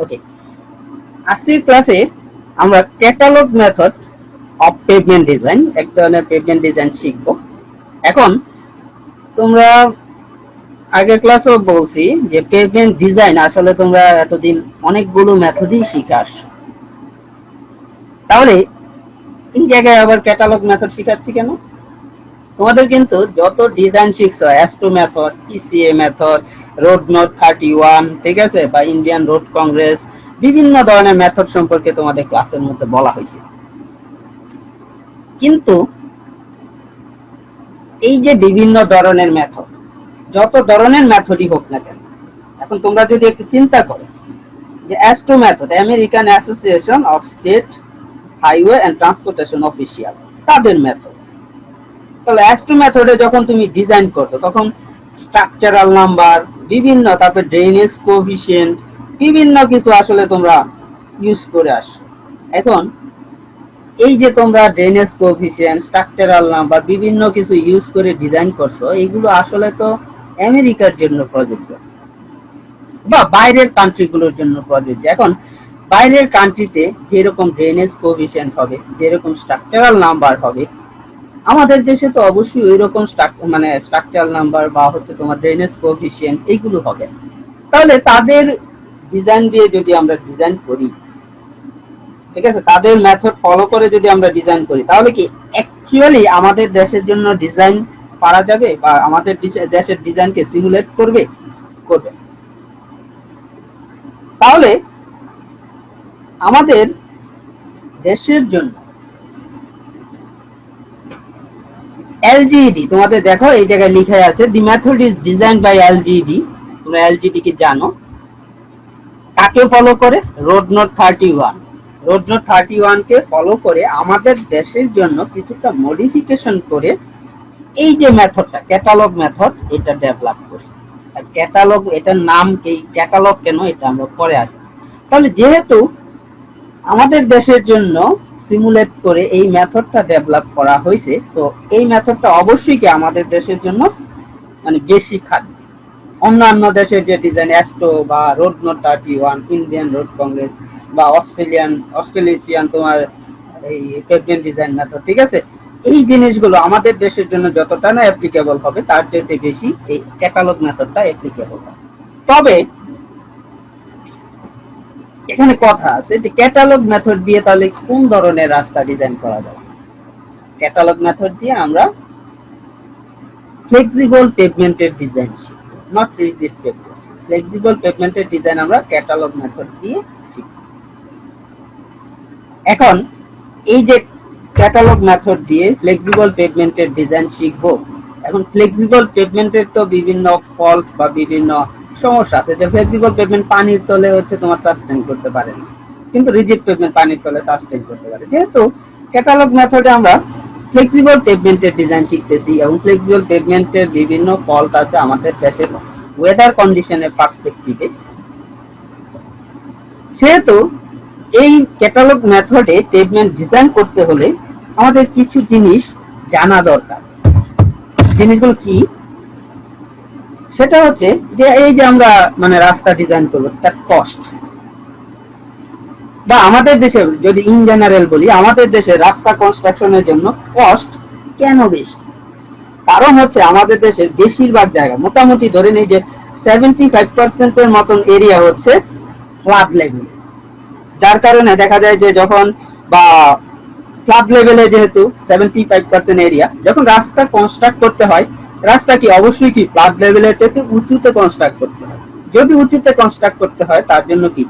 ওকে, আজকের ক্লাসে আমরা catalogue method of pavement design, এক ধরনের পেভমেন্ট ডিজাইন শিখব। এখন তোমরা আগের ক্লাসেও বলছি যে পেভমেন্ট ডিজাইন আসলে তোমরা এতদিন অনেকগুলো মেথডই শিখে আসছো, তাহলে এই জায়গায় আবার ক্যাটালগ মেথড শিখাচ্ছি কেন? তোমাদের কিন্তু যত ডিজাইন শিখছো, AASHTO method, PCA method, road note 31, ঠিক আছে, বা ইন্ডিয়ান রোড কংগ্রেস, বিভিন্ন ধরনের মেথড সম্পর্কে তোমাদের ক্লাসের মধ্যে বলা হয়েছে। কিন্তু এই যে বিভিন্ন ধরনের মেথড, যত ধরনের মেথডই হোক না কেন, এখন তোমরা যদি একটু চিন্তা করো যে AASHTO method, American association of state highway and transportation official, তাদের মেথড। তাহলে অ্যাস্টো মেথডে যখন তুমি ডিজাইন করছো তখন স্ট্রাকচারাল নাম্বার, বিভিন্ন, তারপর ড্রেনেজ কোএফিসিয়েন্ট, বিভিন্ন কিছু আসলে তোমরা ইউজ করে আসো। এখন এই যে তোমরা ড্রেনেজ কোএফিসিয়েন্ট, স্ট্রাকচারাল নাম্বার, বিভিন্ন কিছু ইউজ করে ডিজাইন করছো, এগুলো আসলে তো আমেরিকার জন্য প্রযোজ্য বা বাইরের কান্ট্রিগুলোর জন্য প্রযোজ্য। এখন বাইরের কান্ট্রিতে যেরকম ড্রেনেজ কোএফিসিয়েন্ট হবে, যেরকম স্ট্রাকচারাল নাম্বার হবে, আমাদের দেশে তো অবশ্যই ওই রকম মানে স্ট্রাকচারাল নাম্বার বা হচ্ছে তোমার ড্রেনেজ কোএফিসিয়েন্ট এইগুলো হবে। তাহলে তাদের ডিজাইন দিয়ে যদি আমরা ডিজাইন করি, ঠিক আছে, তাদের মেথড ফলো করে যদি আমরা ডিজাইন করি, তাহলে কি অ্যাকচুয়ালি আমাদের দেশের জন্য ডিজাইন পারা যাবে বা আমাদের দেশের ডিজাইনকে সিমুলেট করবে? তাহলে আমাদের দেশের জন্য এলজিইডি, তোমাদের দেখো এই জায়গায় লেখা আছে the method is design by LGED. তোমরা এলজিইডি কি জানো? কাকে ফলো করে? Road note 31। রোড নোট 31 কে ফলো করে আমাদের দেশের জন্য কিছুটা মডিফিকেশন করে এই যে মেথডটা, ক্যাটালগ মেথড, এটা ডেভেলপ করছে। আর ক্যাটালগ, এটার নাম কি, ক্যাটালগ কেন, এটা আমরা পরে আসবো। তাহলে যেহেতু আমাদের দেশের জন্য সিমুলেট করে এই মেথডটা ডেভেলপ করা হয়েছে, সো এই মেথডটা অবশ্যই কি আমাদের দেশের জন্য মানে বেশি খাদ্য। অন্যান্য দেশের যে ডিজাইন অ্যাস্টো বা road note 31, Indian road Congress বা অস্ট্রেলিয়ান তোমার এই পেভমেন্ট ডিজাইন মেথড, ঠিক আছে, এই জিনিসগুলো আমাদের দেশের জন্য যতটা না অ্যাপ্লিকেবল হবে, তার চাইতে বেশি এই ক্যাটালগ মেথডটা অ্যাপ্লিকেবল হবে। তবে এখানে কথা আছে যে ক্যাটালগ মেথড দিয়ে তাহলে কোন ধরনের রাস্তা ডিজাইন করা যাবে? ক্যাটালগ মেথড দিয়ে আমরা ফ্লেক্সিবল পেভমেন্টের ডিজাইন শিখব, নট রিজিড পেভমেন্ট। ফ্লেক্সিবল পেভমেন্টের ডিজাইন আমরা ক্যাটালগ মেথড দিয়ে শিখব। এখন এই যে ক্যাটালগ মেথড দিয়ে ফ্লেক্সিবল পেভমেন্টের ডিজাইন শিখব, এখন ফ্লেক্সিবল পেভমেন্টের তো বিভিন্ন ফল্ট বা বিভিন্ন সমস্যা আছে। যে ফ্লেক্সিবল পেভমেন্ট পানির তলে হচ্ছে তোমার সাস্টেইন করতে পারে না, কিন্তু রিজিড পেভমেন্ট পানির তলে সাস্টেইন করতে পারে। যেহেতু ক্যাটালগ মেথডে আমরা ফ্লেক্সিবল পেভমেন্টের ডিজাইন শিখতেছি এবং ফ্লেক্সিবল পেভমেন্টের বিভিন্ন ফল্ট আছে আমাদের দেশের ওয়েদার কন্ডিশনের পার্সপেক্টিভে, সেহেতু এই ক্যাটালগ মেথডে পেভমেন্ট ডিজাইন করতে হলে আমাদের কিছু জিনিস জানা দরকার। জিনিসগুলো কি? সেটা হচ্ছে যে এই যে আমরা মানে রাস্তা ডিজাইন করবো, তার কস্ট, বা আমাদের দেশে যদি ইন জেনারেল বলি, আমাদের দেশে রাস্তা কনস্ট্রাকশনের জন্য কস্ট কেন বেশি? কারণ হচ্ছে আমাদের দেশের বেশিরভাগ জায়গা, মোটামুটি ধরে নেই যে 75% মতন এরিয়া হচ্ছে ফ্লাড লেভেল। যার কারণে দেখা যায় যে যখন বা ফ্লাড লেভেলে যেহেতু 75% এরিয়া, যখন রাস্তা কনস্ট্রাক্ট করতে হয়, রাস্তা কি অবশ্যই কি ফ্লাড লেভেলের চাইতে উঁচুতে কনস্ট্রাক্ট করতে হয়। যদি উঁচুতে কনস্ট্রাক্ট করতে হয়, তার জন্য কি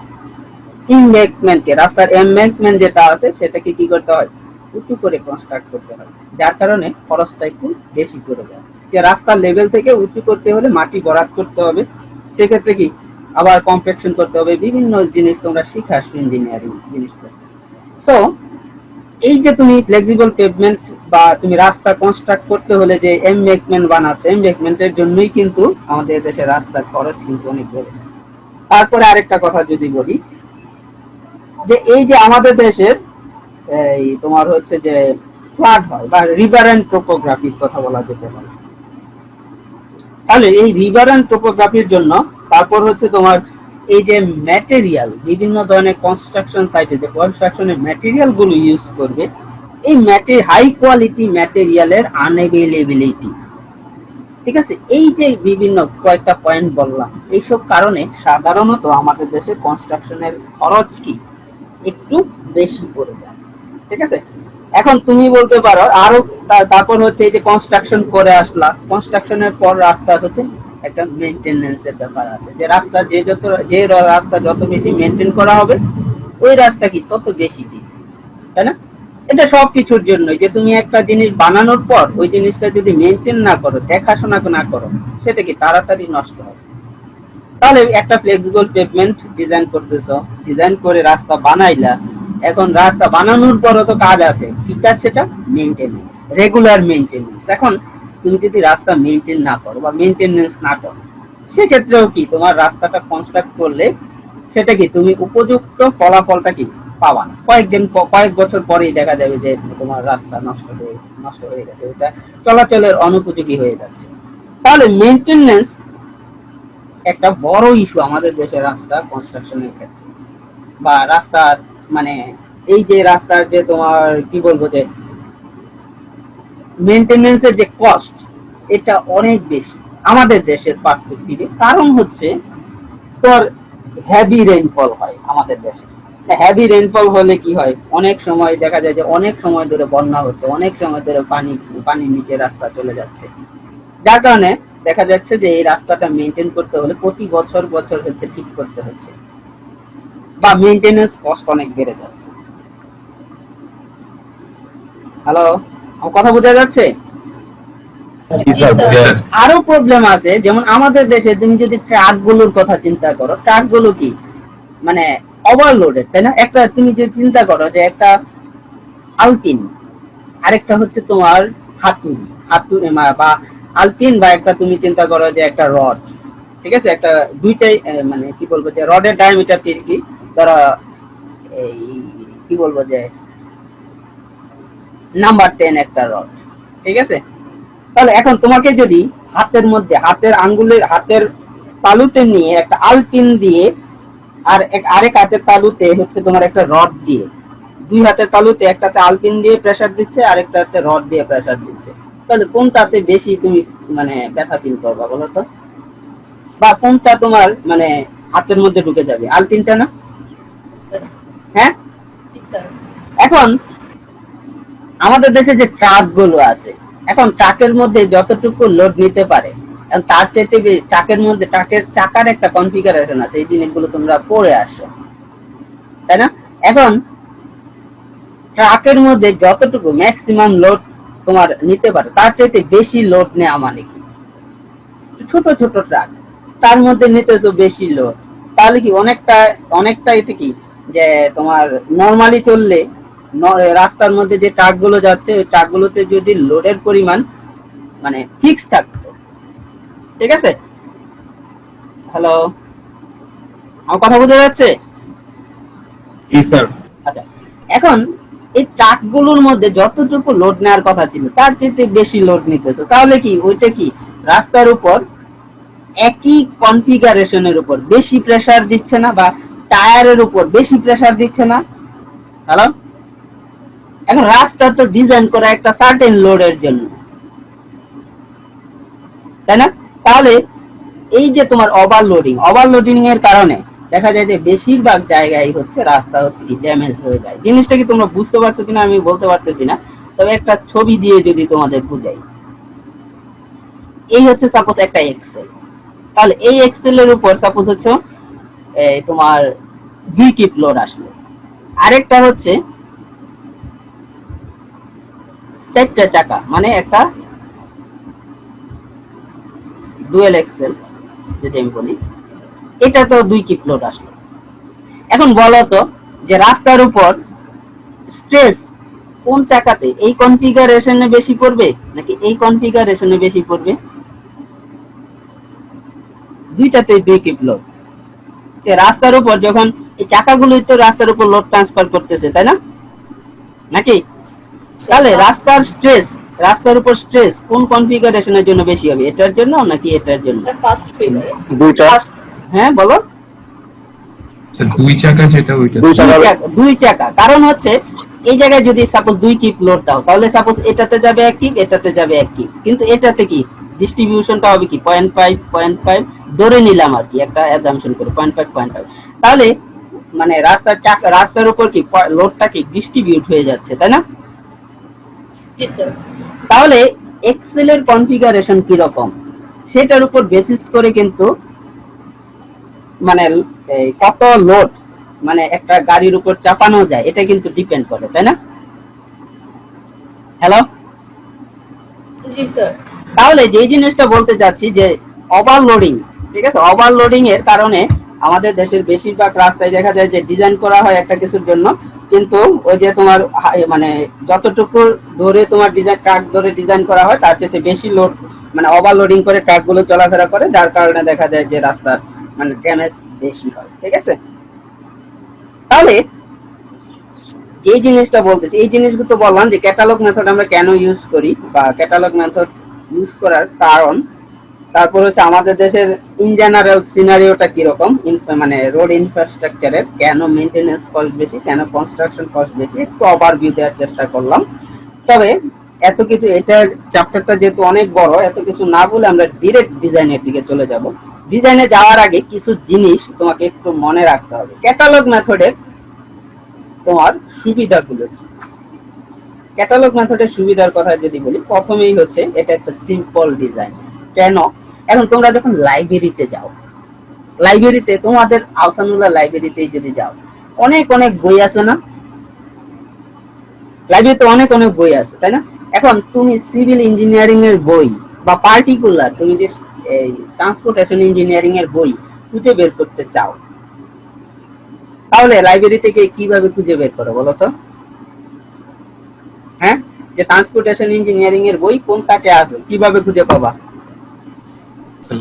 ইমব্যাঙ্কমেন্টকে, রাস্তার এমব্যাঙ্কমেন্ট যেটা আছে সেটাকে কি করতে হয়? উঁচু করে কনস্ট্রাক্ট করতে হয়, যার কারণে খরচটা একটু বেশি করে যায়। যে রাস্তার লেভেল থেকে উঁচু করতে হলে মাটি ভরাট করতে হবে, সেক্ষেত্রে কি আবার কম্প্যাকশন করতে হবে, বিভিন্ন জিনিস তোমরা শিখে আসবে ইঞ্জিনিয়ারিং জিনিসপত্র। সো এই যে তুমি ফ্লেক্সিবল পেভমেন্ট বা তুমি রাস্তা কনস্ট্রাক্ট করতে হলে যে এমব্যাঙ্কমেন্ট বানাচ্ছে, এমব্যাঙ্কমেন্টের জন্যই কিন্তু আমাদের দেশে রাস্তার খরচ কিন্তু অনেক বড়। তারপরে আরেকটা কথা যদি বলি, যে এই যে আমাদের দেশের এই তোমার হচ্ছে যে ফ্লাড হয় বা রিভার এন্ড টোপোগ্রাফির কথা বলা যেতে পারে, তাহলে এই রিভার এন্ড টোপোগ্রাফির জন্য তারপর হচ্ছে তোমার এই যে ম্যাটেরিয়াল, বিভিন্ন ধরনের কনস্ট্রাকশন সাইটে যে কনস্ট্রাকশনের ম্যাটেরিয়াল গুলো ইউজ করবে, এই হাই কোয়ালিটি ম্যাটেরিয়ালের আনএভেলেবিলিটি, ঠিক আছে, এই যে বিভিন্ন কয়েকটা পয়েন্ট বললাম, এইসব কারণে সাধারণত আমাদের দেশে কনস্ট্রাকশনের খরচ কি একটু বেশি পড়ে যায়, ঠিক আছে। এখন তুমি বলতে পারো আরো তারপর হচ্ছে এই যে কনস্ট্রাকশন করে আসলা, কনস্ট্রাকশনের পর রাস্তা হচ্ছে একটা মেইনটেনেন্সের ব্যাপার আছে, যে রাস্তা যে রাস্তা যত বেশি মেইনটেইন করা হবে ওই রাস্তা কি তত বেশি দিন, তাই না? এটা সবকিছুর জন্য, যে তুমি একটা জিনিস বানানোর পর ওই জিনিসটা যদি মেইনটেইন না করো, দেখাশোনা না করো, সেটা কি তাড়াতাড়ি নষ্ট হবে। তাহলে একটা ফ্লেক্সিবল পেভমেন্ট ডিজাইন করতেছো, ডিজাইন করে রাস্তা বানাইলা, এখন রাস্তা বানানোর পরও তো কাজ আছে, কি কাজ? সেটা মেইনটেনেন্স, রেগুলার মেইনটেনেন্স। এখন তুমি যদি রাস্তা মেইনটেইন না করো বা মেইনটেনেন্স না করো, সেক্ষেত্রেও কি তোমার রাস্তাটা কনস্ট্রাক্ট করলে সেটা কি তুমি উপযুক্ত ফলাফলটা কি পাবা না, কয়েক বছর পরেই দেখা যাবে যে তোমার রাস্তা নষ্ট হয়ে গেছে, এটা চলাচলের অনুপযোগী হয়ে যাচ্ছে। তাহলে মেইনটেনেন্স একটা বড় ইস্যু আমাদের দেশে রাস্তা কনস্ট্রাকশনের ক্ষেত্রে, বা রাস্তার মানে এই যে রাস্তার যে তোমার কি বলবো যে মেইনটেনেন্সের যে কস্ট, এটা অনেক বেশি আমাদের দেশের পার্সপেক্টিভে। কারণ হচ্ছে তোর হেভি রেইনফল হয় আমাদের দেশে। হেভি রেইনফল হলে কি হয়, অনেক সময় দেখা যায় যে অনেক সময় ধরে বন্যা হচ্ছে, অনেক সময় ধরে পানি নিচে রাস্তা চলে যাচ্ছে, যার কারণে দেখা যাচ্ছে যে এই রাস্তাটা মেইনটেইন করতে হলে প্রতি বছর হচ্ছে ঠিক করতে হচ্ছে, বা মেইনটেনেন্স কস্ট অনেক বেড়ে যাচ্ছে। হ্যালো, আমার কথা বোঝা যাচ্ছে? আরো প্রবলেম আছে, যেমন আমাদের দেশে তুমি যদি ট্রাক গুলোর কথা চিন্তা করো, ট্রাক গুলো কি মানে ওভারলোডেড, তাই না? একটা তুমি যদি চিন্তা করো যে একটা আলপিন, আরেকটা হচ্ছে তোমার হাতুড়ি বা আলপিন, বা একটা তুমি চিন্তা করো যে একটা রড, ঠিক আছে, একটা দুইটাই মানে কি বলবো যে রডের ডায়ামিটার কি ধরো এই কি বলবো যে নাম্বার 10 একটা রড, ঠিক আছে। তাহলে এখন তোমাকে যদি হাতের তালুতে নিয়ে একটা আলপিন দিয়ে আর আরেক হাতের তালুতে হচ্ছে তোমার একটা রড দিয়ে, দুই হাতের তালুতে একটাতে আলপিন দিয়ে প্রেসার দিচ্ছে, আরেকটাতে রড দিয়ে প্রেসার দিচ্ছে, তাহলে কোনটাতে বেশি তুমি মানে ব্যথা ফিল করবা বলো তো? বা কোনটা তোমার মানে হাতের মধ্যে ঢুকে যাবে? আলপিনটা না? হ্যাঁ। এখন আমাদের দেশে যে ট্রাক গুলো আছে, এখন ট্রাকের মধ্যে যতটুকু লোড নিতে পারে, তার চাইতে ট্রাকের মধ্যে ট্রাকের চাকার একটা কনফিগারেশন আছে, এই জিনিসগুলো তোমরা পড়ে আসো, তাই না? এখন ট্রাকের মধ্যে যতটুকু ম্যাক্সিমাম লোড তোমার নিতে পারে, তার চাইতে বেশি লোড নেওয়া মানে কি? ছোট ছোট ট্রাক, তার মধ্যে নিতেছো বেশি লোড, তাহলে কি অনেকটা এতে কি যে তোমার নরমালি চললে রাস্তার মধ্যে যে ট্রাক গুলো যাচ্ছে, ওই ট্রাক গুলোতে যদি লোডের পরিমাণ মানে ফিক্স থাকতো, ঠিক আছে। হ্যালো, আমার কথা বোঝা যাচ্ছে? আচ্ছা, এখন এই ট্রাক গুলোর মধ্যে যতটুকু লোড নেওয়ার কথা ছিল তার চেয়ে বেশি লোড নিতেছে, তাহলে কি ওইটা কি রাস্তার উপর একই কনফিগারেশনের উপর বেশি প্রেসার দিচ্ছে না, বা টায়ারের উপর বেশি প্রেসার দিচ্ছে না? হ্যালো, এখন রাস্তা তো ডিজাইন করা একটা সার্টেন লোডের জন্য, তাই না? তাহলে এই যে তোমার ওভারলোডিং এর কারণে দেখা যায় যে বেশিরভাগ জায়গায় হচ্ছে রাস্তা হচ্ছে কি ড্যামেজ হয়ে যায়। জিনিসটা কি তোমরা বুঝতে পারছো কিনা আমি বলতে পারতেছি না, তবে একটা ছবি দিয়ে যদি তোমাদের বুঝাই, এই হচ্ছে সাপোজ একটা এক্সেল, তাহলে এই এক্সেল এর উপর সাপোজ হচ্ছে তোমার 2 কিপ লোড আসলো, আরেকটা হচ্ছে 4টা চাকা, মানে একটা ডুয়েল এক্সেল যদি আমি বলি, এটা তো 2 কিপ লোড আসলো। এখন বলো তো যে রাস্তার উপর স্ট্রেস কোন চাকাতে, এই কনফিগারেশনে বেশি পড়বে নাকি এই কনফিগারেশনে বেশি পড়বে? দুইটাতে 2 কিপ লোড। রাস্তার উপর যখন এই চাকাগুলোই তো রাস্তার উপর লোড ট্রান্সফার করতেছে, তাই না? নাকি? তাহলে রাস্তার উপর স্ট্রেস কোন কনফিগারেশনের জন্য বেশি হবে, এটার জন্য নাকি এটার জন্য? ফার্স্ট ফিগার দুইটা। হ্যাঁ বলো। দুই চাকা যেটা ওইটা দুই চাকা, কারণ হচ্ছে এই জায়গায় যদি সাপোজ 2 কিপ লোড দাও, তাহলে সাপোজ এটাতে যাবে 1 কিপ, এটাতে যাবে 1 কিপ, কিন্তু এটাতে কি ডিস্ট্রিবিউশনটা হবে কি 0.5 ধরে নিলাম আর কি, একটা অ্যাজাম্পশন করে 0.5, তাহলে মানে রাস্তার উপর কি লোডটা কি ডিস্ট্রিবিউট হয়ে যাচ্ছে, তাই না? তাহলে এক্সেল এর কনফিগারেশন কি রকম সেটার উপর বেসিস করে কিন্তু মানে কত লোড মানে একটা গাড়ির উপর চাপানো যায় এটা কিন্তু ডিপেন্ড করে, তাই না? Hello, ji sir. তাহলে যে জিনিসটা বলতে যাচ্ছি যে ওভারলোডিং, ঠিক আছে, ওভারলোডিং এর কারণে আমাদের দেশের বেশিরভাগ রাস্তায় দেখা যায় যে ডিজাইন করা হয় একটা কিছুর জন্য, কিন্তু ওই যে তোমার মানে যতটুকু ধরে তোমার ট্রাক ধরে ডিজাইন করা হয় তার চেয়ে বেশি লোড মানে ওভারলোডিং করে ট্রাকগুলো চলাফেরা করে, যার কারণে দেখা যায় যে রাস্তার মানে ড্যামেজ বেশি হয়, ঠিক আছে? তাহলে যে জিনিসটা বলতেছি, এই জিনিসগুলো তো বললাম যে ক্যাটালগ মেথড আমরা কেন ইউজ করি বা ক্যাটালগ মেথড ইউজ করার কারণ, তারপর হচ্ছে আমাদের দেশের ইন জেনারেল সিনারিওটা কিরকম, মানে রোড ইনফ্রাস্ট্রাকচারের কেন মেইনটেনেন্স কস্ট বেশি, কেন কনস্ট্রাকশন কস্ট বেশি, একটু ওভারভিউ দেওয়ার চেষ্টা করলাম। তবে এত কিছু, এটা চ্যাপ্টারটা যেহেতু অনেক বড়, এত কিছু না বলে আমরা ডিরেক্ট ডিজাইনের দিকে চলে যাব। ডিজাইনে যাওয়ার আগে কিছু জিনিস তোমাকে একটু মনে রাখতে হবে। ক্যাটালগ মেথডের তোমার সুবিধাগুলো, ক্যাটালগ মেথডের সুবিধার কথা যদি বলি, প্রথমেই হচ্ছে এটা একটা সিম্পল ডিজাইন। কেন? এখন তোমরা যখন লাইব্রেরিতে যাও, লাইব্রেরিতে তোমাদের আহসানুল্লাহ লাইব্রেরিতে যদি যাও, অনেক অনেক বই আছে না? লাইব্রেরিতে অনেক অনেক বই আছে, তাই না? এখন তুমি সিভিল ইঞ্জিনিয়ারিং এর বই বা পার্টিকুলার তুমি যে ট্রান্সপোর্টেশন ইঞ্জিনিয়ারিং এর বই খুঁজে বের করতে চাও, তাহলে লাইব্রেরি থেকে কিভাবে খুঁজে বের করো বলো তো? হ্যাঁ, যে ট্রান্সপোর্টেশন ইঞ্জিনিয়ারিং এর বই কোনটাকে আছে কিভাবে খুঁজে পাবা?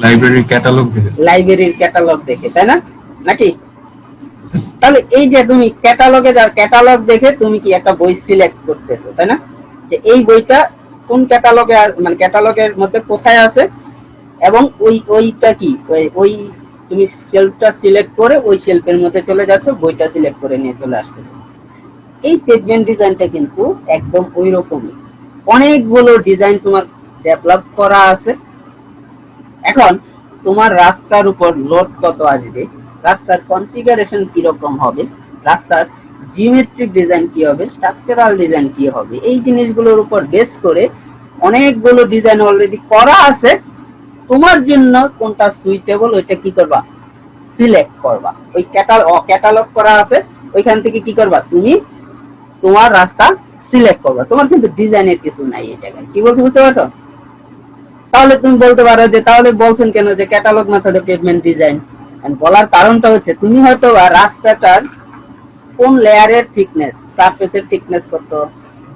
লাইব্রেরির ক্যাটালগ দেখে, লাইব্রেরির ক্যাটালগ দেখে, তাই না? নাকি? তাহলে এই যে তুমি ক্যাটালগে যাও, ক্যাটালগ দেখে তুমি কি একটা বই সিলেক্ট করতেছো, তাই না? যে এই বইটা কোন ক্যাটালগে, মানে ক্যাটালগের মধ্যে কোথায় আছে, এবং ওইটা কি ওই তুমি শেলফটা সিলেক্ট করে ওই শেলফের মধ্যে চলে যাচ্ছ, বইটা সিলেক্ট করে নিয়ে চলে আসতেছো। এই পেজমেন্ট ডিজাইনটা কিন্তু একদম ওই রকমই, অনেকগুলো ডিজাইন তোমার ডেভেলপ করা আছে। এখন তোমার রাস্তার উপর লোড কত আসবে, রাস্তার কনফিগারেশন কি রকম হবে, রাস্তার জিওমেট্রিক ডিজাইন কি হবে, স্ট্রাকচারাল ডিজাইন কি হবে, এই জিনিসগুলোর উপর বেস করে অনেকগুলো ডিজাইন অলরেডি করা আছে। তোমার জন্য কোনটা সুইটেবল ওইটা কি করবা, সিলেক্ট করবা। ওই ক্যাটালগ করা আছে, ওইখান থেকে কি করবা, তুমি তোমার রাস্তা সিলেক্ট করবা। তোমার কিন্তু ডিজাইনের কিছু নাই এই জায়গায়। কি বলছি বুঝতে পারছো? তাহলে তুমি বলতে পারো যে তাহলে বলছেন কেন যে ক্যাটালগ মেথডে পেভমেন্ট ডিজাইন? বলার কারণটা হচ্ছে তুমি হয়তো রাস্তাটার কোন লেয়ারের থিকনেস, সারফেসের থিকনেস কত,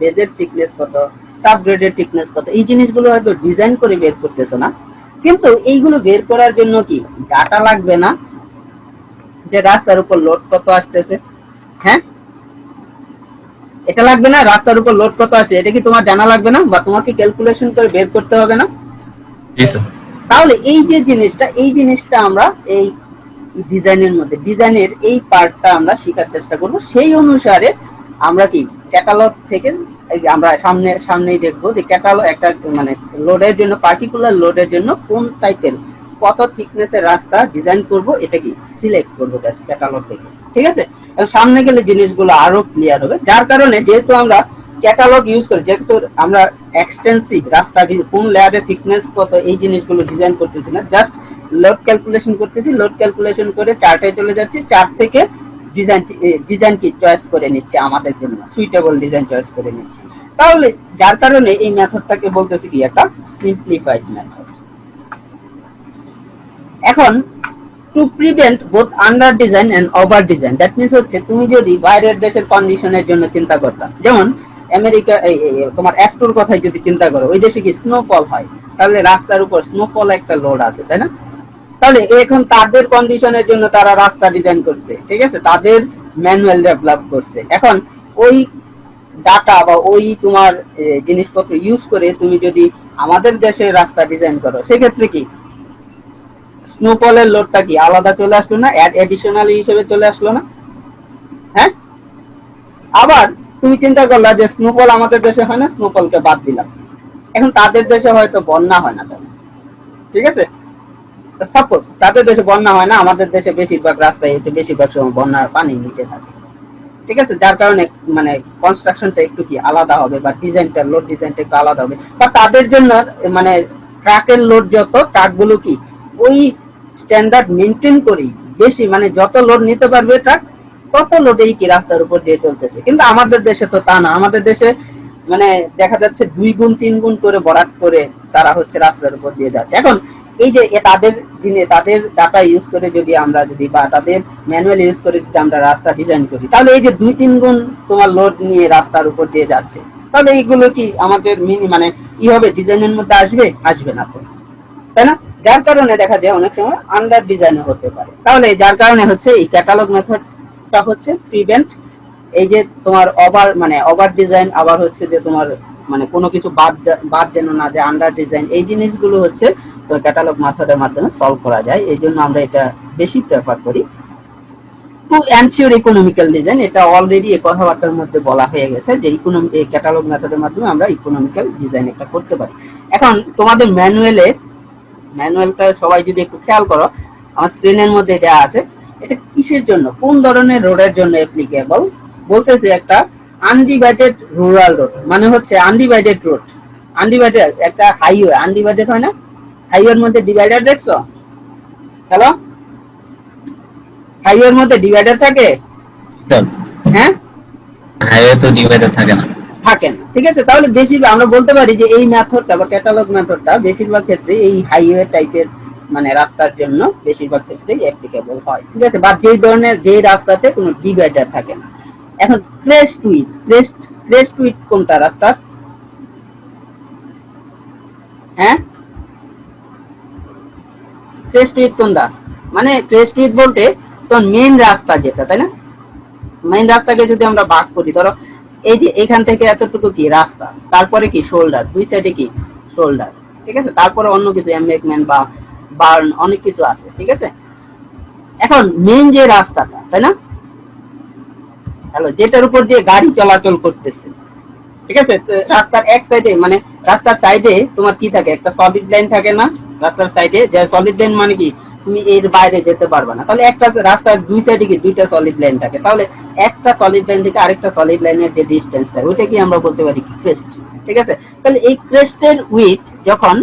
বেজের থিকনেস কত, সাবগ্রেডের থিকনেস কত, এই জিনিসগুলো হয়তো ডিজাইন করে বের করতেছো না। কিন্তু এইগুলো বের করার জন্য কি ডাটা লাগবে না, যে রাস্তার উপর লোড কত আসতেছে? হ্যাঁ, এটা লাগবে না? রাস্তার উপর লোড কত আসে এটা কি তোমার জানা লাগবে না, বা তোমাকে ক্যালকুলেশন করে বের করতে হবে না? তাহলে এই যে জিনিসটা, এই জিনিসটা আমরা এই ডিজাইনের মধ্যে, ডিজাইনের এই পার্টটা আমরা শেখার চেষ্টা করব। সেই অনুসারে আমরা কি ক্যাটালগ থেকে আমরা সামনেই দেখবো যে ক্যাটালগ একটা মানে লোডের জন্য, পার্টিকুলার লোডের জন্য কোন টাইপের কত থিকনেসের রাস্তা ডিজাইন করব, এটা কি সিলেক্ট করবো ক্যাটালগ থেকে, ঠিক আছে? সামনে গেলে জিনিসগুলো আরো ক্লিয়ার হবে। যার কারণে যেহেতু আমরা ক্যাটালগ ইউজ করি, যেহেতু আমরা এক্সটেন্সিভ রাস্তা কোন লেয়ারে থিকনেস কত এই জিনিসগুলো ডিজাইন করতেছি না, জাস্ট লোড ক্যালকুলেশন করতেছি, লোড ক্যালকুলেশন করে চার্টে চলে যাচ্ছি, চার্ট থেকে ডিজাইন কি চয়েস করে নিচ্ছি, আমাদের জন্য সুইটেবল ডিজাইন চয়েস করে নিচ্ছি। তাহলে যার কারণে এই মেথডটাকে বলতেছি কি একটা সিম্পলিফাইড মেথড। এখন to prevent both under design and over design, that means হচ্ছে তুমি যদি বাইরের দেশের কন্ডিশনের জন্য চিন্তা করতা, যেমন আমেরিকা তোমার অ্যাস্টোর কথাই যদি চিন্তা করো, ওই দেশে কি স্নোফল হয়, তাহলে রাস্তার উপর স্নোফল একটা লোড আছে, তাই না? তাহলে এখন তাদের কন্ডিশনের জন্য তারা রাস্তা ডিজাইন করছে, ঠিক আছে, তাদের ম্যানুয়াল ডেভেলপ করছে। এখন ওই ডাটা বা ওই তোমার জিনিসপত্র ইউজ করে তুমি যদি আমাদের দেশে রাস্তা ডিজাইন করো, সেক্ষেত্রে কি স্নোফলের লোডটা কি আলাদা চলে আসলো না, অ্যাডিশনালি হিসেবে চলে আসলো না? হ্যাঁ, আবার তুমি চিন্তা করলা যে স্নোফল আমাদের দেশে হয় না, স্নোফলকে বাদ দিলাম, এখন তাদের দেশে হয়তো বন্যা হয় না তেমন, ঠিক আছে? সাপোজ তাদের দেশে বন্যা হয় না, আমাদের দেশে বেশিরভাগ রাস্তায় হচ্ছে বেশিরভাগ সময় বন্যার পানি নিচে থাকে, ঠিক আছে? যার কারণে মানে কনস্ট্রাকশনটা একটু কি আলাদা হবে, বা ডিজাইনটা, লোড ডিজাইনটা একটু আলাদা হবে, বা তাদের জন্য মানে ট্রাকের লোড যত, ট্রাকগুলো কি ওই স্ট্যান্ডার্ড মেনটেন করি বেশি, মানে যত লোড নিতে পারবে ট্রাক তত লোডেই কি রাস্তার উপর দিয়ে চলতেছে। কিন্তু আমাদের দেশে তো তা না, আমাদের দেশে মানে দেখা যাচ্ছে 2 গুণ 3 গুণ করে বরাদ করে তারা হচ্ছে রাস্তার উপর দিয়ে যাচ্ছে। এখন এই যে তাদের দিনে তাদের ডাটা ইউজ করে যদি আমরা যদি বা তাদের ম্যানুয়াল ইউজ করে যদি আমরা রাস্তা ডিজাইন করি, তাহলে এই যে 2-3 গুণ তোমার লোড নিয়ে রাস্তার উপর দিয়ে যাচ্ছে, তাহলে এইগুলো কি আমাদের মানে কি হবে, ডিজাইনের মধ্যে আসবে? আসবে না তো, তাই না? যার কারণে দেখা যায় অনেক সময় আন্ডার ডিজাইন হতে পারে। তাহলে যার কারণে হচ্ছে এই ক্যাটালগ মেথডটা হচ্ছে প্রিভেন্ট এই যে তোমার ওভার ডিজাইন, আবার হচ্ছে যে তোমার মানে কোনো কিছু বাদ যেন না যে আন্ডার ডিজাইন, এই জিনিসগুলো হচ্ছে তো ক্যাটালগ মেথডের মাধ্যমে সলভ করা যায়। এই জন্য আমরা এটা বেশি প্রেফার করি। টু এনশিওর ইকোনমিক্যাল ডিজাইন, এটা অলরেডি এই কথাবার্তার মধ্যে বলা হয়ে গেছে যে এই ক্যাটালগ মেথডের মাধ্যমে আমরা ইকোনমিক্যাল ডিজাইন একটা করতে পারি। এখন তোমাদের ম্যানুয়ালটা সবাই যদি একটু খেয়াল করো, আমার স্ক্রিনের মধ্যে দেওয়া আছে, এটা কিসের জন্য, কোন ধরনের রোডের জন্য অ্যাপ্লিকেবল বলতেছে। একটা আনডিভাইডেড রুরাল রোড, মানে হচ্ছে আনডিভাইডেড রোড, আনডিভাইডেড একটা হাইওয়ে আনডিভাইডেড হয় না, হাইওয়ের মধ্যে ডিভাইডার দেখছো? হ্যালো, হাইওয়ের মধ্যে ডিভাইডার থাকে? হ্যাঁ, হাইওয়ে তো ডিভাইডার থাকে না। থাকে না, ঠিক আছে? তাহলে বেশিরভাগ আমরা বলতে পারি যে এই মেথডটা বা ক্যাটালগ মেথডটা বেশিরভাগ ক্ষেত্রে এই হাইওয়ে টাইপের মানে রাস্তার জন্য বেশিরভাগ ক্ষেত্রেই অ্যাপ্লিকেবল হয়, ঠিক আছে? বা যে রাস্তাতে কোনো ডিভাইডার থাকে না। এখন ক্রেস্ট উইথ কোনটা রাস্তা? হ্যাঁ, ক্রেস্ট উইথ কোনটা? মানে ক্রেস্ট উইথ বলতে তোর মেইন রাস্তা যেটা, তাই না? মেইন রাস্তাকে যদি আমরা ভাগ করি, ধরো এই যে এখান থেকে এতটুকু কি রাস্তা, তারপরে কি শোল্ডার, দুই সাইডে কি শোল্ডার, ঠিক আছে? তারপরে অন্য কিছু এমবেকমেন্ট বা বার্ন অনেক কিছু আছে, ঠিক আছে? এখন মেইন যে রাস্তাটা, তাই না, হ্যালো, যেটার উপর দিয়ে গাড়ি চলাচল করতেছে, ঠিক আছে? রাস্তার এক সাইডে মানে রাস্তার সাইডে তোমার কি থাকে, একটা সলিড লাইন থাকে না রাস্তার সাইডে, যে সলিড লাইন মানে কি তুমি এর বাইরে যেতে পারবে না, তাহলে একটা রাস্তার দুই সাইডে কি দুইটা সলিড লাইন থাকে, তাহলে একটা সলিড লাইন থেকে আরেকটা সলিড লাইনের যে ডিসটেন্সটা, ওইটা কি আমরা বলতে পারি কি ক্রেস্ট, ঠিক আছে? তাহলে এই ক্রেস্টের উইথ যখন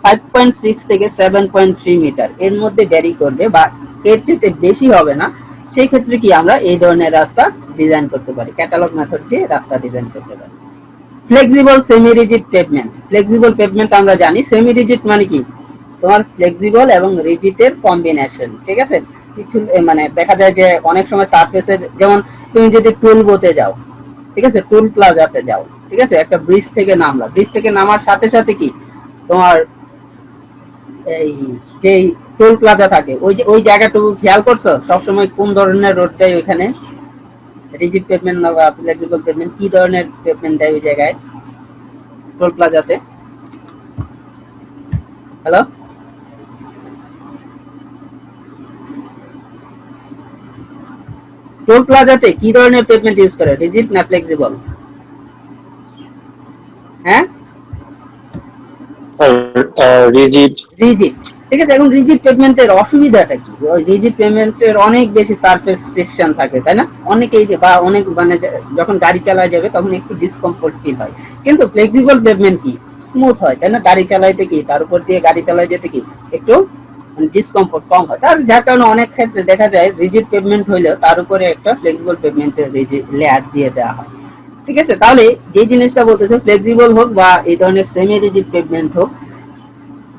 5.6 থেকে 7.3 মিটার এর মধ্যে ভ্যারি করবে বা এর চেয়ে বেশি হবে না, সেই ক্ষেত্রে কি আমরা এই ধরনের রাস্তা ডিজাইন করতে পারি, ক্যাটালগ মেথড দিয়ে রাস্তা ডিজাইন করতে পারি। Flexible semi rigid pavement, flexible pavement আমরা জানি, সেমি রিজিড মানে কি তোমার ফ্লেক্সিবল এবং রিজিডের কম্বিনেশন, ঠিক আছে? কিছু মানে দেখা যায় যে অনেক সময় সারফেসের, যেমন তুমি যদি টুল বোতে যাও, ঠিক আছে, টুল প্লাজাতে যাও, ঠিক আছে, একটা ব্রিজ থেকে নামলা, ব্রিজ থেকে নামার সাথে সাথে কি তোমার এই যে টোল প্লাজা থাকে, ওই জায়গাটুকু খেয়াল করছো সবসময় কোন ধরনের রোড দেয় ওইখানে, রিজিড পেভমেন্ট না বা ফ্লেক্সিবল পেভমেন্ট, কি ধরনের পেভমেন্ট দেয় ওই জায়গায় টোল প্লাজাতে? হ্যালো, টোল প্লাজাতে কি ধরনের পেভমেন্ট ইউজ করে, রিজিড না ফ্লেক্সিবল? হ্যাঁ, রিজিড। রিজিড, ঠিক আছে? এখন রিজিড পেভমেন্টের অসুবিধাটা কি? রিজিড পেভমেন্টের অনেক বেশি সারফেস ফ্রিকশন থাকে, তাই না? অনেকেই বা অনেক মানে যখন গাড়ি চালায় যাবে তখন একটু ডিসকমফোর্ট ফিল হয়, কিন্তু ফ্লেক্সিবল পেভমেন্ট কি স্মুথ হয়, তাই না? গাড়ি চালাইতে কি, তার উপর দিয়ে গাড়ি চালায় যেতে কি একটু ডিসকমফোর্ট কম হয়, তার যার কারণে অনেক ক্ষেত্রে দেখা যায় রিজিড পেভমেন্ট হইলেও তার উপরে একটা ফ্লেক্সিবল পেভমেন্টের লেয়ার দিয়ে দেওয়া হয়, ঠিক আছে? তাহলে যে জিনিসটা বলতেছে ফ্লেক্সিবল হোক বা এই ধরনের সেমি রিজিড পেভমেন্ট হোক,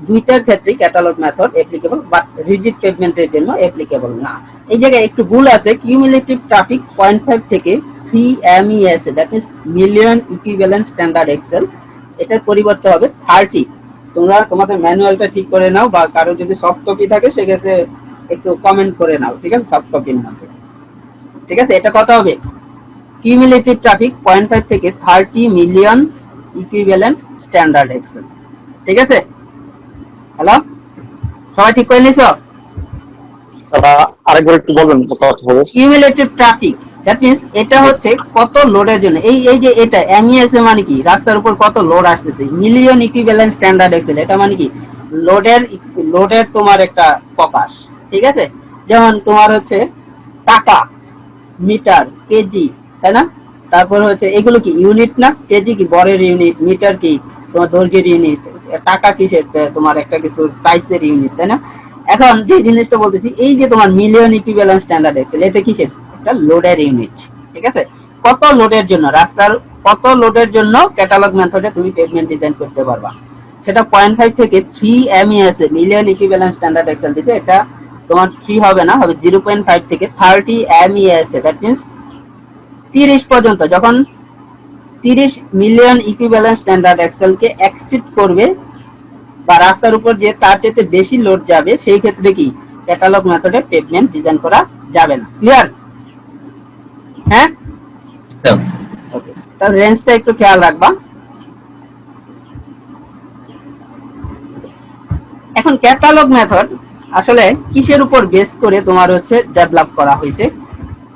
দুইটার ক্ষেত্রে catalogue method applicable, but rigid পেভমেন্টের জন্য অ্যাপ্লিকেবল না। এই জায়গায় একটু ভুল আছে, কিউমুলেটিভ ট্রাফিক 0.5 থেকে 3 MES, that means million equivalent standard axle, এটার পরিবর্তে হবে 30। তোমরা তোমাদের ম্যানুয়ালটা ঠিক করে নাও, বা কারো যদি সফট কপি থাকে সেক্ষেত্রে একটু কমেন্ট করে নাও, ঠিক আছে, সফট কপির মধ্যে, ঠিক আছে? এটা কত হবে? কিউমুলেটিভ ট্রাফিক 0.5 থেকে 30 মিলিয়ন ইকুইভ্যালেন্ট স্ট্যান্ডার্ড এক্সেল, ঠিক আছে? হ্যালো, সবাই ঠিক করে নিছো? আরেকবার একটু বলবেন হবে। কিউমুলেটিভ ট্রাফিক, দ্যাট মিন্স এটা হচ্ছে কত লোডের জন্য, এই যে এটা এমইএস মানে কি, রাস্তার উপর কত লোড আসতেছে। মিলিয়ন ইকুইভ্যালেন্ট স্ট্যান্ডার্ড এক্সেল এটা মানে কি, লোডের তোমার একটা প্রকাশ, ঠিক আছে। যেমন তোমার হচ্ছে টাকা, মিটার, কেজি, তাই না? তারপর হচ্ছে এগুলো কি ইউনিট না? কেজি কি বরের ইউনিট, মিটার কি তোমার দৈর্ঘ্যের ইউনিট, টাকা কিসের তোমার একটা কিছু প্রাইসের ইউনিট, তাই না? এখন যে জিনিসটা বলতেছি, এই যে তোমার মিলিয়ন ইকুইভ্যালেন্ট স্ট্যান্ডার্ড এক্সেল এটা কিসের? একটা লোডের ইউনিট, ঠিক আছে। কত লোডের জন্য, রাস্তার কত লোডের জন্য ক্যাটালগ মেথডে তুমি পেভমেন্ট ডিজাইন করতে পারবা, সেটা 0.5 থেকে 3 এমইএস এ মিলিয়ন ইকুইভ্যালেন্ট স্ট্যান্ডার্ড এক্সেল দিছে। এটা তোমার 3 হবে না, হবে 0.5 থেকে 30 এমইএস এ, দ্যাট মিন্স 30 পর্যন্ত। যখন 30 মিলিয়ন ইকুইভ্যালেন্ট স্ট্যান্ডার্ড এক্সেল কে এক্সিড করবে বা রাস্তার উপর যে তার চেয়ে বেশি লোড যাবে, সেই ক্ষেত্রে কি ক্যাটালগ মেথডে পেভমেন্ট ডিজাইন করা যাবে না। ক্লিয়ার? হ্যাঁ, ওকে। তার রেঞ্জটা একটু খেয়াল রাখবা। এখন ক্যাটালগ মেথড আসলে কিসের উপর বেস করে তোমার হচ্ছে ডেভেলপ করা হয়েছে?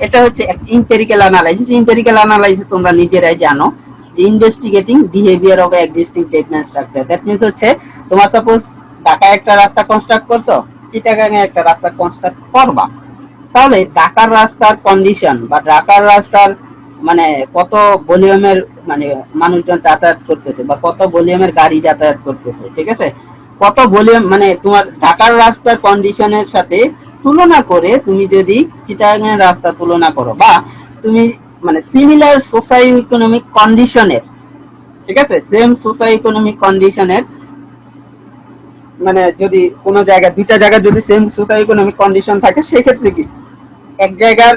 এটা হচ্ছে এমপিরিক্যাল অ্যানালাইসিস। এমপিরিক্যাল অ্যানালাইসিস তোমরা নিজেরাই জানো যে investigating behaviour of existing pavement structure. That means হচ্ছে তোমার সাপোজ ঢাকায় একটা রাস্তা কনস্ট্রাক্ট করছো, চিটাগাঙে একটা রাস্তা কনস্ট্রাক্ট করবা, তাহলে ঢাকার রাস্তার কন্ডিশন বা ঢাকার রাস্তার মানে কত ভলিউমের মানে মানুষজন যাতায়াত করতেছে বা কত ভলিউমের গাড়ি যাতায়াত করতেছে, ঠিক আছে, কত ভলিউম মানে তোমার ঢাকার রাস্তার কন্ডিশনের সাথে তুলনা করে তুমি যদি চিটাগাঙের রাস্তা তুলনা করো বা তুমি মানে সিমিলার সোসাইও ইকোনমিক কন্ডিশনের, ঠিক আছে, সেম সোসাইও ইকোনমিক কন্ডিশনের মানে যদি কোনো জায়গা দুইটা জায়গা যদি সেম সোসাইও ইকোনমিক কন্ডিশন থাকে, সেক্ষেত্রে কি এক জায়গার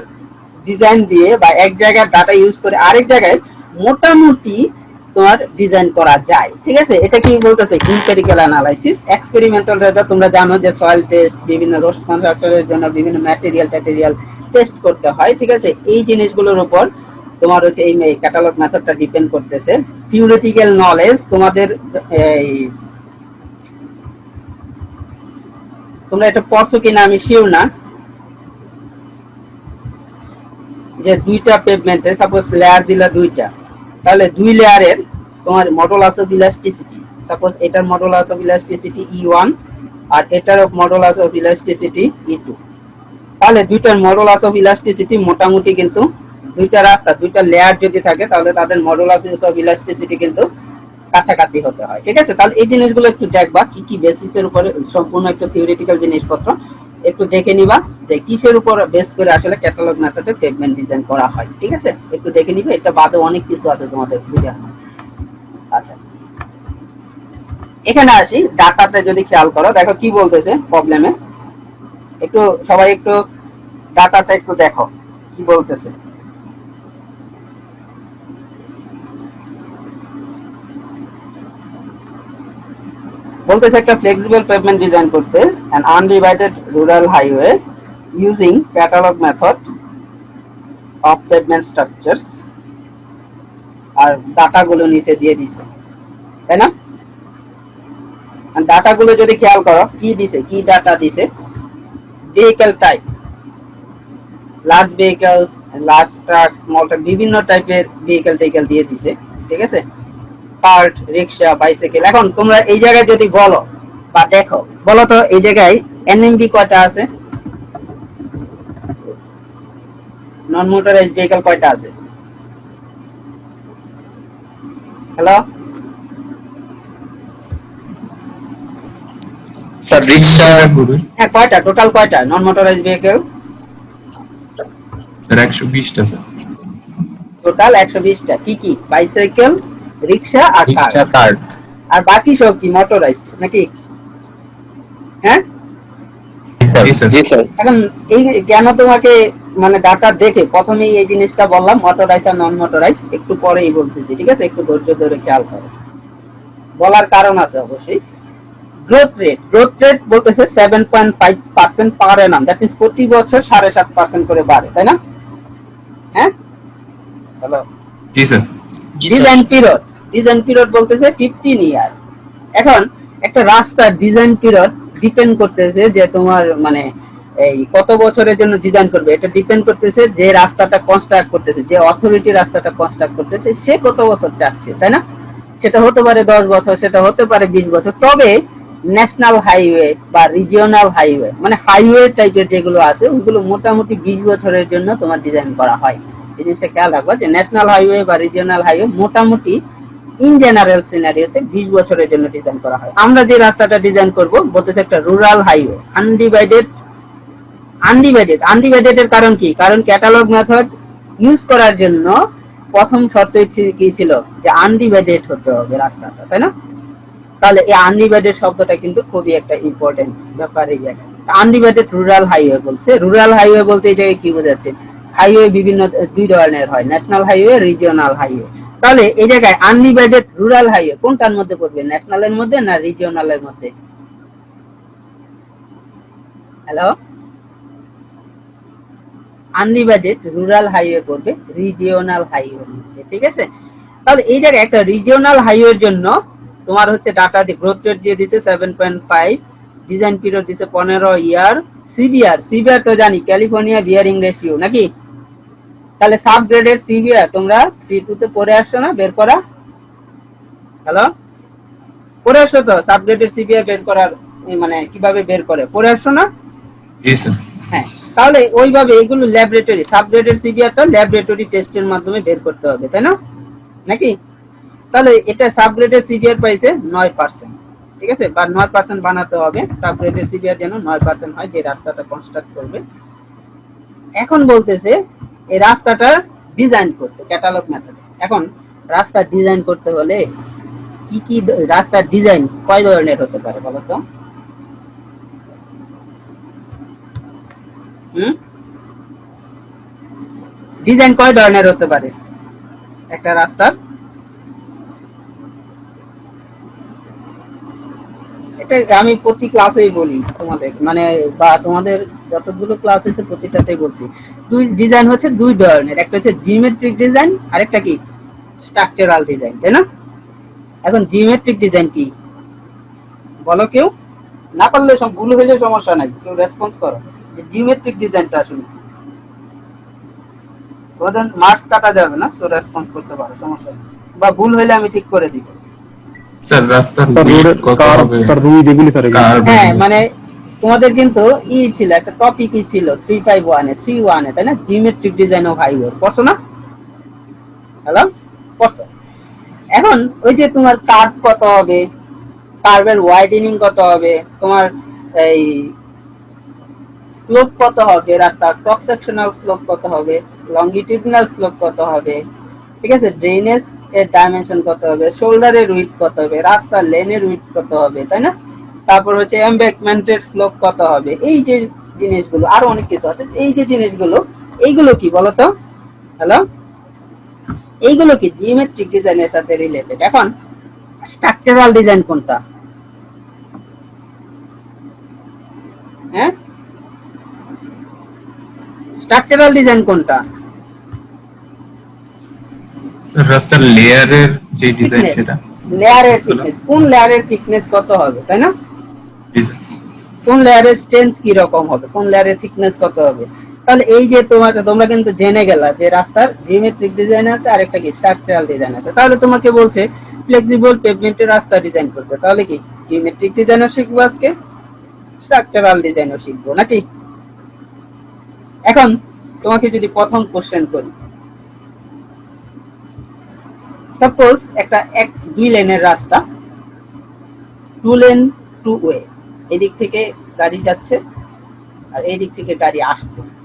ডিজাইন দিয়ে বা এক জায়গার ডাটা ইউজ করে আরেক জায়গায় মোটামুটি তোমার ডিজাইন করা যায়, ঠিক আছে। এটা কি বলতেছে এমপিরিক্যাল অ্যানালাইসিস। এক্সপেরিমেন্টাল রেজাল্ট তোমরা জানো যে সয়েল টেস্ট, বিভিন্ন রোড কনস্ট্রাকশনের জন্য বিভিন্ন ম্যাটেরিয়াল টেস্ট করতে হয়, ঠিক আছে। এই জিনিসগুলোর উপর তোমার হচ্ছে এই ক্যাটালগ মেথডটা ডিপেন্ড করতেছে। থিওরিটিক্যাল নলেজ তোমাদের এই তোমরা এটা পড়ছো কিনা আমি শিওর না, যে দুইটা পেভমেন্টের সাপোজ লেয়ার দিলা দুইটা, তাহলে দুই লেয়ারের তোমার মডুলাস অফ ইলাস্টিসিটি, সাপোজ এটার মডুলাস অফ ইলাস্টিসিটি E1 আর এটার মডুলাস অফ ইলাস্টিসিটি E2, তাহলে দুইটার মডুলাস অফ ইলাস্টিসিটি মোটামুটি কিন্তু দুইটা রাস্তা দুইটা লেয়ার যদি থাকে তাহলে তাদের মডুলাস অফ ইলাস্টিসিটি কিন্তু কাছাকাছি হতে হয়, ঠিক আছে। তাহলে এই জিনিসগুলো একটু দেখবা কি কি বেসিসের উপরে, সম্পূর্ণ একটু থিওরিটিক্যাল জিনিসপত্র একটু দেখে নিবা যে কিসের উপর বেস করে আসলে ক্যাটালগ মেথডে পেভমেন্ট ডিজাইন করা হয়, ঠিক আছে। একটু দেখে নিবে, এটা বাদে অনেক কিছু আছে তোমাদের বুঝা। আচ্ছা, এখানে আসি ডাটাতে যদি খেয়াল করো, দেখো কি বলতেছে প্রবলেমে। একটু সবাই একটু ডাটাটা একটু দেখো কি বলতেছে। বলতেছে একটা ফ্লেক্সিবল পেভমেন্ট ডিজাইন করতে an undivided rural highway using catalog method of pavement structures, আর ডাটাগুলো নিচে দিয়ে দিছে, তাই না? ডাটাগুলো যদি খেয়াল করো কি দিছে, কি ডাটা দিছে, vehicle type, large vehicle, large truck, small truck, বিভিন্ন টাইপের ভেহিকল দিয়ে দিছে, ঠিক আছে। কার্ট, রিক্সা, বাইসাইকেল। এখন তোমরা এই জায়গায় যদি বলো বা দেখো, বলো তো এই জায়গায় এনএমভি কয়টা আছে, নন মোটরাইজড ভেহিকল কয়টা আছে? হ্যালো স্যার রিক্সা হ্যাঁ, কয়টা টোটাল, কয়টা নন মোটরাইজড ভেহিকল? 120টা স্যার। টোটাল 120টা। কি কি? বাইসাইকেল, রিক্সা আর কার। আর বাকি সব কি মোটরাইজড নাকি? হ্যাঁ জি স্যার। এখন এই কেন তোমাকে মানে ডাটা দেখে প্রথমেই এই জিনিসটা বললাম মোটরাইজ আর নন মোটরাইজ, একটু পরেই বলতেছি, ঠিক আছে। একটু ধৈর্য ধরে খেয়াল করো, বলার কারণ আছে অবশ্যই। গ্রোথ রেট বলতেছে 7.5% পার অ্যানাম, দ্যাট মিন্স প্রতি বছর 7.5% করে বাড়ে, তাই না? হ্যাঁ, hello ji sir. Design period বলতেছে 15 ইয়ার। এখন একটা রাস্তার ডিজাইন পিরিয়ড ডিপেন্ড করতেছে যে তোমার মানে এই কত বছরের জন্য ডিজাইন করবে, এটা ডিপেন্ড করতেছে যে রাস্তাটা কনস্ট্রাক্ট করতেছে, যে অথরিটি রাস্তাটা কনস্ট্রাক্ট করতেছে সে কত বছর চাচ্ছে, তাই না? সেটা হতে পারে 10 বছর, সেটা হতে পারে 20 বছর। তবে ন্যাশনাল হাইওয়ে বা রিজিওনাল হাইওয়ে মানে হাইওয়ে টাইপের যেগুলো আছে ওগুলো মোটামুটি 20 বছরের জন্য তোমার ডিজাইন করা হয়। এই জিনিসটা খেয়াল রাখবা যে ন্যাশনাল হাইওয়ে বা রিজিওনাল হাইওয়ে মোটামুটি ইন জেনারেল সিনারিওতে 20 বছরের জন্য ডিজাইন করা হয়। আমরা যে রাস্তাটা ডিজাইন করব বলতেছে একটা রুরাল হাইওয়ে, আনডিভাইডেড এর কারণ কি? কারণ ক্যাটালগ মেথড ইউজ করার জন্য প্রথম শর্ত কি ছিল যে আনডিভাইডেড হতে হবে রাস্তাটা, তাই না? তাহলে এই আনডিভাইডেড শব্দটা কিন্তু খুবই একটা ইম্পর্টেন্ট ব্যাপার এই জায়গায়। আনডিভাইডেড রুরাল হাইওয়ে বলছে। রুরাল হাইওয়ে বলতে এই জায়গায় কি বোঝাচ্ছে? হাইওয়ে বিভিন্ন দুই ধরনের হয়, ন্যাশনাল হাইওয়ে, রিজিওনাল হাইওয়ে। তাহলে এই জায়গায় আনডিভাইডেড রুরাল হাইওয়ে কোনটার মধ্যে পড়বে? ন্যাশনালের মধ্যে না রিজিওনালের মধ্যে? হ্যালো, আনডিভাইডেড রুরাল হাইওয়ে পড়বে রিজিওনাল হাইওয়ে, ঠিক আছে? তাহলে এই জায়গায় একটা রিজিওনাল হাইওয়ের জন্য তোমার হচ্ছে ডাটা দি গ্রোথ রেট দিয়ে দিয়েছে 7.5, ডিজাইন পিরিয়ড দিয়েছে 15 ইয়ার, সিবিআর তো জানি ক্যালিফোর্নিয়া বিয়ারিং রেশিও নাকি? তাহলে সাব গ্রেডের সিবিআর তোমরা 3-2 তে পড়ে আসছো না বের করা? হ্যালো, পড়ে আসছো তো সাব গ্রেডের সিবিআর বের করার মানে কিভাবে বের করে পড়ে আসছো না? জি স্যার। হ্যাঁ, তাহলে ওইভাবে এগুলো ল্যাবরেটরি সাব গ্রেডের সিবিআরটা ল্যাবরেটরি টেস্টের মাধ্যমে বের করতে হবে, তাই না? নাকি? তাহলে এটা সাব গ্রেডের সিবিআর পাইছে 9%, ঠিক আছে? বা 9% বানাতে হবে, সাব গ্রেডের সিবিআর যেন 9% হয় যে রাস্তাটা কনস্ট্রাক্ট করবে। এখন বলতেছে এই রাস্তাটা ডিজাইন করতে ক্যাটালগ মেথডে। এখন রাস্তা ডিজাইন করতে হলে কি কি রাস্তার ডিজাইন কয় ধরনের হতে পারে বলো তো? ডিজাইন কয় ধরনের হতে পারে একটা রাস্তার? এটা আমি প্রতি ক্লাসেই বলি তোমাদের, মানে বা তোমাদের যতগুলো ক্লাস হয়েছে প্রতিটাতেই বলছি। ডিজাইন হচ্ছে দুই ধরনের, একটা হচ্ছে জিওমেট্রিক ডিজাইন আর একটা কি স্ট্রাকচারাল ডিজাইন, তাই না? এখন জিওমেট্রিক ডিজাইন কি বলো কেউ? না পারলে সব ভুল হয়ে যায় সমস্যা নাই, কেউ রেসপন্স করো যে জিওমেট্রিক ডিজাইনটা আসলে কি? ওদের মার্কস কাটা যাবে না, সো রেসপন্স করতে পারো, সমস্যা নেই, বা ভুল হইলে আমি ঠিক করে দিব। স্যার রাস্তার width কত হবে? হ্যাঁ, মানে তোমাদের কিন্তু ছিল একটা টপিকই ছিল 351 এ তাই না? জিওমেট্রিক ডিজাইন অফ হাইওয়ে পড়ছো না? হ্যালো, পড়ছো? এখন ওই যে তোমার কার্ভ কত হবে, কার্ভের ওয়াইডেনিং কত হবে, তোমার এই স্লোপ কত হবে, রাস্তার ক্রস সেকশনাল স্লোপ কত হবে, লংগিটিউডিনাল স্লোপ কত হবে, ঠিক আছে? ড্রেনেজ এর ডাইমেনশন কত হবে, শোল্ডারের উইডথ কত হবে, রাস্তার লেনের উইডথ কত হবে, তাই না? তারপর হচ্ছে এমব্যাঙ্কমেন্টের স্লোপ কত হবে, এই যে জিনিসগুলো আরো অনেক কিছু আছে। এই যে জিনিসগুলো এইগুলো কি বলতো? হ্যালো, এইগুলো কি জিওমেট্রিক ডিজাইনের সাথে রিলেটেড। এখন স্ট্রাকচারাল ডিজাইন কোনটা? হ্যাঁ, স্ট্রাকচারাল ডিজাইন কোনটা? স্যার রাস্তার লেয়ারের যে ডিজাইন সেটা। লেয়ারের থিকনেস, কোন লেয়ারের থিকনেস কত হবে, তাই না? জি স্যার। কোন লেয়ারের স্ট্রেংথ কি রকম হবে, কোন লেয়ারের থিকনেস কত হবে। তাহলে এই যে তোমরা কিন্তু জেনে গেলা যে রাস্তার জিওমেট্রিক ডিজাইন আছে আর একটা কি স্ট্রাকচারাল ডিজাইন আছে। তাহলে তোমাকে বলছে ফ্লেক্সিবল পেভমেন্টের রাস্তা ডিজাইন করতে, তাহলে কি জিওমেট্রিক ডিজাইনও শিখবো আজকে, স্ট্রাকচারাল ডিজাইনও শিখবো নাকি? এখন তোমাকে যদি প্রথম কোশ্চেন করি, সাপোজ একটা 2 লেনের রাস্তা, 2 লেন 2 ওয়ে, এদিক থেকে গাড়ি যাচ্ছে আর এই দিক থেকে গাড়ি আসতেছে।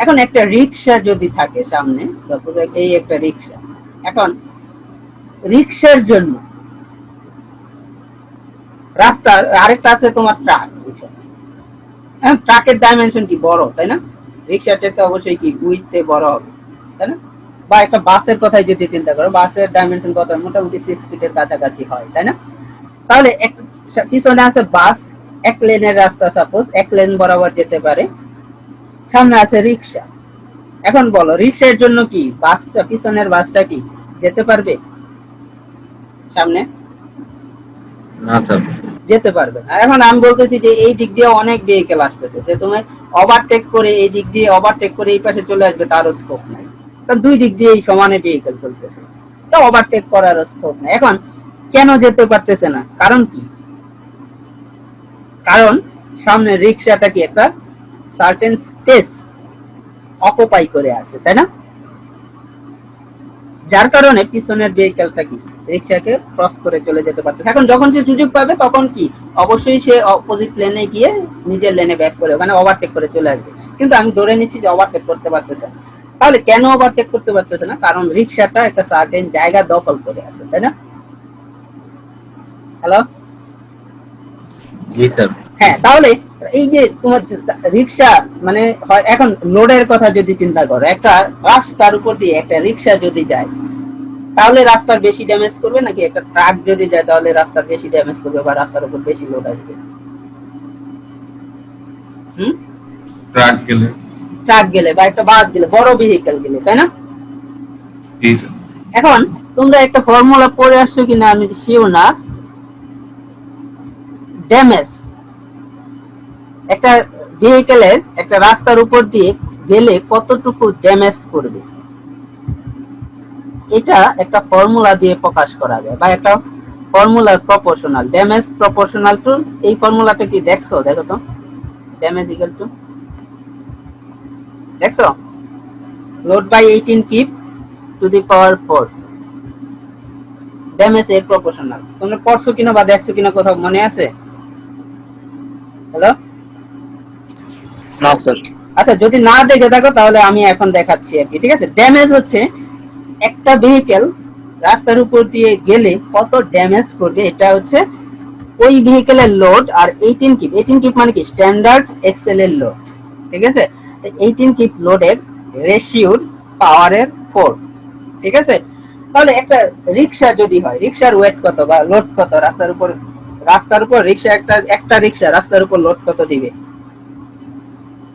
এখন একটা রিকশা যদি থাকে সামনে, সাপোজ এই একটা রিকশা, এখন রিকশার জন্য রাস্তা, আরেকটা আছে তোমার ট্রাক, ট্রাকের ডাইমেনশন কি বড়, তাই না? রিকশার চাইতে অবশ্যই কি উইথে বড় হবে, তাই না? বা একটা বাসের কথাই যদি চিন্তা করো, বাসের ডাইমেনশন কত? মোটামুটি 6 ফিটের কাছাকাছি হয়, তাই না? তাহলে পিছনে আছে বাস, 1 লেনের রাস্তা, সাপোজ 1 লেন বরাবর যেতে পারে, সামনে আছে রিকশা। এখন বলো রিকশার জন্য কি বাসটা, পিছনের বাসটা কি যেতে পারবে সামনে? না স্যার। যেতে পারবে না। এখন আমি বলতেছি যে এই দিক দিয়ে অনেক ভেহিকেল আসতেছে, যে তুমি ওভারটেক করে এই দিক দিয়ে ওভারটেক করে এই পাশে চলে আসবে, তারও স্কোপ নাই, কারণ দুই দিক দিয়ে সমানে ভেহিকেল চলতেছে, তো ওভারটেক করার স্কোপ নাই। এখন কেন যেতে পারতেছে না, কারণ কি? কারণ সামনে রিক্সাটা কি একটা সার্টেন স্পেস অকুপাই করে আছে, তাই না? যার কারণে পিছনের ভেহিকেলটা কি রিক্সাকে ক্রস করে চলে যেতে পারতেছে। এখন যখন সে সুযোগ পাবে তখন কি অবশ্যই সে অপোজিট লেনে গিয়ে নিজের লেনে ব্যাক করে মানে ওভারটেক করে চলে আসবে, কিন্তু আমি ধরে নিচ্ছি যে ওভারটেক করতে পারতেছে না। তাহলে কেন ওভারটেক করতে পারতেছে না? কারণ রিক্সাটা একটা সার্টেন জায়গা দখল করে আছে, তাই না? Hello, ji sir. হ্যাঁ, তাহলে এই যে তোমার রিক্সা মানে এখন লোডের কথা যদি চিন্তা করো, একটা রাস্তার উপর দিয়ে একটা রিক্সা যদি যায় তাহলে রাস্তার বেশি ড্যামেজ করবে, নাকি একটা ট্রাক যদি যায় তাহলে রাস্তার বেশি ড্যামেজ করবে বা রাস্তার উপর বেশি লোড আসবে? ট্রাক গেলে বা একটা বাস গেলে, বড় ভেহিকেল গেলে, তাই না? এখন তোমরা একটা ফর্মুলা পড়ে আসছো কিনা আমি শিওর না। ড্যামেজ একটা ভেহিকেলের একটা রাস্তার উপর দিয়ে গেলে কতটুকু ড্যামেজ করবে, এটা একটা ফর্মুলা দিয়ে প্রকাশ করা যায়, বা একটা ফর্মুলার প্রপোর্শনাল, ড্যামেজ প্রপোর্শনাল টু, এই ফর্মুলাটা কি দেখছো? দেখো তো, ড্যামেজ ইকুয়াল টু, দেখছো, load by 18 kip to the power 4, damage এর প্রপোর্শনাল। তোমরা পড়ছো কিনা বা দেখছো কিনা কোথাও মনে আছে? হ্যালো, না স্যার। আচ্ছা, যদি না দেখে থাকো তাহলে আমি এখন দেখাচ্ছি আর কি, ঠিক আছে? ড্যামেজ হচ্ছে একটা ভেহিকেল রাস্তার উপর দিয়ে গেলে কত ড্যামেজ করবে, এটা হচ্ছে ওই ভেহিকেলের লোড আর 18 কিপ, 18 কিপ মানে কি স্ট্যান্ডার্ড এক্সেল এর লোড, ঠিক আছে? 18 কিপ লোডের রেশিওর পাওয়ারের 4, ঠিক আছে? তাহলে একটা রিক্সা যদি হয়, রিক্সার ওয়েট কত বা লোড কত রাস্তার উপর রিক্সা একটা রিক্সা রাস্তার উপর লোড কত দিবে?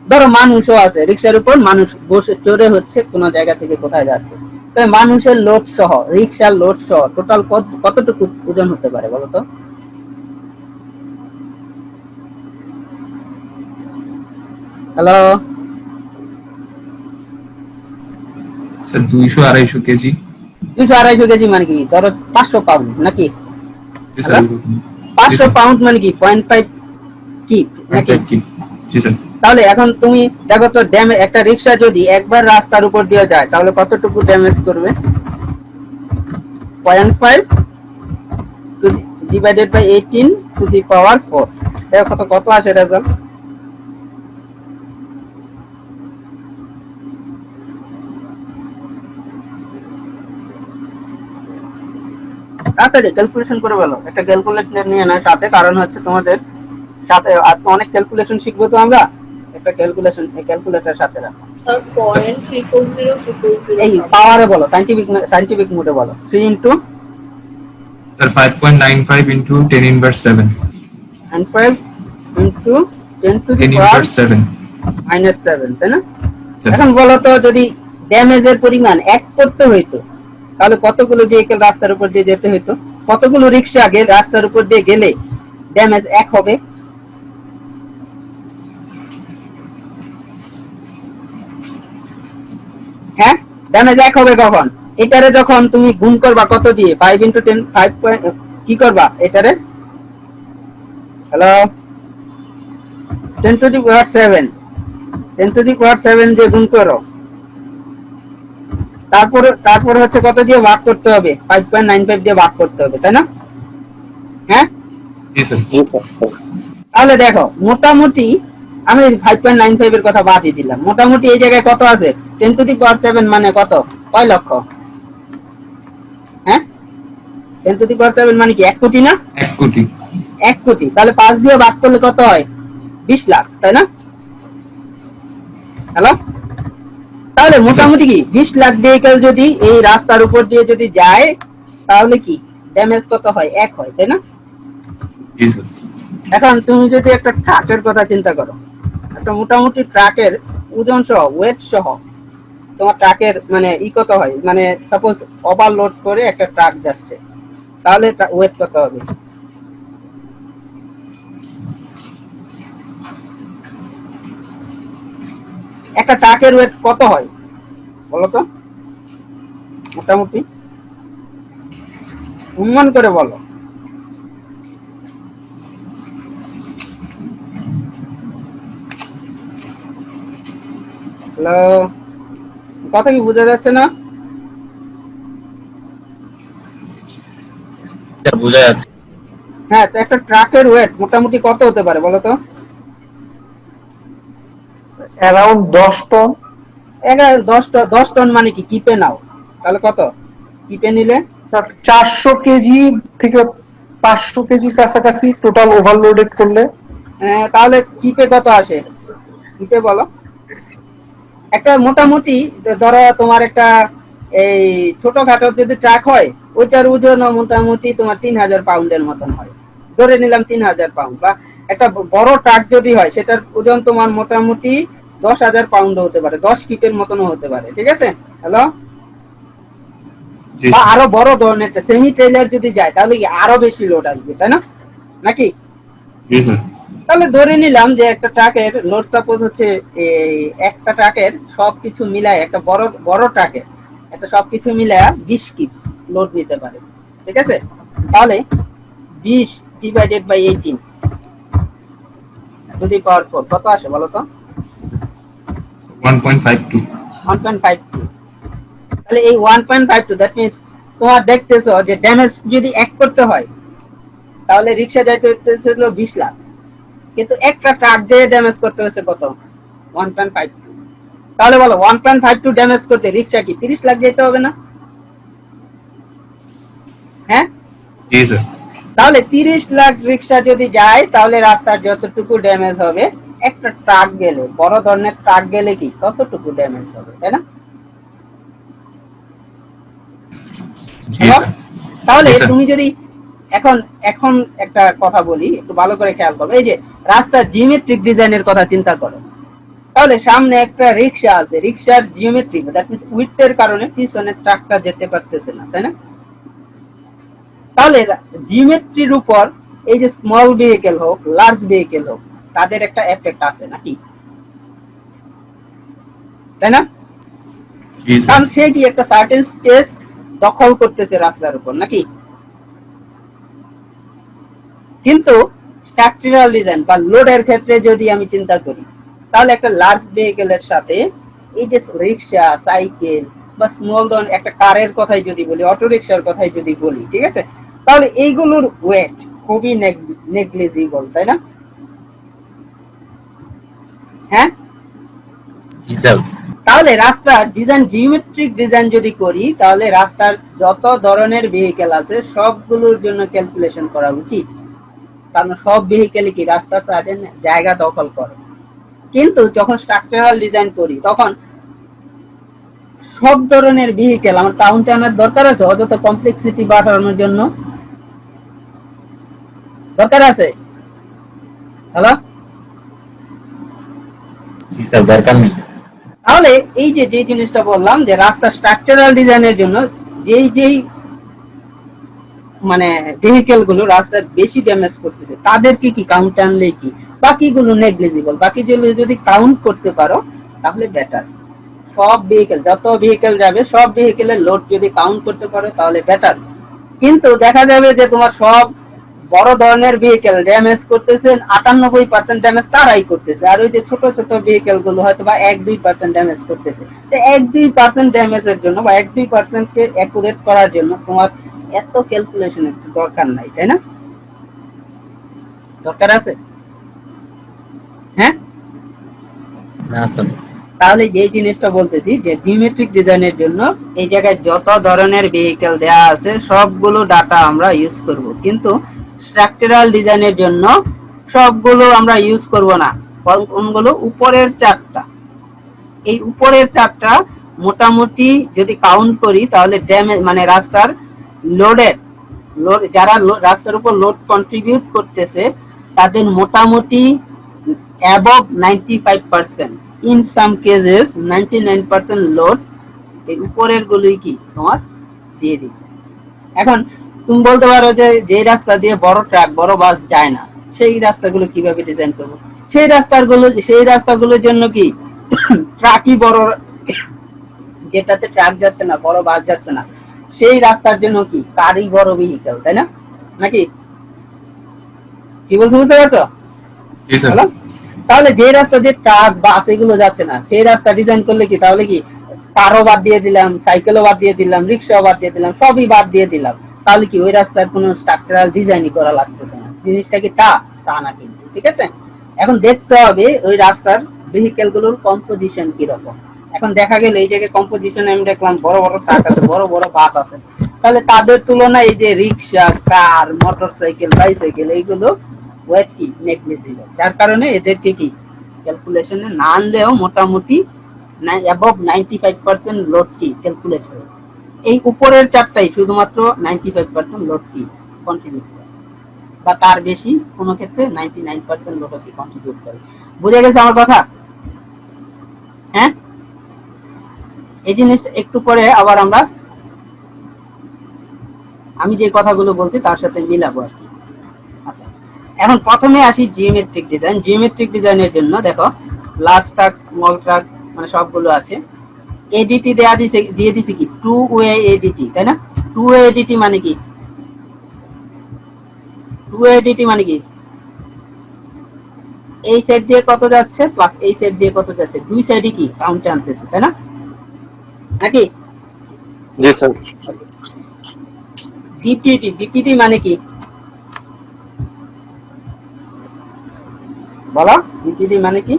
ধরো মানুষও আছে রিক্সার উপর, মানুষ বসে চড়ে হচ্ছে কোন জায়গা থেকে কোথায় যাচ্ছে, তবে মানুষের লোড সহ রিক্সার লোড সহ টোটাল কতটুকু ওজন হতে পারে বলো তো? Hello sir 200-250 KG. 200-250 কেজি মানে কি? ধরো 500 পাউন্ড নাকি? 500 পাউন্ড মানে কি 0.5 কিপ নাকি? জি স্যার। তাহলে এখন তুমি দেখো তো, একটা রিক্সা যদি একবার রাস্তার উপর দিয়ে যায় তাহলে কতটুকু ড্যামেজ করবে? 0.5 divided by 18 to the power 4, দেখো কত আসে রেজাল্ট। তাড়াতাড়ি ক্যালকুলেশন করে বলো, একটা ক্যালকুলেটর নিয়ে না সাথে, কারণ হচ্ছে তোমাদের সাথে আজকে অনেক ক্যালকুলেশন শিখবো তো আমরা, একটা ক্যালকুলেটর সাথে রাখো। স্যার 0.00000 এই পাওয়ারে বলো, সায়েন্টিফিক মোডে বলো। 3 into sir 5.95 into 10 inverse 7, and 5 into 10 to the 10 power inverse 7 -7, তাই না? স্যার। এখন বলো তো, যদি ড্যামেজের পরিমাণ 1 করতে হইতো তাহলে কতগুলো ভেহিকেল রাস্তার উপর দিয়ে যেতে হইতো? কতগুলো রিক্সা রাস্তার উপর দিয়ে গেলে ড্যামেজ 1 হবে? হ্যাঁ, ড্যামেজ 1 হবে কখন? এটারে যখন তুমি গুণ করবা কত দিয়ে? 5 into 10, 5 কি করবা এটারে? Hello, 10 to the power 7, 10 to the power 7 দিয়ে গুণ করো, তারপর হচ্ছে কত দিয়ে ভাগ করতে হবে? 5.95 দিয়ে ভাগ করতে হবে, তাই না? হ্যাঁ, জি স্যার। তাহলে দেখো মোটামুটি আমি 5.95 এর কথা বাদ দিয়ে দিলাম, মোটামুটি এই জায়গায় কত আছে? 10 to the power 7 মানে কত? কয় লক্ষ? হ্যাঁ, 10 to the power 7 মানে কি 1 কোটি না? 1 কোটি। 1 কোটি, তাহলে 5 দিয়ে ভাগ করলে কত হয়? 20 লাখ, তাই না? হ্যালো, তাহলে মোটামুটি কি 20 লাখ ভেহিকেল যদি এই রাস্তার উপর দিয়ে যদি যায় তাহলে কি ড্যামেজ কত হয়? 1 হয়, তাই না? জি স্যার। এখন তুমি যদি একটা ট্রাকের কথা চিন্তা করো, একটা মোটামুটি ট্রাকের ওজন সহ ওয়েট সহ তোমার ট্রাকের মানে কত হয়, মানে সাপোজ ওভারলোড করে একটা ট্রাক যাচ্ছে, তাহলে ওয়েট কত হবে? একটা ট্রাকের ওয়েট কত হয় বলো তো মোটামুটি, অনুমান করে বলো। হ্যালো, কথা কি বোঝা যাচ্ছে না? স্যার বোঝা যাচ্ছে। হ্যাঁ, তো একটা ট্রাকের ওয়েট মোটামুটি কত হতে পারে বলো তো? Around 10 ton. 10 টন মানে কি কিপে নাও, তাহলে কত কিপে নিলে? 400 কেজি থেকে 500 কেজির কাছাকাছি টোটাল ওভারলোডেড করলে। তাহলে কিপে কত আসে কিপে বলো? একটা মোটামুটি ধরো তোমার একটা এই ছোটখাটো যদি ট্রাক হয় ওইটার ওজন মোটামুটি তোমার 3000 পাউন্ডের মতন হয়, ধরে নিলাম 3000 পাউন্ড। বা একটা বড় ট্রাক যদি হয় সেটার ওজন তোমার মোটামুটি 10,000 পাউন্ড হতে পারে, 10 কিপের মতনও হতে পারে, ঠিক আছে? হ্যালো, জি বা স্যার। আরো বড় ধরনের সেমি ট্রেলার যদি যায় তাহলে কি আরো বেশি লোড আসবে, তাই না নাকি? জি স্যার। তাহলে ধরে নিলাম যে একটা ট্রাকের লোড সাপোজ হচ্ছে এই একটা ট্রাকের সবকিছু মিলায়, একটা বড় বড় ট্রাকের একটা সবকিছু মিলায় 20 কিপ লোড নিতে পারে, ঠিক আছে? তাহলে 20 divided by 18 to the power 4 কত আসে বলো তো? 1.52। 1.52। তাহলে এই 1.52 দ্যাট মিন্স তোমার দেখতেছো যে ড্যামেজ যদি এক করতে হয় তাহলে রিকশা যাইতে হইতেছিল 20 লাখ, কিন্তু একটা ট্রাক দিয়ে ড্যামেজ করতে হয়েছে কত? 1.52। তাহলে বলো 1.52 ড্যামেজ করতে রিকশা কি 30 লাখ যেতে হবে না? হ্যাঁ, জি স্যার। তাহলে 30 লাখ রিকশা যদি যায় তাহলে রাস্তার যতটুকু ড্যামেজ হবে একটা ট্রাক গেলে, বড় ধরনের ট্রাক গেলে কি ততটুকু ড্যামেজ হবে, তাই না? জি স্যার। তাহলে জি স্যার। তুমি যদি এখন এখন একটা কথা বলি, একটু ভালো করে খেয়াল করবে। এই যে রাস্তার জিওমেট্রিক ডিজাইনের কথা চিন্তা করো, তাহলে সামনে একটা রিকশা আছে, রিকশার জিওমেট্রি দ্যাট মিন্স উইডথের কারণে পিছনের ট্রাকটা যেতে পারতেছে না, তাই না? তাহলে জিওমেট্রির উপর এই যে স্মল ভেহিকেল হোক লার্জ ভেহিকেল হোক তাদের একটা এফেক্ট আছে নাকি, তাই না? জি স্যার। কারণ সে কি একটা সার্টেন স্পেস দখল করতেছে রাস্তার উপর নাকি? কিন্তু স্ট্রাকচারাল ডিজাইন বা লোডের ক্ষেত্রে যদি আমি চিন্তা করি তাহলে একটা লার্জ ভেহিকেলের সাথে এই যে রিকশা সাইকেল বা স্মল ধরনের একটা কারের কথাই যদি বলি, অটো রিকশার কথাই যদি বলি, ঠিক আছে, তাহলে এইগুলোর ওয়েট খুবই নেগলিজিবল, তাই না? হ্যাঁ, জি স্যার। তাহলে রাস্তার ডিজাইন জিওমেট্রিক ডিজাইন যদি করি তাহলে রাস্তার যত ধরনের ভেহিকেল আছে সবগুলোর জন্য ক্যালকুলেশন করা উচিত, কারণ সব ভেহিকেলই কি রাস্তার সার্টেন জায়গা দখল করে। কিন্তু যখন স্ট্রাকচারাল ডিজাইন করি তখন সব ধরনের ভেহিকেল আমার কাউন্টে আনার দরকার আছে অযথা কমপ্লেক্সিটি বাড়ানোর জন্য? দরকার আছে? হ্যালো, জি স্যার, দরকার নেই। তাহলে এই যে যে জিনিসটা বললাম যে রাস্তা স্ট্রাকচারাল ডিজাইনের জন্য যেই মানে ভেহিকেল গুলো রাস্তার বেশি ড্যামেজ করতেছে তাদেরকে কি কাউন্ট আনলে কি বাকিগুলো নেগলিজিবল, বাকিগুলো যদি কাউন্ট করতে পারো তাহলে বেটার। সব ভেহিকেল যত ভেহিকেল যাবে সব ভেহিকেলের লোড যদি কাউন্ট করতে পারো তাহলে বেটার। কিন্তু দেখা যাবে যে তোমার সব বড় ধরনের ভেহিকেল ড্যামেজ করতেছে 98% ড্যামেজ তারাই করতেছে, আর ওই যে ছোট ছোট ভেহিকেল গুলো হয়তো বা 1-2% ড্যামেজ করতেছে। তো 1-2% ড্যামেজের জন্য বা 1-2% কে অ্যাকুরেট করার জন্য তোমার এত ক্যালকুলেশনের দরকার নাই, তাই না? দরকার আছে? হ্যাঁ, না স্যার। তাহলে যে জিনিসটা বলতেছি যে জিওমেট্রিক ডিজাইনের জন্য এই জায়গায় যত ধরনের ভেহিকেল দেয়া আছে সবগুলো ডাটা আমরা ইউজ করব, কিন্তু স্ট্রাকচারাল ডিজাইনের জন্য সবগুলো আমরা ইউজ করব না। কোনগুলো? উপরের চারটা। এই উপরের চারটা মোটামুটি যদি কাউন্ট করি তাহলে ড্যামেজ মানে রাস্তার লোডের লোড যারা রাস্তার উপর লোড কন্ট্রিবিউট করতেছে তাদের মোটামুটি above 95%, in some cases 99% load এই উপরের গুলোই কি তোমার দিয়ে দিবে। এখন তুমি বলতে পারো যে যে রাস্তা দিয়ে বড় ট্রাক বড় বাস যায় না সেই রাস্তাগুলো কিভাবে ডিজাইন করব? সেই রাস্তাগুলোর জন্য কি ট্রাকই বড়, যেটাতে ট্রাক যাচ্ছে না, বড় বাস যাচ্ছে না, সেই রাস্তার জন্য কি কারই বড় ভেহিকেল, তাই না? নাকি কি বলছো, বুঝতে পারছো? জি স্যার। হ্যালো? তাহলে যে রাস্তা দিয়ে ট্রাক বাস এগুলো যাচ্ছে না, সেই রাস্তা ডিজাইন করলে কি তাহলে কি কারও বাদ দিয়ে দিলাম, সাইকেলও বাদ দিয়ে দিলাম, রিক্সাও বাদ দিয়ে দিলাম, সবই বাদ দিয়ে দিলাম, তাহলে কি ওই রাস্তার কোনো স্ট্রাকচারাল ডিজাইনই করা লাগতেছে না? জিনিসটা কি তা না কিন্তু, ঠিক আছে? এখন দেখতে হবে ওই রাস্তার ভেহিকেল গুলোর কম্পোজিশন কিরকম। এখন দেখা গেল এই জায়গায় কম্পোজিশন আমি দেখলাম বড় বড় ট্রাক আছে, বড় বড় বাস আছে, তাহলে তাদের তুলনায় এই যে রিক্সা, কার, মোটরসাইকেল, বাইসাইকেল এইগুলো ওয়েট কি নেগলিজিবল, যার কারণে এদেরকে কি ক্যালকুলেশনে না আনলেও মোটামুটি অ্যাবভ 95% লোড কি ক্যালকুলেট হয়ে যায়। এই উপরের চারটাই শুধুমাত্র 95% লোড কি কন্ট্রিবিউট করে, বা তার বেশি কোনো ক্ষেত্রে 99% লোড কি কন্ট্রিবিউট করে। বুঝে গেছে আমার কথা? হ্যাঁ, এই জিনিসটা একটু পরে আবার আমি যে কথাগুলো বলছি তার সাথে মিলাবো আর কি। আচ্ছা, এখন প্রথমে আসি জিওমেট্রিক ডিজাইন। জিওমেট্রিক ডিজাইনের জন্য দেখো লার্জ ট্রাক, স্মল ট্রাক মানে সবগুলো আছে। এডিটি দিয়ে দিছে কি টু ওয়ে এডিটি, তাই না? টু ওয়ে এডিটি মানে কি? টু ওয়ে এডিটি মানে কি এই সাইড দিয়ে কত যাচ্ছে প্লাস এই সাইড দিয়ে কত যাচ্ছে, দুই সাইডই কি কাউন্টে আনতেছে, তাই না? নাকি? জি স্যার। ডিপিটি মানে কি বলো? ডিপিটি মানে কি?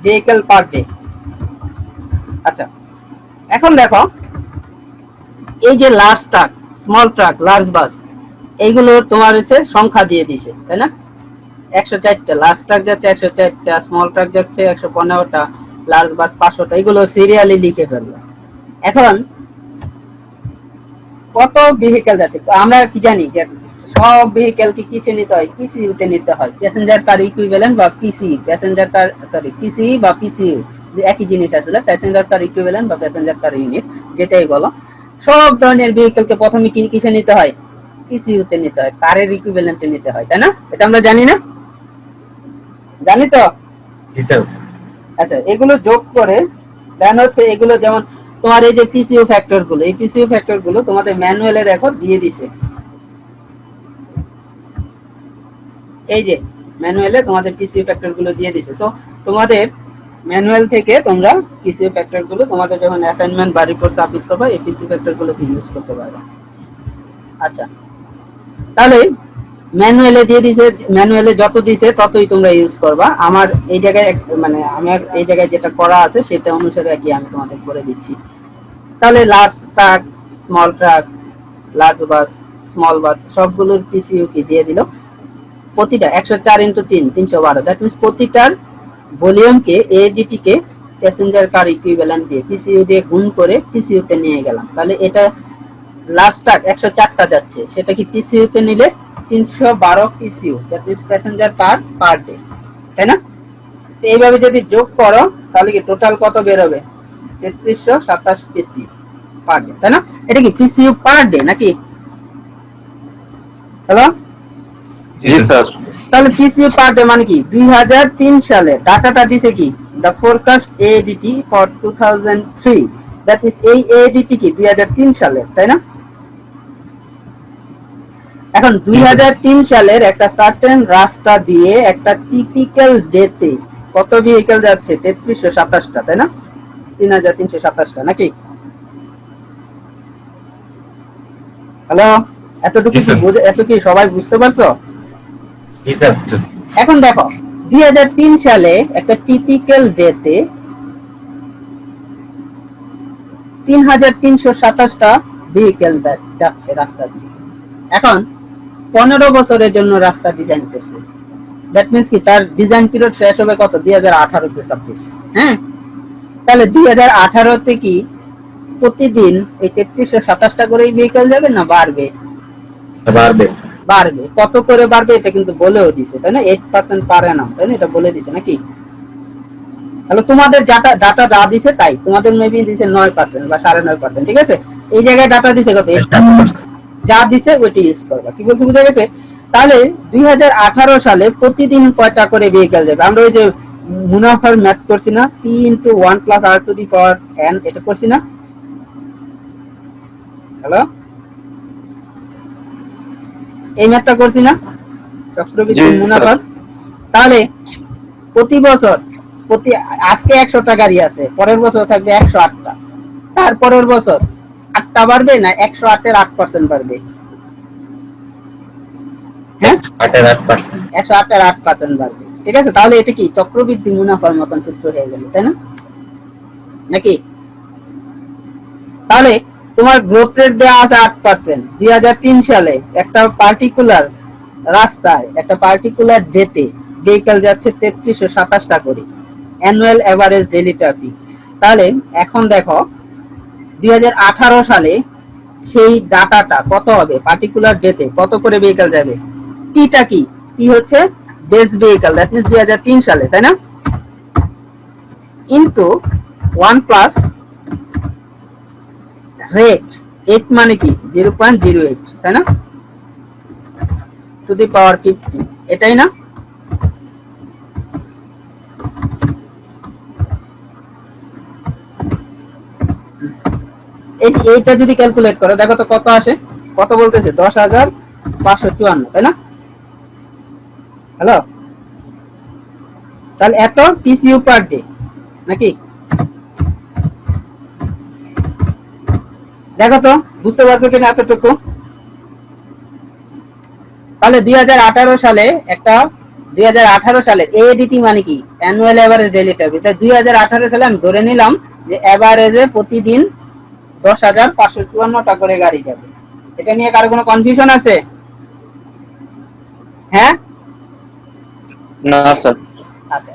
Vehicle per day. আচ্ছা, এখন দেখো এই যে large truck, small truck, large bus, এইগুলো তোমার হচ্ছে সংখ্যা দিয়ে দিছে, তাই না? 104টা লার্জ ট্রাক যাচ্ছে, 104টা স্মল ট্রাক যাচ্ছে, 115টা লার্জ বাস 500টা, এগুলো সিরিয়ালি লিখে ফেললো। এখন কত ভেহিকেল যাচ্ছে আমরা কি জানি যে সব ভেহিকেল কি কিসে নিতে হয়? পিসিইউতে নিতে হয়, প্যাসেঞ্জার কার ইকুইভ্যালেন্ট বা পিসি, প্যাসেঞ্জার কার সরি পিসি বা পিসিইউ একই জিনিস আসলে, প্যাসেঞ্জার কার ইকুইভ্যালেন্ট বা প্যাসেঞ্জার কার ইউনিট যেটাই বলো। সব ধরনের ভেহিকেলকে প্রথমে কিসে নিতে হয়? পিসিইউতে নিতে হয়, কারের ইকুইভ্যালেন্টে নিতে হয়, তাই না? এটা আমরা জানি না? জানি তো? জি স্যার। আচ্ছা, এগুলো যোগ করে দেন হচ্ছে এগুলো যেমন তোমার এই যে পিসিইউ ফ্যাক্টর গুলো, এই পিসিইউ ফ্যাক্টর গুলো তোমাদের ম্যানুয়ালে দেখো দিয়ে দিছে। এই যে ম্যানুয়ালে তোমাদের পিসিইউ ফ্যাক্টর গুলো দিয়ে দিছে। সো তোমাদের ম্যানুয়াল থেকে তোমরা পিসিইউ ফ্যাক্টর গুলো তোমাদের যখন অ্যাসাইনমেন্ট বা রিপোর্ট সাবমিট করবে এই পিসিইউ ফ্যাক্টর গুলোকে ইউজ করতে পারবে। আচ্ছা, তাহলে ম্যানুয়ালে দিয়ে দিছে, ম্যানুয়ালে যত দিছে ততই তোমরা ইউজ করবা। আমার এই জায়গায় মানে আমার এই জায়গায় যেটা করা আছে সেটা অনুসারে কি আমি তোমাদের করে দিচ্ছি। তাহলে large truck, small truck, large bus, small bus সবগুলোর পিসিইউ কি দিয়ে দিল। প্রতিটা 104 × 3 312, দ্যাট মিন্স প্রতিটার ভলিউমকে এডিটি কে প্যাসেঞ্জার কার ইকুইভ্যালেন্ট দিয়ে পিসিইউ দিয়ে গুণ করে পিসিইউ তে নিয়ে গেলাম। তাহলে এটা লাস্ট ট্রাক 104টা যাচ্ছে, সেটা কি পিসিইউ তে নিলে 312 পিসিইউ, that means passenger car per day, তাই না? তো এইভাবে যদি যোগ করো তাহলে কি টোটাল কত বের হবে? 3327 পিসিইউ পার ডে, তাই না? এটা কি পিসিইউ পার ডে নাকি? হ্যালো? জি স্যার। তাহলে পিসিইউ পার ডে মানে কি 2003 সালে ডাটাটা দিছে কি the forecast এডিটি for 2003, that is এই এডিটি কি 2003 সালের, তাই না? এখন 2003 সালের একটা সার্টেন রাস্তা দিয়ে একটা টিপিক্যাল ডেতে কত ভেহিকেল যাচ্ছে? 3327টা, তাই না? 3327টা নাকি? হ্যালো, এতটুকু কি সবাই বুঝতে পারছো? জি স্যার। এখন দেখো 2003 সালে একটা টিপিক্যাল ডেতে 3327টা ভেহিকেল যাচ্ছে রাস্তা দিয়ে। এখন 15 বছরের জন্য রাস্তা ডিজাইন করছে, দ্যাট মিন্স কি তার ডিজাইন পিরিয়ড শেষ হবে কত? 2018 তে সাপোজ। হ্যাঁ, তাহলে 2018 তে কি প্রতিদিন এই 3327টা করে ভেহিকেল যাবে না বাড়বে? বাড়বে। বাড়বে। কত করে বাড়বে এটা কিন্তু বলেও দিছে, তাই না? 8% পার অ্যানাম, তাই না? এটা বলে দিছে নাকি? তাহলে তোমাদের ডাটা যা দিছে তাই, তোমাদের মেবি দিছে 9% বা 9.5%, ঠিক আছে? এই জায়গায় ডাটা দিছে কত? 8%। যা দিছে ওইটা ইউজ করবা। কি বলছি বুঝা গেছে? তাহলে 2018 সালে প্রতিদিন কয়টা করে ভেহিকেল যাবে? আমরা ওই যে মুনাফার ম্যাথ করছি না, p into 1 plus r to the power n, এটা করছি না? হ্যালো, এই ম্যাথটা করছি না চক্রবৃদ্ধি জি, স্যার। মুনাফার? তাহলে প্রতি বছর প্রতি আজকে 100টা গাড়ি আছে, পরের বছর থাকবে 108টা, তারপরের বছর 8টা বাড়বে না 108 এর 8% বাড়বে? হ্যাঁ, 8.8%। 108 এর 8% বাড়বে। ঠিক আছে, তাহলে এটা কি চক্রবৃদ্ধি মুনাফার মতন সূত্র হয়ে গেল, তাই না? নাকি? তাহলে তোমার গ্রোথ রেট দেওয়া আছে 8%। 2003 সালে একটা পার্টিকুলার রাস্তায় একটা পার্টিকুলার ডেতে ভেহিকল যাচ্ছে 3327টা করে, অ্যানুয়াল এভারেজ ডেইলি ট্রাফিক। তাহলে এখন দেখো 2018 সালে সেই ডাটাটা কত হবে, পার্টিকুলার ডেতে কত করে ভেহিকল যাবে? পিটা কি? পি হচ্ছে বেস ভেহিকল, দ্যাট মিন্স 2003 সালে, তাই না? ইনটু 1 প্লাস রেট, 8 মানে কি 0.08, তাই না? টু দি পাওয়ার 50, এটাই না? এইটা যদি ক্যালকুলেট করো দেখো তো কত আসে, কত বলতেছে 10,554, তাই না? হ্যালো, তাহলে এত পিসিইউ পার ডে নাকি? দেখো তো বুঝতে পারছো কিনা এতটুকু? তাহলে 2018 সালে একটা 2018 সালে এডিটি মানে কি অ্যানুয়াল এভারেজ ডেইলি ট্রাফিক। তাই 2018 সালে আমি ধরে নিলাম যে এভারেজে প্রতিদিন 10,554টা করে গাড়ি যাবে। এটা নিয়ে কারো কোনো কনফিউশন আছে? হ্যাঁ, না স্যার। আচ্ছা,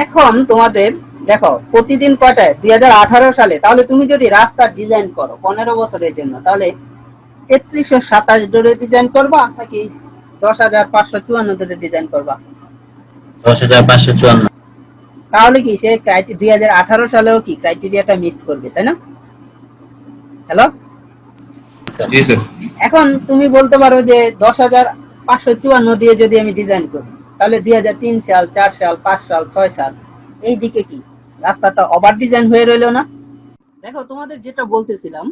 এখন তোমাদের দেখো প্রতিদিন কয়টায় 2018 সালে, তাহলে তুমি যদি রাস্তা ডিজাইন করো 15 বছরের জন্য, তাহলে 3327 ধরে ডিজাইন করবা নাকি 10,554 ধরে ডিজাইন করবা? 10,554। তাহলে কি সে 2018 সালেও কি ক্রাইটেরিয়াটা মিট করবে, তাই না? Hello, ji sir. এখন তুমি বলতে পারো যে 10,554 দিয়ে যদি আমি ডিজাইন করি, তাহলে 2003 সাল, 4 সাল, 5 সাল, 6 সাল এই দিকে কি রাস্তাটা ওভার ডিজাইন হয়ে রইলো না? দেখো তোমাদের যেটা বলতেছিলাম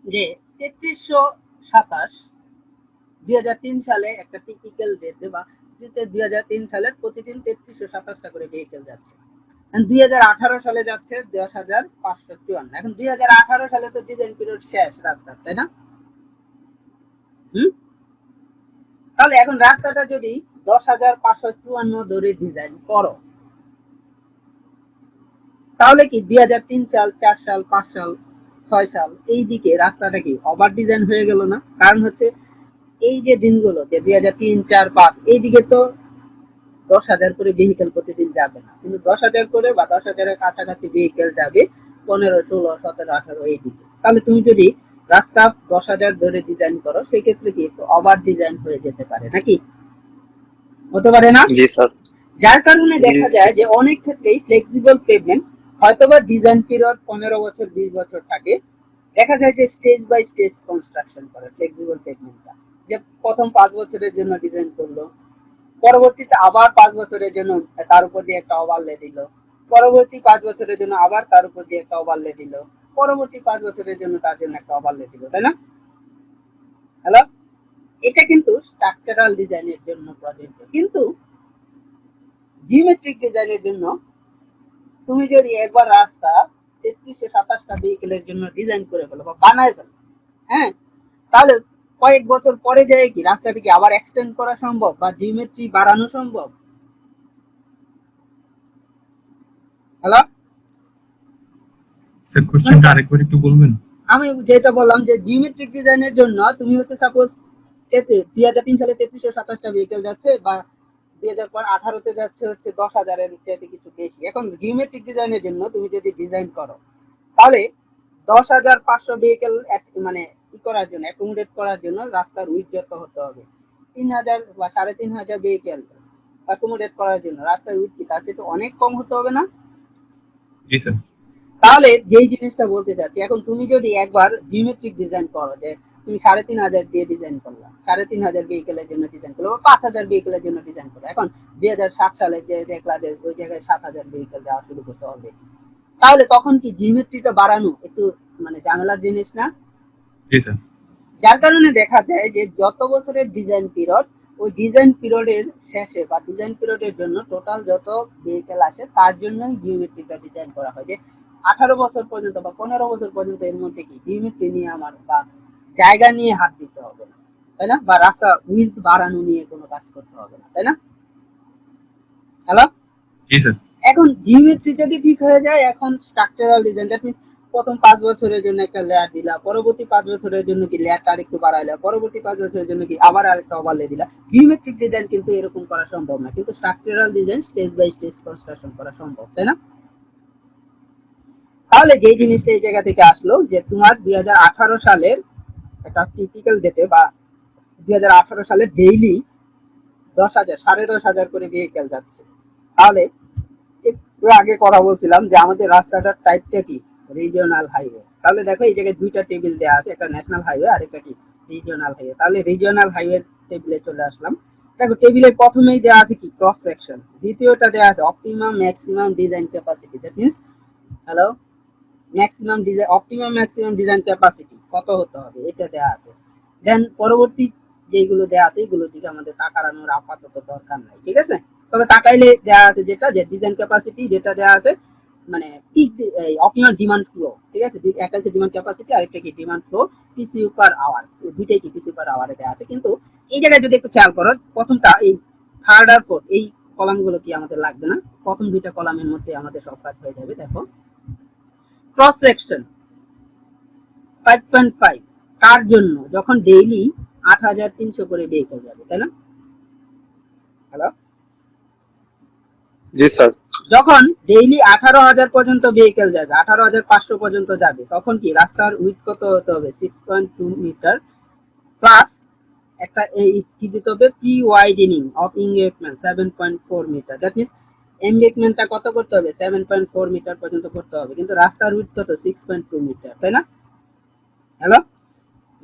যে 3327 2003 সালে একটা টিপিক্যাল ডেট বা 2003 সালের প্রতিদিন 3327টা করে ভেহিকল যাচ্ছে। 2018 সালে যাচ্ছে 10,554। এখন 2018 সালে তো ডিজাইন পিরিয়ড শেষ রাস্তার, তাই না? তাহলে এখন রাস্তাটা যদি 10,554 ধরে ডিজাইন করো, তাহলে কি 2003 সাল, 4 সাল, 5 সাল, 6 সাল এই দিকে রাস্তাটা কি ওভার ডিজাইন হয়ে গেল না? কারণ হচ্ছে এই যে দিনগুলো যে 2003, 4, 5 এই দিকে তো 10,000 করে ভেহিকেল প্রতিদিন যাবে না, কিন্তু 10,000 করে বা 10,000-এর কাছাকাছি ভেহিকেল যাবে 15, 16, 17, 18 এই দিকে। তাহলে তুমি যদি রাস্তা 10,000 ধরে ডিজাইন করো সেক্ষেত্রে কি একটু ওভার ডিজাইন হয়ে যেতে পারে নাকি? হতে পারে না? জি স্যার। যার কারণে দেখা যায় যে অনেক ক্ষেত্রেই ফ্লেক্সিবল পেভমেন্ট হয়তোবা ডিজাইন পিরিয়ড 15 বছর 20 বছর থাকে, দেখা যায় যে স্টেজ বাই স্টেজ কনস্ট্রাকশন করে ফ্লেক্সিবল পেভমেন্টটা, যে প্রথম 5 বছরের জন্য ডিজাইন করলো, পরবর্তীতে আবার 5 বছরের জন্য তার উপর দিয়ে একটা ওভারলে দিল, পরবর্তী 5 বছরের জন্য আবার তার উপর দিয়ে একটা ওভারলে দিল, পরবর্তী 5 বছরের জন্য তার জন্য একটা ওভারলে দিল, তাই না? হ্যালো, এটা কিন্তু স্ট্রাকচারাল ডিজাইনের জন্য প্রযোজ্য, কিন্তু জিওমেট্রিক ডিজাইনের জন্য তুমি যদি একবার রাস্তা 3327টা ভেহিকেলের জন্য ডিজাইন করে ফেলো বা বানায় ফেলো, হ্যাঁ, তাহলে কয়েক বছর পরে যায় কি রাস্তাটিকে আবার এক্সটেন্ড করা সম্ভব বা জিওমেট্রি বাড়ানো সম্ভব? হ্যালো, স্যার কোশ্চেনটা আরেকবার একটু বলবেন? আমি যেটা বললাম যে জিওমেট্রিক ডিজাইনের জন্য তুমি হচ্ছে সাপোজ 2003 সালে 3327টা ভেহিকেল যাচ্ছে বা 2018-তে যাচ্ছে হচ্ছে 10,000-এর চাইতে কিছু বেশি। এখন জিওমেট্রিক ডিজাইনের জন্য তুমি যদি ডিজাইন করো তাহলে 10,500 ভেহিকেল মানে ই করার জন্য অ্যাকোমোডেট করার জন্য রাস্তার উইডথ যত হতে হবে 3,000 বা 3,500 ভেহিকেল অ্যাকোমোডেট করার জন্য রাস্তার উইডথ কি তার চেয়ে অনেক কম হতে হবে না? জি স্যার। তাহলে যেই জিনিসটা বলতে চাচ্ছি, এখন তুমি যদি একবার জিওমেট্রিক ডিজাইন করো যে তুমি 3,500 দিয়ে ডিজাইন করলা, 3,500 ভেহিকেলের জন্য ডিজাইন করলো, বা 5,000 ভেহিকেলের জন্য ডিজাইন করলো। এখন 2007 সালে যে দেখলা যে ওই জায়গায় 7,000 ভেহিকেল দেওয়া শুরু করছে অলরেডি, তাহলে তখন কি জিওমেট্রিটা বাড়ানো একটু মানে ঝামেলার জিনিস না? জি স্যার। যার কারণে দেখা যায় যে যত বছরের ডিজাইন পিরিয়ড, ওই ডিজাইন পিরিয়ডের শেষে বা ডিজাইন পিরিয়ডের জন্য টোটাল যত ভেহিকেল আসে তার জন্যই জিওমেট্রিটা ডিজাইন করা হয়। যে 18 বছর পর্যন্ত বা 15 বছর পর্যন্ত এর মধ্যে কি জিওমেট্রি নিয়ে আমার বা জায়গা নিয়ে হাত দিতে হবে না, তাই না? বা রাস্তা উইডথ বাড়ানো নিয়ে কোনো কাজ করতে হবে না, তাই না? Hello, ji sir. এখন জিওমেট্রি যদি ঠিক হয়ে যায়, এখন স্ট্রাকচারাল ডিজাইন, দ্যাট মিন্স প্রথম 5 বছরের জন্য একটা লেয়ার দিলা, পরবর্তী 5 বছরের জন্য কি লেয়ারটা আরেকটু বাড়াইলা, পরবর্তী 5 বছরের জন্য কি আবার আরেকটা ওভারলে দিলা। জিওমেট্রিক ডিজাইন কিন্তু এরকম করা সম্ভব না, কিন্তু structural design stage by stage construction করা সম্ভব, তাই না? তাহলে যে জিনিসটা এই জায়গা থেকে আসলো যে তোমার 2018 সালের একটা টিপিক্যাল ডেতে বা 2018 সালে ডেইলি 10,000 10,500 করে ভেহিকেল যাচ্ছে। তাহলে একটু আগে কথা বলছিলাম যে আমাদের রাস্তাটার টাইপটা কি, রিজিওনাল হাইওয়ে। তাহলে দেখো এই জায়গায় দুইটা টেবিল দেওয়া আছে, একটা ন্যাশনাল হাইওয়ে আর একটা কি রিজিওনাল হাইওয়ে। তাহলে রিজিওনাল হাইওয়ে টেবিলে চলে আসলাম। দেখো টেবিলের প্রথমেই দেওয়া আছে কি ক্রস সেকশন, দ্বিতীয়টা দেওয়া আছে optimum maximum design capacity. That means hello, maximum design optimum maximum design capacity কত হতে হবে এটা দেওয়া আছে। দেন পরবর্তী যেগুলো দেওয়া আছে এগুলোর দিকে আমাদের তাকানোর আপাতত দরকার নাই, ঠিক আছে? তবে তাকাইলে দেওয়া আছে যেটা যে ডিজাইন ক্যাপাসিটি যেটা দেওয়া আছে মানে পিক অপটিমাল ডিমান্ড ফ্লো, ঠিক আছে? একটা হচ্ছে ডিমান্ড ক্যাপাসিটি আর একটা কি demand flow PCU per hour, দুইটাই কি পিসিইউ পার আওয়ারে দেওয়া আছে। কিন্তু এই জায়গায় যদি একটু খেয়াল করো, প্রথমটা এই থার্ড আর ফোর্থ এই কলামগুলো কি আমাদের লাগবে না, প্রথম দুইটা কলামের মধ্যে আমাদের সব কাজ হয়ে যাবে। দেখো ক্রস সেকশন 5.5 কার জন্য, যখন ডেইলি 8,300 করে ভেহিকেল যাবে, তাই না? Hello, ji sir. যখন ডেইলি 18,000 পর্যন্ত ভেহিকেল যাবে, 18,500 পর্যন্ত যাবে, তখন কি রাস্তার উইডথ কত হতে হবে? 6.2 মিটার প্লাস একটা কি দিতে হবে? Pre widening of embankment 7.4 metre. That means এমবেকমেন্টটা কত করতে হবে? 7.4 মিটার পর্যন্ত করতে হবে, কিন্তু রাস্তার উইডথ কত? 6.2 মিটার, তাই না? হ্যালো,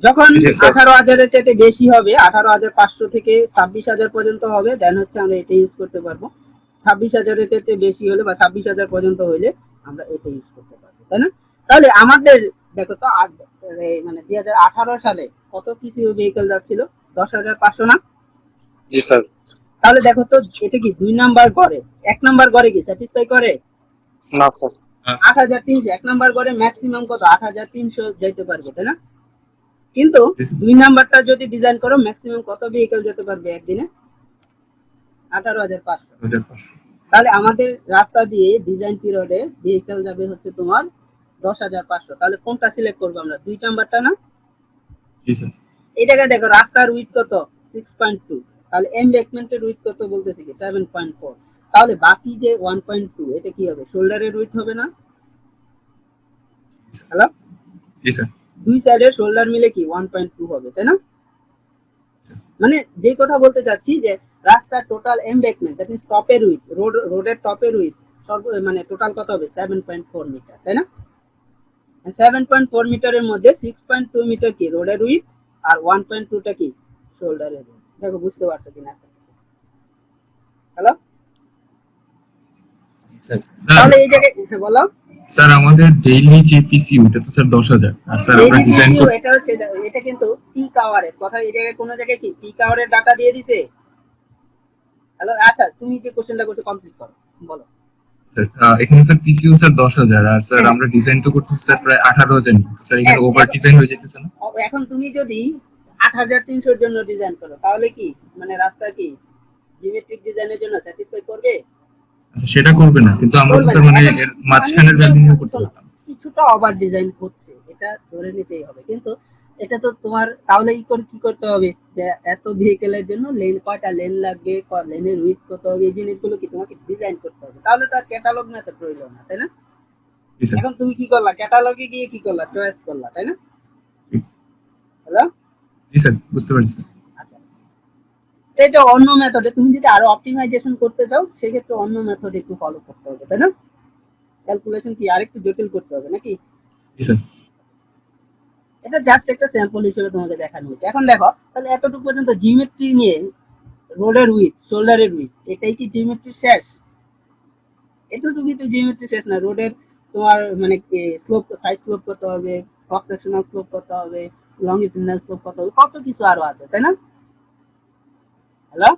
যখন জি, স্যার। 18,000-এর চাইতে বেশি হবে, 18,500 থেকে 26,000 পর্যন্ত হবে, দেন হচ্ছে আমরা এটা ইউজ করতে পারবো। 26,000-এর চাইতে বেশি হলে বা 26,000 পর্যন্ত হইলে আমরা এটা ইউজ করতে পারবো, তাই না? তাহলে আমাদের দেখো তো মানে 2018 সালে কত কিছু ভেহিকেল যাচ্ছিল? 10,500 না? জি স্যার। তাহলে দেখো তো এটা কি 2 নাম্বার গড়ে, 1 নাম্বার গড়ে কি স্যাটিসফাই করে? না স্যার। 8,300 1 নাম্বার গড়ে ম্যাক্সিমাম কত? 8,300 যাইতে পারবে, তাই না? কিন্তু Yes, sir. 2 নাম্বারটা যদি ডিজাইন করো ম্যাক্সিমাম কত ভেহিকেল যেতে পারবে একদিনে? 18,500। 5,500। তাহলে আমাদের রাস্তা দিয়ে ডিজাইন পিরিয়ডে ভেহিকেল যাবে হচ্ছে তোমার 10,500। তাহলে কোনটা সিলেক্ট করবো আমরা? 2 নাম্বারটা না? জি স্যার। এই জায়গায় দেখো রাস্তার উইথ কত? 6.2। তাহলে এমবেকমেন্টের উইথ কত বলতেছি কি? 7.4। তাহলে বাকি যে 1.2 এটা কি হবে? শোল্ডারের উইথ হবে না? Hello, ji sir. দুই সাইডের শোল্ডার মিলে কি 1.2 হবে, তাই না? মানে যে কথা বলতে চাচ্ছি যে রাস্তার টোটাল এমবেকমেন্ট দ্যাট মিন্স টপের উইথ, রোডের টপের উইথ সর্ব মানে টোটাল কত হবে? 7.4 মিটার, তাই না? 7.4 মিটারের মধ্যে 6.2 মিটার কি রোডের উইথ আর 1.2টা কি শোল্ডারের উইথ। দেখো বুঝতে পারছো কিনা? হ্যালো, তাহলে এই জায়গায় বলো স্যার আমাদের ডেইলি যে পিসি ওটা তো স্যার 10,000 আর স্যার আমরা ডিজাইন ADPCU, করতে এটা হচ্ছে এটা কিন্তু পিক আওয়ারের কথা। এই জায়গায় কোন জায়গায় কি পিক আওয়ারের ডাটা দিয়ে দিছে? হ্যালো, আচ্ছা তুমি যে কোশ্চেনটা করছো কমপ্লিট করো, বলো। স্যার এখানে স্যার পিসিও স্যার 10,000 আর স্যার হ্যাঁ। আমরা ডিজাইন তো করতেছি স্যার প্রায় 18,000 স্যার এখানে হ্যাঁ, ওভার এখন- ডিজাইন হয়ে যেতেছে না? এখন তুমি যদি 8,300-র জন্য ডিজাইন করো তাহলে কি মানে রাস্তা কি জিওমেট্রিক ডিজাইনের জন্য স্যাটিসফাই করবে? আচ্ছা সেটা করবে না, কিন্তু আমরা তো করবে স্যার না। মানে এখন এর মাঝখানের ভ্যালু নিয়ে করতে শোনো, পারতাম। কিছুটা ওভার ডিজাইন হচ্ছে, এটা ধরে নিতেই হবে। কিন্তু এটা তো তোমার তাহলে কি করতে হবে যে এত ভেহিকেলের জন্য লেন কয়টা লেন লাগবে, লেনের উইথ কত হবে, এই জিনিসগুলো কি তোমাকে ডিজাইন করতে হবে। তাহলে তো আর ক্যাটালগ মেথড রইল না, তাই না? জি স্যার। এখন তুমি কি করলা? ক্যাটালগে গিয়ে কি করলা? চয়েস করলা, তাই না? ঠিক। হ্যালো, জি স্যার বুঝতে পারছি স্যার। আচ্ছা, এটা অন্য মেথডে তুমি যদি আরো অপটিমাইজেশন করতে চাও সেক্ষেত্রে অন্য মেথড একটু ফলো করতে হবে, তাই না? ক্যালকুলেশন কি আরেকটু জটিল করতে হবে নাকি? জি স্যার। এটা জাস্ট একটা স্যাম্পল হিসেবে তোমাকে দেখানো হয়েছে। এখন দেখো তাহলে এতটুকু পর্যন্ত জিওমেট্রি নিয়ে রোডের উইথ শোল্ডারের উইথ এটাই কি জিওমেট্রি শেষ? এতটুকুই তো জিওমেট্রি শেষ না। রোডের তোমার মানে স্লোপ সাইড স্লোপ করতে হবে, ক্রস সেকশনাল স্লোপ করতে হবে, লংজিটিউডিনাল স্লোপ করতে হবে, কত কিছু আরো আছে, তাই না? হ্যালো,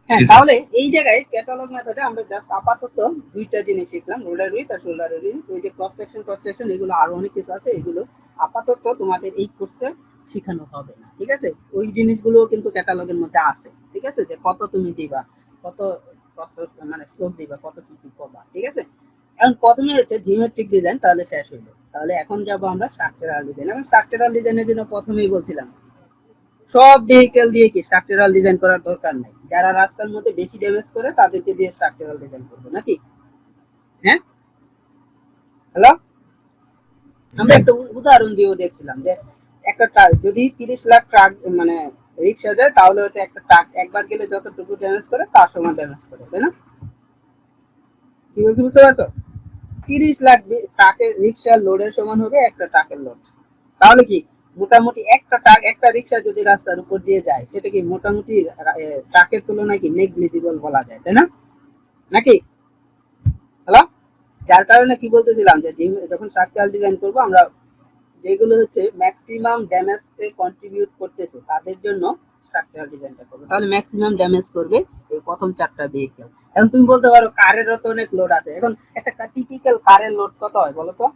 হ্যাঁ। জি স্যার। তাহলে এই জায়গায় ক্যাটালগ মেথডে আমরা জাস্ট আপাতত দুইটা জিনিস শিখলাম, রোডার উইথ আর শোল্ডারের উইথ। ওই যে ক্রস সেকশন এগুলো আরো অনেক কিছু আছে, এগুলো আপাতত তোমাদের এই কোর্সে শেখানো হবে না, ঠিক আছে? ওই জিনিসগুলো কিন্তু ক্যাটালগের মধ্যে আছে, ঠিক আছে? যে কত তুমি দিবা, কত মানে স্লোপ দিবা, কত কি কি করবা, ঠিক আছে? এখন প্রথমে হচ্ছে জিওমেট্রিক ডিজাইন, তাহলে শেষ হইলো। তাহলে এখন যাব আমরা স্ট্রাকচারাল ডিজাইন। এবং স্ট্রাকচারাল ডিজাইনের জন্য প্রথমেই বলছিলাম সব ভেহিকেল দিয়ে কি স্ট্রাকচারাল ডিজাইন করার দরকার নাই। যারা রাস্তার মধ্যে বেশি ড্যামেজ করে তাদেরকে দিয়ে স্ট্রাকচারাল ডিজাইন করবো নাকি? হ্যাঁ, হ্যালো, আমরা একটা উদাহরণ দিয়েও দেখছিলাম যে একটা ট্রাক যদি 30 লাখ ট্রাক মানে রিক্সা যায়, তাহলে হয়তো একটা ট্রাক একবার গেলে যতটুকু ড্যামেজ করে তার সমান ড্যামেজ করে, তাই না? কি বলছি বুঝতে পারছো? 30 লাখ ট্রাকের রিক্সার লোডের সমান হবে একটা ট্রাকের লোড। তাহলে কি মোটামুটি একটা ট্রাক একটা রিক্সা যদি রাস্তার উপর দিয়ে যায়, সেটা কি মোটামুটি ট্রাকের তুলনায় কি নেগলিজিবল বলা যায়, তাই না? নাকি? হ্যালো, যার কারণে কি বলতেছিলাম যে যখন স্ট্রাকচারাল ডিজাইন করব আমরা যেগুলো হচ্ছে ম্যাক্সিমাম ড্যামেজকে কন্ট্রিবিউট করতেছে তাদের জন্য স্ট্রাকচারাল ডিজাইনটা করবো। তাহলে ম্যাক্সিমাম ড্যামেজ করবে এই প্রথম 4টা ভেহিকেল। এখন তুমি বলতে পারো কারেরও তো অনেক লোড আছে। এখন একটা টিপিক্যাল কারের লোড কত হয় বলো তো?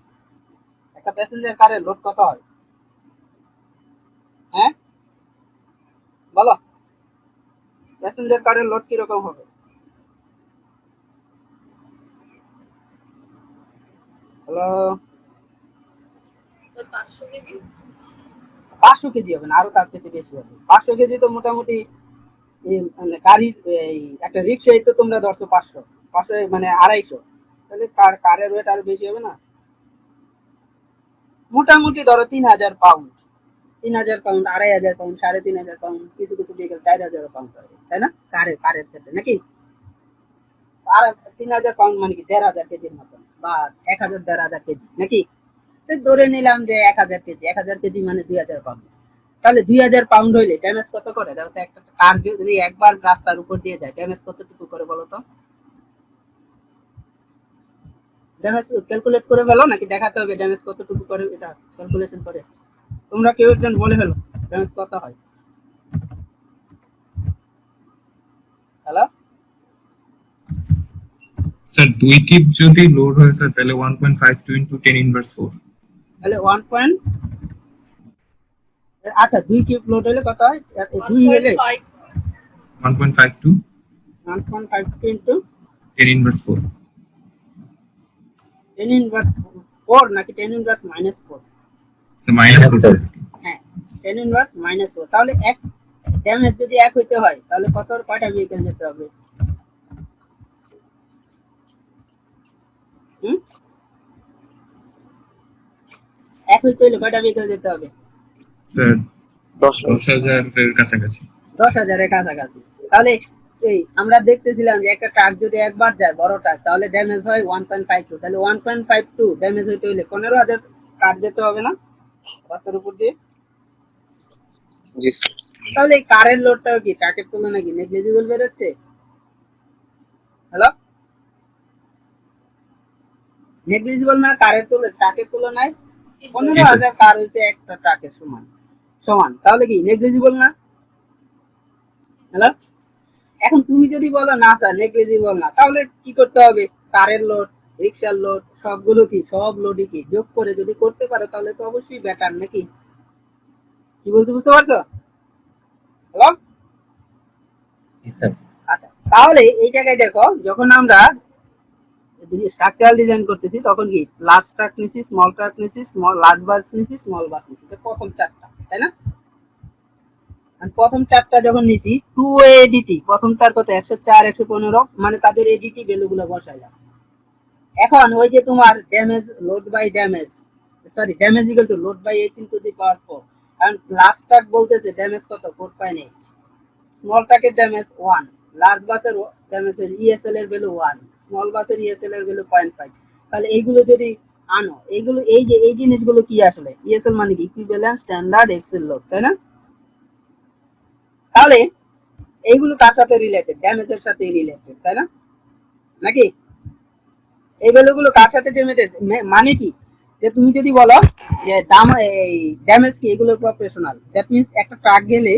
একটা প্যাসেঞ্জার কারের লোড কত হয়? হ্যাঁ, বলো, প্যাসেঞ্জার কারের লোড কিরকম হবে? Hello, sir 500 KG. 500 কেজি হবে না, আরো তার থেকে বেশি হবে। 500 কেজি তো মোটামুটি মানে গাড়ির এই একটা রিক্সায় তো তোমরা ধরছো 500, 500 মানে 250, তাহলে কারের ওয়েট আরো বেশি হবে না? মোটামুটি ধরো 3000 পাউন্ড, 3000 পাউন্ড, 2500 পাউন্ড, 3500 পাউন্ড, কিছু কিছু ভেহিকেল 4000 পাউন্ড হবে, তাই না? কারের ক্ষেত্রে নাকি? আর 3000 পাউন্ড মানে কি 1500 কেজির মতন, বা 1000 1500 কেজি নাকি? তো ধরে নিলাম যে 1000 কেজি, 1000 কেজি মানে 2000 পাউন্ড। তাহলে 2000 পাউন্ড হইলে ড্যামেজ কত করে? দেখো তো, একটা কার যদি একবার রাস্তার উপর দিয়ে যায় ড্যামেজ কতটুকু করে বলো তো? ড্যামেজ ক্যালকুলেট করে ফেলো, নাকি দেখাতে হবে ড্যামেজ কতটুকু করে? এটা ক্যালকুলেশন করে তোমরা কেউ একজন বলে ফেলো ড্যামেজ কত হয়। হ্যালো, স্যার 2 টিপ যদি লোড হয় স্যার তাহলে 1.52 ইনটু 10 ইনভার্স 4। তাহলে 1 আচ্ছা 2 কিউব লোড হলে কত হয়? 2 হলে 1.5। 1.52 1.52 ইন্টু 10 ইনভার্স 4। 10 ইনভার্স 4 নাকি 10 ইনভার্স -4? Sir minus Minus 4 4. হ্যাঁ, 10 ইনভার্স -4। তাহলে এক ড্যামেজ যদি এক হইতে হয় তাহলে কয়টা ভেহিকেল যেতে হবে? হুম, এক হইতে হইলে কয়টা ভেহিকেল যেতে হবে? স্যার 10 10,000 এর কাছাকাছি। 10,000-এর কাছাকাছি। তাহলে এই আমরা দেখতেছিলাম যে একটা ট্রাক যদি একবার যায় বড় ট্রাক, তাহলে ড্যামেজ হয় 1.52। তাহলে 1.52 ড্যামেজ হইতে হইলে 15,000 কার যেতে হবে না রাস্তার উপর দিয়ে? জি স্যার। তাহলে এই কারের লোডটাও কি ট্রাকের তুলনায় কি নেগলিজিবল বেরোচ্ছে? হ্যালো, নেগলিজিবল না? ট্রাকের তুলনায় জি স্যার। 15,000 কার হচ্ছে একটা ট্রাকের সমান সমান, তাহলে কি নেগলিজিবল না? হ্যালো, এখন তুমি যদি বলো না স্যার নেগলিজিবল না, তাহলে কি করতে হবে? কারের লোড, রিক্সার লোড, সবগুলো কি সব লোডই কি যোগ করে যদি করতে পারো তাহলে তো অবশ্যই বেটার নাকি? কি বলছো বুঝতে পারছো? Hello, Yes, sir. আচ্ছা। তাহলে এই জায়গায় দেখো, যখন আমরা স্ট্রাকচারাল ডিজাইন করতেছি তখন কি লার্জ ট্রাক নিছি, স্মল ট্রাক নিছি, লার্জ বাস নিছি, স্মল বাস নিছি, প্রথম 4টা, তাই না? প্রথম 4টা যখন নিছি 2 এডিটি, প্রথমটার কত 104 115, মানে তাদের এডিটি ভ্যালু গুলো বসাইলাম। এখন ওই যে তোমার damage load by damage, sorry damage equal to load by 18 to the power 4। কারণ লার্জ ট্রাক বলতেছে ড্যামেজ কত 4.8, স্মল ট্রাকের ড্যামেজ 1, লার্জ বাসের ড্যামেজ ইএসএল এর ভ্যালু 1, স্মল বাসের ইএসএল এর ভ্যালু 0.5। তাহলে এইগুলো যদি আনো, এইগুলো এই যে এই জিনিসগুলো কি আসলে ইএসএল মানে কি ইকুইভ্যালেন্ট স্ট্যান্ডার্ড এক্সেল লোড, তাই না? তাহলে এইগুলো কার সাথে রিলেটেড? ড্যামেজের সাথে রিলেটেড, তাই না? নাকি এই ভ্যালুগুলো কার সাথে রিলেটেড? মানে কি যে তুমি যদি বলো যে দাম এই ড্যামেজ কি এগুলোর প্রপোর্শনাল, দ্যাট মিন্স একটা ট্রাক গেলে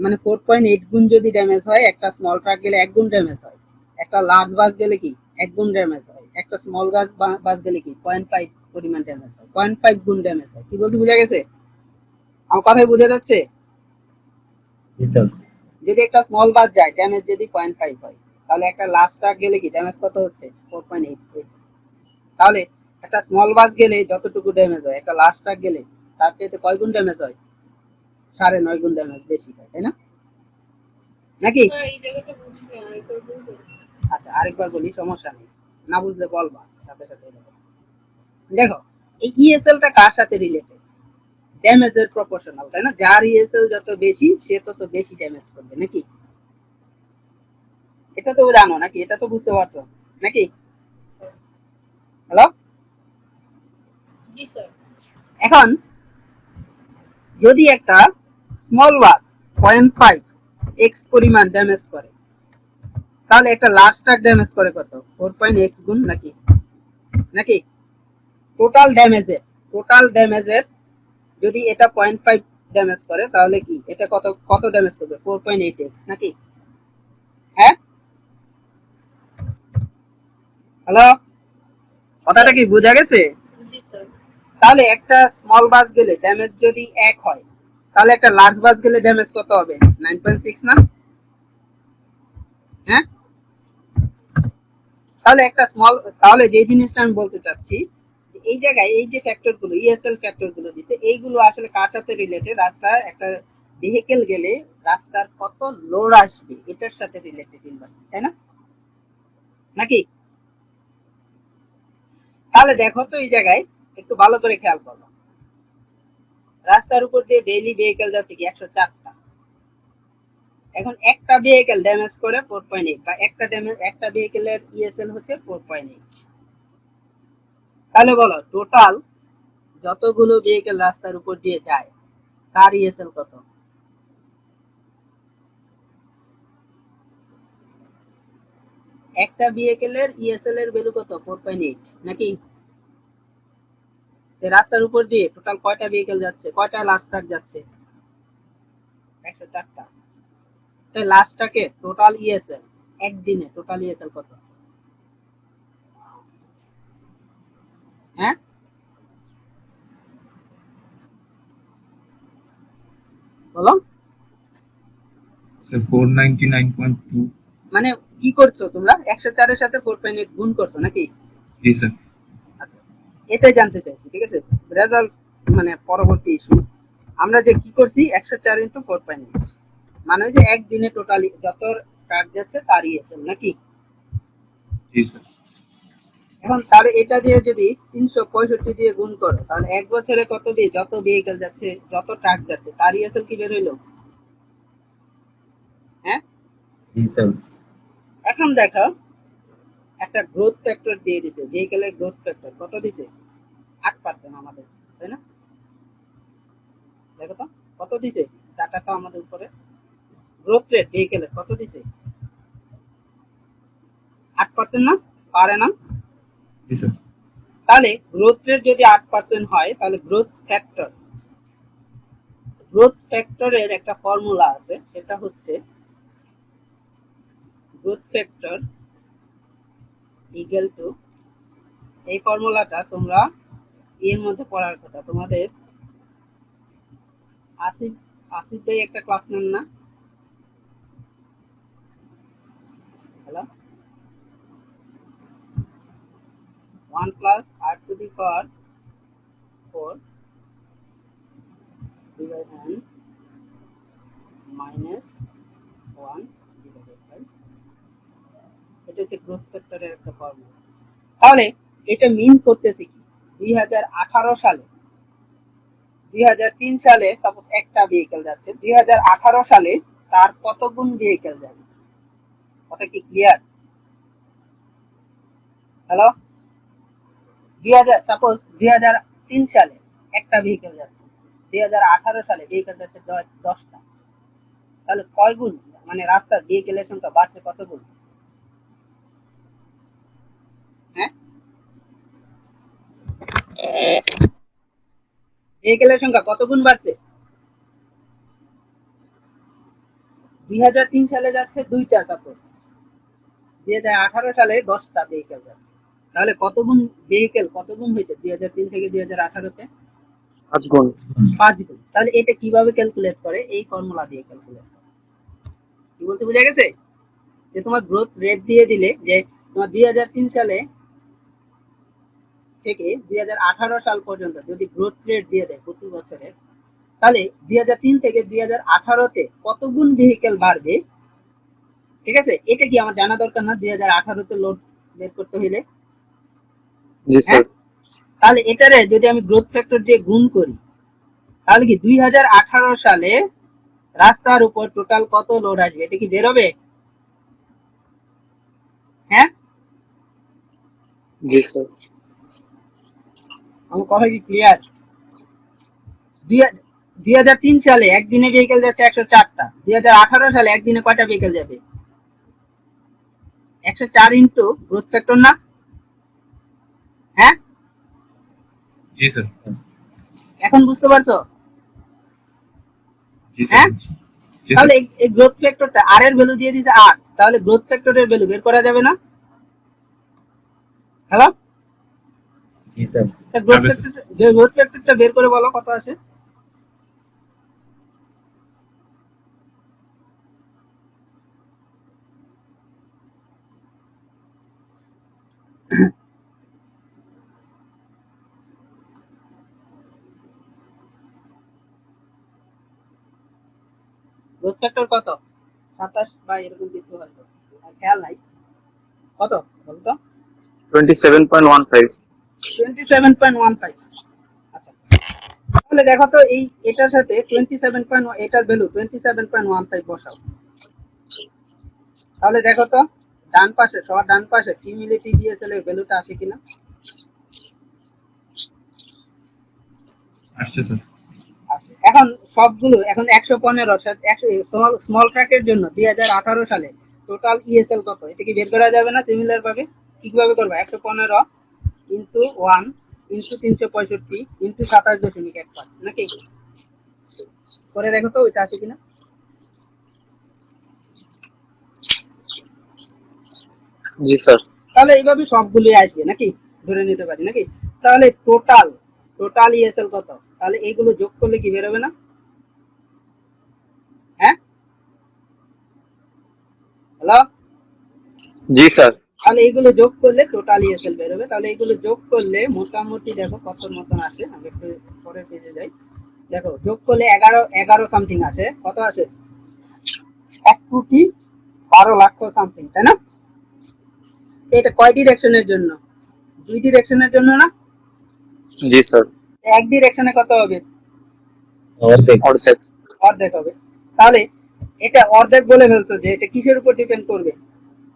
মানে 4.8 গুণ যদি ড্যামেজ হয়, একটা স্মল ট্রাক গেলে 1 গুণ ড্যামেজ হয়, একটা লার্জ বাস গেলে কি 1 গুণ ড্যামেজ হয়, একটা স্মল বাস গেলে কি 0.5 পরিমাণ ড্যামেজ হয়, 0.5 গুণ ড্যামেজ হয়। কি বলতে বোঝা গেছে? আমার কথাই বোঝা যাচ্ছে? জি স্যার। যদি একটা স্মল বাস যায় ড্যামেজ যদি 0.5 হয়, তাহলে একটা লার্জ ট্রাক গেলে কি ড্যামেজ কত হচ্ছে? 4.8। তাহলে একটা স্মল বাস গেলে যতটুকু ড্যামেজ হয়, একটা লার্জ ট্রাক গেলে তার চাইতে কয় গুণ ড্যামেজ হয়? 9.5 গুণ ড্যামেজ বেশি হয়, তাই না? নাকি? স্যার এই জায়গাটা বুঝিনি, আরেকবার বলবেন? আচ্ছা আরেকবার বলি, সমস্যা নেই, না বুঝলে বলবা সাথে সাথে। দেখো এই ইএসএলটা কার সাথে রিলেটেড? ড্যামেজের প্রপোর্শনাল, তাই না? যার ইএসএল যত বেশি সে তত বেশি ড্যামেজ করবে, নাকি? এটা তো জানো নাকি? এটা তো বুঝতে পারছো নাকি? হ্যালো? জি স্যার। এখন যদি একটা স্মল বাস 0.5 এক্স পরিমাণ ড্যামেজ করে, তাহলে একটা লার্জ ট্রাক ড্যামেজ করে কত? 4.x গুণ, নাকি? নাকি টোটাল ড্যামেজের যদি এটা 0.5 ড্যামেজ করে, তাহলে কি এটা কত কত ড্যামেজ করবে? 4.8x, নাকি? হ্যাঁ, হ্যালো, কথাটা কি বোঝা গেছে? জি স্যার। তাহলে একটা স্মল বাস গেলে ড্যামেজ যদি 1 হয়, তাহলে একটা লার্জ বাস গেলে ড্যামেজ কত হবে? 9.6 না? হ্যাঁ, তাহলে একটা স্মল, তাহলে যে জিনিসটা আমি বলতে চাচ্ছি এই জায়গায় এই যে ফ্যাক্টর গুলো ইএসএল ফ্যাক্টর গুলো দিছে, এইগুলো আসলে কার সাথে রিলেটেড? রাস্তায় একটা ভেহিকেল গেলে রাস্তার কত লোড আসবে এটার সাথে রিলেটেড ইনভার্সলি, তাই না? নাকি? তাহলে দেখো তো এই জায়গায় একটু ভালো করে খেয়াল করো, রাস্তার উপর দিয়ে ডেইলি ভেহিকেল যাচ্ছে কি 104টা। এখন একটা ভেহিকেল ড্যামেজ করে 4.8, বা একটা ভেহিকেলের ইএসএল হচ্ছে 4.8। তাহলে বলো টোটাল যতগুলো ভেহিকেল রাস্তার উপর দিয়ে যায় তার ইএসএল কত? একটা ভেহিকেলের ইএসএল এর ভ্যালু কত? 4.8, নাকি? রাস্তার উপর দিয়ে টোটাল কয়টা ভেহিকেল যাচ্ছে, কয়টা লার্জ ট্রাক যাচ্ছে? 104টা। তাই লার্জ ট্রাকের টোটাল ইএসএল একদিনে টোটাল ইএসএল কত? হ্যাঁ, বলো। স্যার 499.2। মানে কি করছো তোমরা? 104 এর সাথে 4.8 গুণ করছো, নাকি? জি স্যার। আচ্ছা, এটাই জানতে চাইছি, ঠিক আছে? রেজাল্ট মানে পরবর্তী ইস্যু। আমরা যে কি করছি 104 ইন্টু 4.8, মানে হচ্ছে একদিনে টোটালি যত ট্রাক যাচ্ছে তার ইএসএল, নাকি? জি স্যার। এখন তাহলে এটা দিয়ে যদি 365 দিয়ে গুণ করো, তাহলে এক বছরে কত যত ভেহিকেল যাচ্ছে, যত ট্রাক যাচ্ছে তার ইএসএল কি বের হইলো? হ্যাঁ, জি স্যার। এখন দেখো একটা গ্রোথ ফ্যাক্টর দিয়ে দিছে, ভেহিকেলের গ্রোথ ফ্যাক্টর কত দিছে? 8% আমাদের, তাই না? দেখো তো কত দিছে ডাটাটা আমাদের উপরে। গ্রোথ রেট ভেহিকেলের কত দিছে? 8% না? পারে না? জি স্যার। তাহলে গ্রোথ রেট যদি 8% হয়, তাহলে গ্রোথ ফ্যাক্টরের একটা ফর্মুলা আছে, সেটা হচ্ছে গ্রোথ ফ্যাক্টর ইকুয়াল টু, এই ফর্মুলাটা তোমরা এর মধ্যে পড়ার কথা তোমাদের। আসিফ আসিফ ভাই একটা ক্লাস নেন না? Hello, 1 plus r to the power 4 divide n minus 1 divided by, এটা হচ্ছে গ্রোথ ফ্যাক্টরের একটা ফর্মুলা। তাহলে এটা মিন করতেছে কি? 2018 সালে, 2003 সালে সাপোজ একটা ভেহিকেল যাচ্ছে, 2018 সালে তার কত গুণ ভেহিকেল যাবে? কথা কি ক্লিয়ার? হ্যালো, সাপোজ 2003 সালে একটা ভেহিকেল যাচ্ছে, 2018 সালে ভেহিকেল যাচ্ছে 10টা, তাহলে কয় গুণ মানে রাস্তার ভেহিকেলের সংখ্যা বাড়ছে কত গুণ? হ্যাঁ, ভেহিকেলের সংখ্যা কত গুণ বাড়ছে? 2003 সালে যাচ্ছে 2টা, সাপোজ 2018 সালে 10টা ভেহিকেল যাচ্ছে, তাহলে কত গুণ ভেহিকেল কত গুণ হয়েছে 2003 থেকে 2018-তে? 5 গুণ। 5 গুণ। তাহলে এটা কিভাবে ক্যালকুলেট করে? এই ফর্মুলা দিয়ে ক্যালকুলেট করে। কি বলতে বুঝা গেছে? যে তোমার গ্রোথ রেট দিয়ে দিলে যে তোমার 2003 সালে থেকে 2018 সাল পর্যন্ত যদি গ্রোথ রেট দিয়ে দেয় প্রতি বছরের, তাহলে 2003 থেকে 2018-তে কত গুণ ভেহিকেল বাড়বে, ঠিক আছে? এটা কি আমার জানা দরকার না 2018-তে লোড বের করতে হইলে? জি স্যার। তাহলে এটারে যদি আমি গ্রোথ ফ্যাক্টর দিয়ে গুণ করি, তাহলে কি 2018 সালে রাস্তার উপর টোটাল কত লোড আসবে এটা কি বের হবে? হ্যাঁ, জি স্যার। আমার কথা কি ক্লিয়ার? 2003 সালে একদিনে ভেহিকেল যাচ্ছে 104টা, 2018 সালে একদিনে কয়টা ভেহিকেল যাবে? 104 ইন্টু গ্রোথ ফ্যাক্টর না? হ্যাঁ, জি স্যার। এখন বুঝতে পারছো? জি হ্যাঁ, স্যার। জি তাহলে স্যার। এই গ্রোথ ফ্যাক্টরটা আর এর ভ্যালু দিয়ে দিয়েছে 8, তাহলে গ্রোথ ফ্যাক্টরের ভ্যালু বের করা যাবে না? Hello, ji sir. গ্রোথ ফ্যাক্টরটা বের করে বলো কত আছে? গ্রোথ ফ্যাক্টর কত? 27 বা এরকম কিছু হয়তো, আর খেয়াল নাই। কত বলতো? 27.15। 27.15। আচ্ছা, তাহলে দেখো তো এই এটার সাথে 27. এটার ভ্যালু 27.15 বসাও, তাহলে দেখো তো ডান পাশে সবার ডান পাশে কিউমুলেটিভ বিএসএল এর ভ্যালুটা আসে কিনা? আসছে স্যার। আসে। এখন সবগুলো এখন 115 সাথে 100 স্মল ট্রাকের জন্য 2018 সালে টোটাল ইএসএল কত এটা কি বের করা যাবে না সিমিলার ভাবে? কিভাবে করবা? 115 ইনটু 1 ইনটু 365 ইনটু 27.15 নাকি? করে দেখো তো ওইটা আসে কিনা। জি স্যার। তাহলে এইভাবে সবগুলোই আসবে নাকি, ধরে নিতে পারি নাকি? তাহলে টোটাল ইএসএল কত? তাহলে এইগুলো যোগ করলে কি বের হবে না? হ্যাঁ, হ্যালো, জি স্যার। তাহলে এইগুলো যোগ করলে টোটাল ইএসএল বের হবে। তাহলে এইগুলো যোগ করলে মোটামুটি দেখো কত মতন আসে। আমি একটু পরের পেজে যাই। দেখো যোগ করলে 11 সামথিং আসে। কত আসে? 1,12,00,000 সামথিং, তাই না? এটা কয় ডিরেকশনের জন্য? 2 ডিরেকশনের জন্য না? জি স্যার। এক ডিরেকশনে কত হবে? অর্ধেক। অর্ধেক। অর্ধেক হবে। তাহলে এটা অর্ধেক বলে ফেলছো যে এটা কিসের উপর ডিপেন্ড করবে?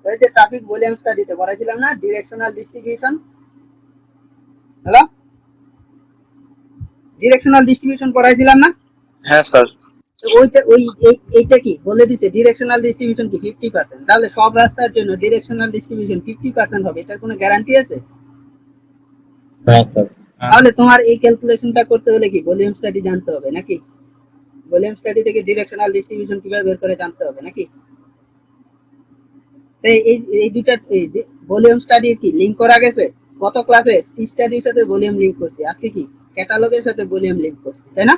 ওই যে ট্রাফিক ভলিউম স্টাডিতে পড়াইছিলাম না, directional distribution. Hello, directional distribution পড়াইছিলাম না? হ্যাঁ স্যার। ওইটা এইটা কি বলে দিছে ডিরেকশনাল ডিস্ট্রিবিউশন কি 50%। তাহলে সব রাস্তার জন্য ডিরেকশনাল ডিস্ট্রিবিউশন 50% হবে, এটার কোনো গ্যারান্টি আছে? না স্যার। তাহলে তোমার এই ক্যালকুলেশনটা করতে হলে কি ভলিউম স্টাডি জানতে হবে নাকি? ভলিউম স্টাডি থেকে ডিরেকশনাল ডিস্ট্রিবিউশন কিভাবে বের করে জানতে হবে নাকি? এই এই দুইটা ভলিউম স্টাডি কি লিংক করা গেছে? গত ক্লাসে স্টাডির সাথে ভলিউম লিংক করছি, আজকে কি ক্যাটালগের সাথে ভলিউম লিংক করছি, তাই না?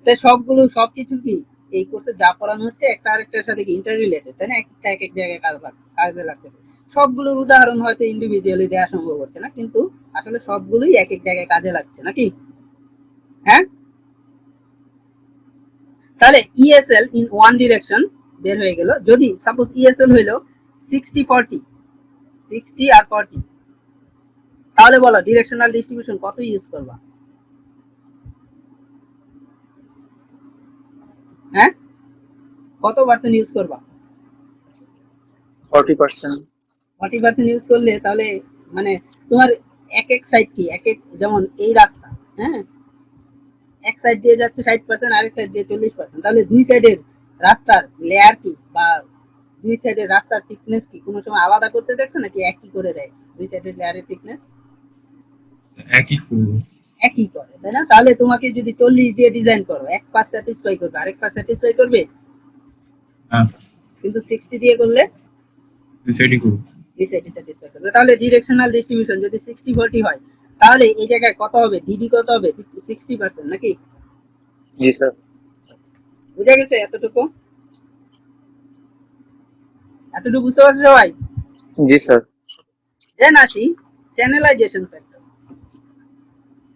তাই সবগুলো সবকিছু কি এই কোর্সে যা পড়ানো হচ্ছে একটা আরেকটার সাথে কি ইন্টার রিলেটেড, তাই না? একটা এক এক জায়গায় কাজে লাগতেছে। সবগুলোর উদাহরণ হয়তো ইন্ডিভিজুয়ালি দেওয়া সম্ভব হচ্ছে না, কিন্তু আসলে সবগুলোই এক এক জায়গায় কাজে লাগছে নাকি? হ্যাঁ, তাহলে ইএসএল ইন ওয়ান ডিরেকশন বের হয়ে গেল। যদি সাপোজ ইএসএল হইলো 60-40, 60 আর 40, তাহলে বলো ডিরেকশনাল ডিস্ট্রিবিউশন কত ইউজ করবা? হ্যাঁ, কত পার্সেন্ট ইউজ করবা? 40%। 40% ইউজ করলে তাহলে মানে তোমার এক এক সাইড কি এক এক, যেমন এই রাস্তা, হ্যাঁ, এক সাইড দিয়ে যাচ্ছে 60%, আরেক সাইড দিয়ে 40%, তাহলে দুই সাইডের রাস্তার লেয়ার কি বা দুই সাইডের রাস্তার থিকনেস কি কোনো সময় আলাদা করতে দেখছো নাকি একই করে দেয়? দুই সাইডের লেয়ারের থিকনেস একই করে বলছে। একই করে, তাই না? তাহলে তোমাকে যদি 40 দিয়ে ডিজাইন করো, এক পাশ স্যাটিসফাই করবে, আরেক পাশ স্যাটিসফাই করবে, হ্যাঁ স্যার, কিন্তু 60 দিয়ে করলে দুই সাইডই করবো। দুই সাইডে স্যাটিসফাই করবে। তাহলে ডিরেকশনাল ডিস্ট্রিবিউশন যদি 60-40 হয়, তাহলে এই জায়গায় কত হবে? ডিডি কত হবে? 60% নাকি? जी सर। বুঝা গেছে? এতটুকু এতটুকু বুঝতে পারছো সবাই? जी सर। দেন আসি চ্যানেলাইজেশন ফ্যাক্টর।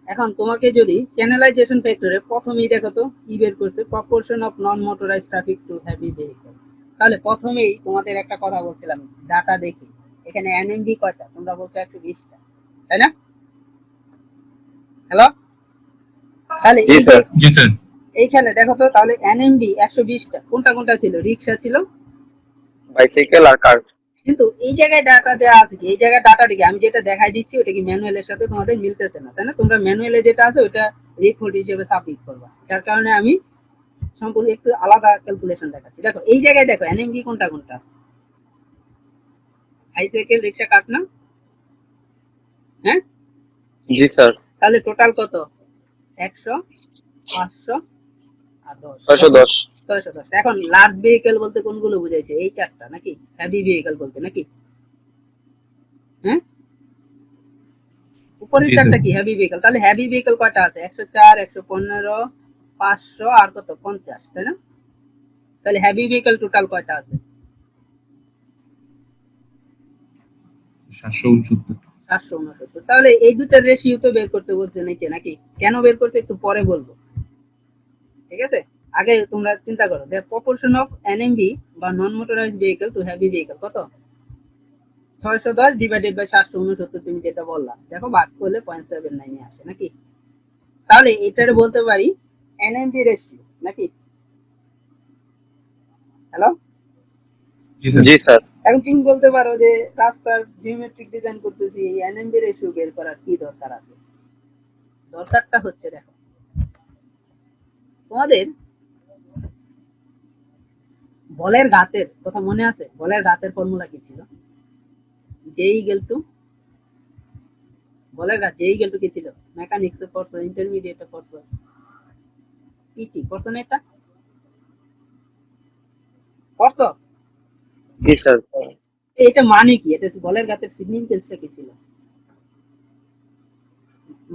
এখন তোমাকে যদি চ্যানেলাইজেশন ফ্যাক্টরে প্রথমেই দেখো তো কি বের করছে, proportion of non motorised traffic two heavy vehicle. তাহলে প্রথমেই তোমাদের একটা কথা বলছিলাম, ডাটা দেখি এখানে এনএমভি কয়টা, তোমরা বলছো 120টা, তাই না? হ্যালো, তাহলে জি এই যে স্যার। জি স্যার। এইখানে দেখো তো, তাহলে এনএমভি 120টা, কোনটা কোনটা ছিল? রিক্সা ছিল, बाइसाइकिल और कार। কিন্তু এই জায়গায় ডাটা দেওয়া আছে কি? এই জায়গায় ডাটাটা কি আমি যেটা দেখাই দিচ্ছি ওটা কি ম্যানুয়ালের সাথে তোমাদের মিলতেছে না, তাই না? তোমরা ম্যানুয়ালে যেটা আছে ওটা রিপোর্ট হিসেবে সাবমিট করবা, যার কারণে আমি সম্পূর্ণ একটু আলাদা ক্যালকুলেশন দেখাচ্ছি। দেখো এই জায়গায় দেখো এনএমভি কোনটা কোনটা, বাইসাইকেল, রিক্সা, কার না? হ্যাঁ, जी सर। তাহলে টোটাল কত? 100, 500 আর 10, 610। 610। এখন লার্জ ভেহিকল বলতে কোনগুলো বুঝাইছে? এই চারটা নাকি? হেভি ভেহিকল বলতে নাকি? হ্যাঁ, উপরের জি চারটা স্যার। কি হেভি ভেহিকল? তাহলে হেভি ভেহিকল কয়টা আছে? 104, 115, 500 আর কত? 50, তাই না? তাহলে হেভি ভেহিকল টোটাল কয়টা আছে? 769। 769। তাহলে এই দুটার রেশিও তো বের করতে বলছে নিচে নাকি? কেন বের করতে একটু পরে বলবো, ঠিক আছে? আগে তোমরা চিন্তা করো যে প্রপোর্শন অফ এনএমভি বা non motorised vehicle to heavy vehicle কত? 610 ডিভাইডেড বাই 769, তুমি যেটা বললা, দেখো ভাগ করলে 0.79 আসে নাকি? তাহলে এটার বলতে পারি এনএমভি রেশিও নাকি? Hello, ji sir. जी सर। এখন তুমি বলতে পারো যে রাস্তার জিওমেট্রিক ডিজাইন করতেছি, এই এনএমভি রেশিও বের করার কি দরকার আছে? দরকারটা হচ্ছে দেখো, তোমাদের বলের ঘাতের কথা মনে আছে? বলের ঘাতের ফর্মুলা কি ছিল? জে ইকুয়াল টু, বলের ঘাত জে ইকুয়াল টু কি ছিল? মেকানিক্সে পড়ছো, ইন্টারমিডিয়েটে পড়ছো, পিটি পড়ছো না? এটা পড়ছো? जी सर। এটা মানে কি? এটা বলের ঘাতের সিগনিফিকেন্সটা কি ছিল?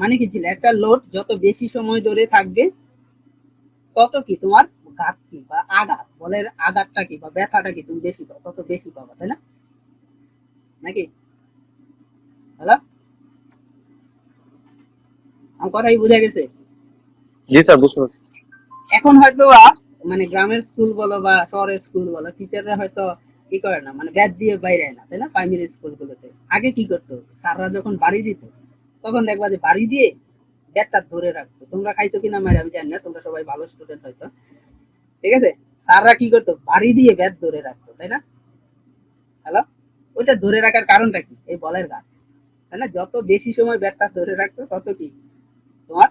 মানে কি ছিল? একটা লোড যত বেশি সময় ধরে থাকবে তত কি তোমার ঘাত কি বা আঘাত, বলের আঘাতটা কি বা ব্যথাটা কি তুমি বেশি পাও, তত বেশি পাবা, তাই না? নাকি? হ্যালো, আমার কথাই বোঝা গেছে? जी सर बुझতে পারছি। এখন হয়তো মানে গ্রামের স্কুল বলো বা শহরের স্কুল বলো, টিচাররা হয়তো কি করে না, মানে ব্যাট দিয়ে বাইরে না, তাই না? প্রাইমারি স্কুলগুলোতে আগে কি করতো, স্যাররা যখন বাড়ি দিত তখন দেখবা যে বাড়ি দিয়ে ব্যাটটা ধরে রাখতো। তোমরা খাইছো কিনা মায়ের আমি জানি না, তোমরা সবাই ভালো স্টুডেন্ট হয়তো, ঠিক আছে? স্যাররা কি করতো, বাড়ি দিয়ে ব্যাট ধরে রাখতো, তাই না? হ্যালো, ওইটা ধরে রাখার কারণটা কি? এই বলের ঘাত, তাই না? যত বেশি সময় ব্যাটটা ধরে রাখতো তত কি তোমার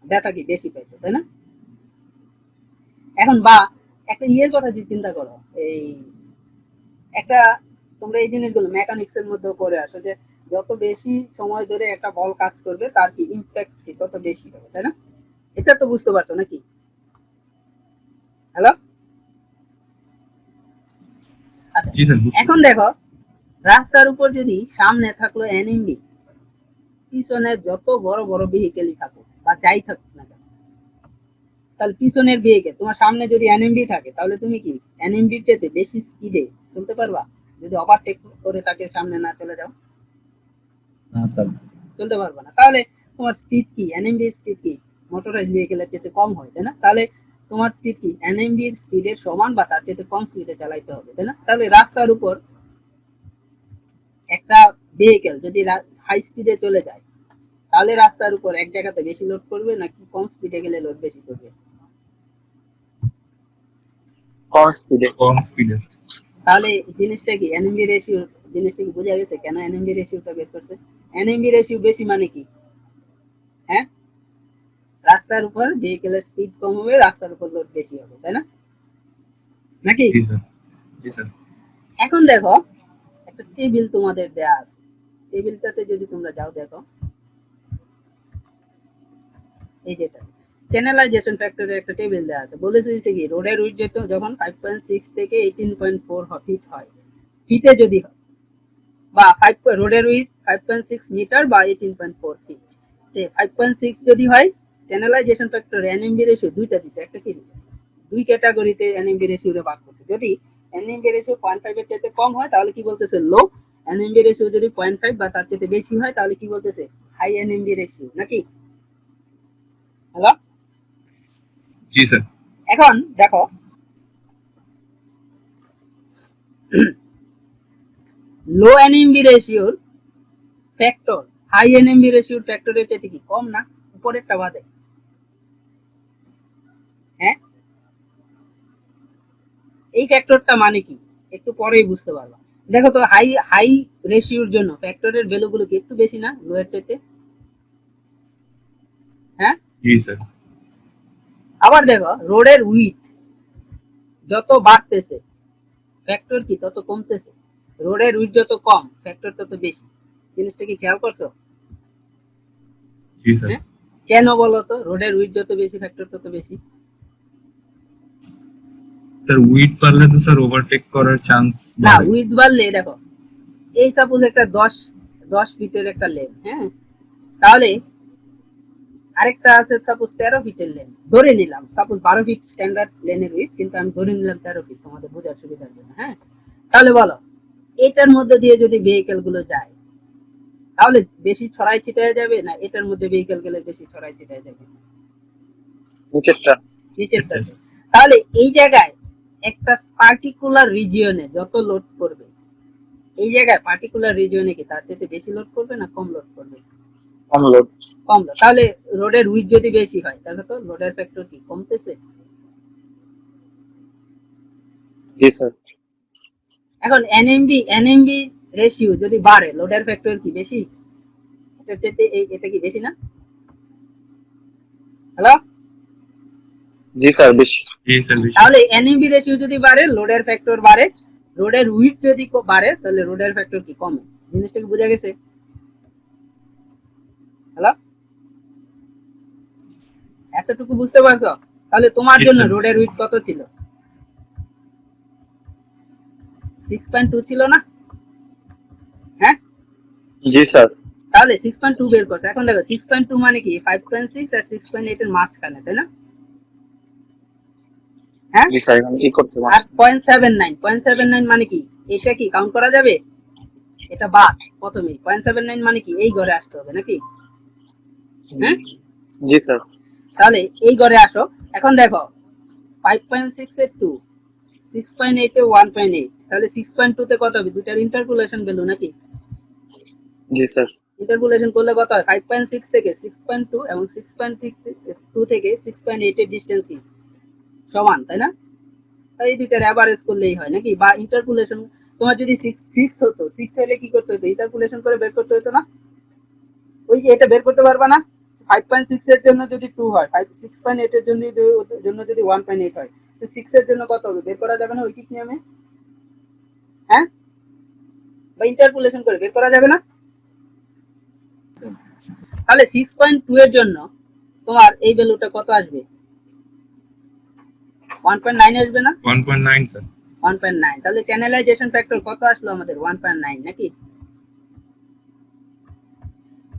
ব্যথা কি বেশি পাইতো, তাই না? এখন বা একটা ইয়ের কথা যদি চিন্তা করো, এই একটা, তোমরা এই জিনিসগুলো মেকানিক্স এর মধ্যেও পড়ে আসো যে যত বেশি সময় ধরে একটা বল কাজ করবে তার কি ইম্প্যাক্ট কি তত বেশি হবে, তাই না? এটা তো বুঝতে পারছো নাকি? হ্যালো, আচ্ছা, জি স্যার, বুঝছি এখন দেখো রাস্তার উপর যদি সামনে থাকলো এনএমবি, পিছনে যত বড় বড় ভেহিকেলই থাকুক বা যাই থাকুক না কেন, তাহলে পিছনের ভেহিকেল, তোমার সামনে যদি এনএমবি থাকে তাহলে তুমি কি এনএমবির চেয়ে বেশি স্পিডে চলতে পারবা যদি ওভারটেক করে তাকে সামনে না চলে যাও? हाँ सर। চলতে পারবা না। তাহলে তোমার স্পিড কি এনএমবির স্পিড কি মোটরাইজ ভেহিকেলের চেয়ে কম হয়, তাই না? তাহলে তোমার স্পিড কি এনএমবির স্পিডের সমান বা তার চেয়ে কম স্পিডে চালাইতে হবে, তাই না? তাহলে রাস্তার উপর একটা ভেহিকেল যদি হাই স্পিডে চলে যায় তাহলে রাস্তার উপর এক জায়গাতে বেশি লোড করবে নাকি কম স্পিডে গেলে লোড বেশি করবে? কম স্পিডে। কম স্পিডে। তাহলে জিনিসটা কি এনএমবি রেশিও, জিনিসটা কি বোঝা গেছে কেন এনএমবি রেশিওটা বের করছে? এনএমবি রেশিও বেশি মানে কি? হ্যাঁ, রাস্তার উপর ভেহিকেলের স্পিড কম হবে, রাস্তার উপর লোড বেশি হবে, তাই না? নাকি? জি স্যার, জি স্যার। এখন দেখো একটা টেবিল তোমাদের দেয়া আছে, টেবিলটাতে যদি তোমরা যাও দেখো এই যেটা চ্যানেলাইজেশন ফ্যাক্টরের একটা টেবিল দেয়া আছে, বলে দিয়েছে কি রোডের উইডথ যখন 5.6 থেকে 18.4 ফিট হয়, ফিটে যদি হয় বা 5 রোডের উইডথ 5.6 মিটার বা 18.4 ফিট, 5.6 যদি হয় চ্যানেলাইজেশন ফ্যাক্টর এনএমবি রেশিও দুইটা দিছে, একটা কি দুই ক্যাটাগরিতে এনএমবি রেশিও রে ভাগ করছে। যদি এনএমবি রেশিও 0.5 এর চাইতে কম হয় তাহলে কি বলতেছে লো, এনএমবি রেশিও যদি 0.5 বা তার চাইতে বেশি হয় তাহলে কি বলতেছে হাই এনএমবি রেশিও, নাকি? Hello, ji sir. এখন দেখো লো এনএমবি রেশিওর ফ্যাক্টর হাই এনএমবি রেশিওর ফ্যাক্টরের চাইতে কি কম না? উপরেরটা বাদে, হ্যাঁ? এই ফ্যাক্টরটা মানে কি একটু পরেই বুঝতে পারবা। দেখো তো হাই হাই রেশিওর জন্য ফ্যাক্টরের ভ্যালুগুলো কি একটু বেশি না লো এর চাইতে? হ্যাঁ, জি স্যার। আবার দেখো রোডের উইথ যত বাড়তেছে ফ্যাক্টর কি তত কমতেছে, রোডের উইথ যত কম ফ্যাক্টর তত বেশি। জিনিসটা কি খেয়াল করছো? জি স্যার। হ্যাঁ, কেন বলো তো রোডের উইথ যত বেশি ফ্যাক্টর তত বেশি? স্যার উইড পারলে তো স্যার ওভারটেক করার চান্স না, বাড়ে। উইথ বাড়লে দেখো এই সাপোজ একটা 10 ফিটের একটা লেন, হ্যাঁ, তাহলে আরেকটা আছে সাপোজ 13 ফিটের লেন, ধরে নিলাম সাপোজ 12 ফিট স্ট্যান্ডার্ড লেনের উইথ, কিন্তু আমি ধরে নিলাম 13 ফিট তোমাদের বোঝার সুবিধার জন্য, হ্যাঁ। তাহলে বলো এটার মধ্যে দিয়ে যদি ভেহিকেল গুলো যায় তাহলে বেশি ছড়াই ছিটায় যাবে না এটার মধ্যে ভেহিকেল গেলে বেশি ছড়াই ছিটায় যাবে? নিচেরটা। নিচেরটাতে। তাহলে এই জায়গায় একটা পার্টিকুলার রিজিয়নে যত লোড করবে এই জায়গায় পার্টিকুলার রিজিয়নে কি তার চাইতে বেশি লোড করবে না কম লোড করবে? কম লোড। কম লোড। তাহলে রোডের উইথ যদি বেশি হয় তাহলে তো লোডের ফ্যাক্টর কি কমতেছে? জি স্যার। এখন এনএমবি রেশিও যদি বাড়ে লোডের ফ্যাক্টর কি বেশি? এটার চাইতে এটা কি বেশি না? হ্যালো, জি স্যার বেশি। জি স্যার বেশি। তাহলে এনএমবি রেশিও যদি বাড়ে লোডের ফ্যাক্টর বাড়ে, রোডের উইথ যদি বাড়ে তাহলে রোডের ফ্যাক্টর কি কমে। জিনিসটা কি বোঝা গেছে? হ্যালো, এতটুকু বুঝতে পারছো? তাহলে তোমার Yes, জন্য sir. রোডের উইথ কত ছিল? 6.2 ছিল না? হ্যাঁ, জি স্যার। তাহলে 6.2 বের করছে। এখন দেখো 6.2 মানে কি 5.6 আর 6.8 এর মাঝখানে, তাই না? হ্যাঁ, জি স্যার এখন কি করতে আর 0.79 মানে কি এটা কি কাউন্ট করা যাবে? এটা বাদ প্রথমে 0.79 মানে কি এই ঘরে আসতে হবে নাকি? হ্যাঁ, জি স্যার। তাহলে এই ঘরে আসো। এখন দেখো 5.6 এর 2, 6.8 এ 1.8, তাহলে 6.2 তে কত হবে? দুটার ইন্টারপোলেশন ভ্যালু নাকি? জি স্যার। ইন্টারপোলেশন করলে কত হয়? 5.6 থেকে 6.2 এবং 6.2 থেকে 6.8 এর ডিসটেন্স কি সমান, তাই না? তাই এই দুইটার এভারেজ করলেই হয় নাকি? বা ইন্টারপোলেশন তোমার যদি 6 হতো, 6 হলে কি করতে হতো? ইন্টারপোলেশন করে বের করতে হতো না? ওই যে এটা বের করতে পারবা না? 5.6 এর জন্য যদি 2 হয়, 6.8 এর জন্য যদি 1.8 হয়, তো 6 এর জন্য কত হবে? বের করা যাবে না ঐকিক নিয়মে? হ্যাঁ, বা ইন্টারপোলেশন করে বের করা যাবে না? তাহলে 6.2 এর জন্য তোমার এই ভ্যালুটা কত আসবে? 1.9 আসবে না? 1.9 স্যার। 1.9। তাহলে চ্যানেলাইজেশন ফ্যাক্টর কত আসলো আমাদের? 1.9 নাকি?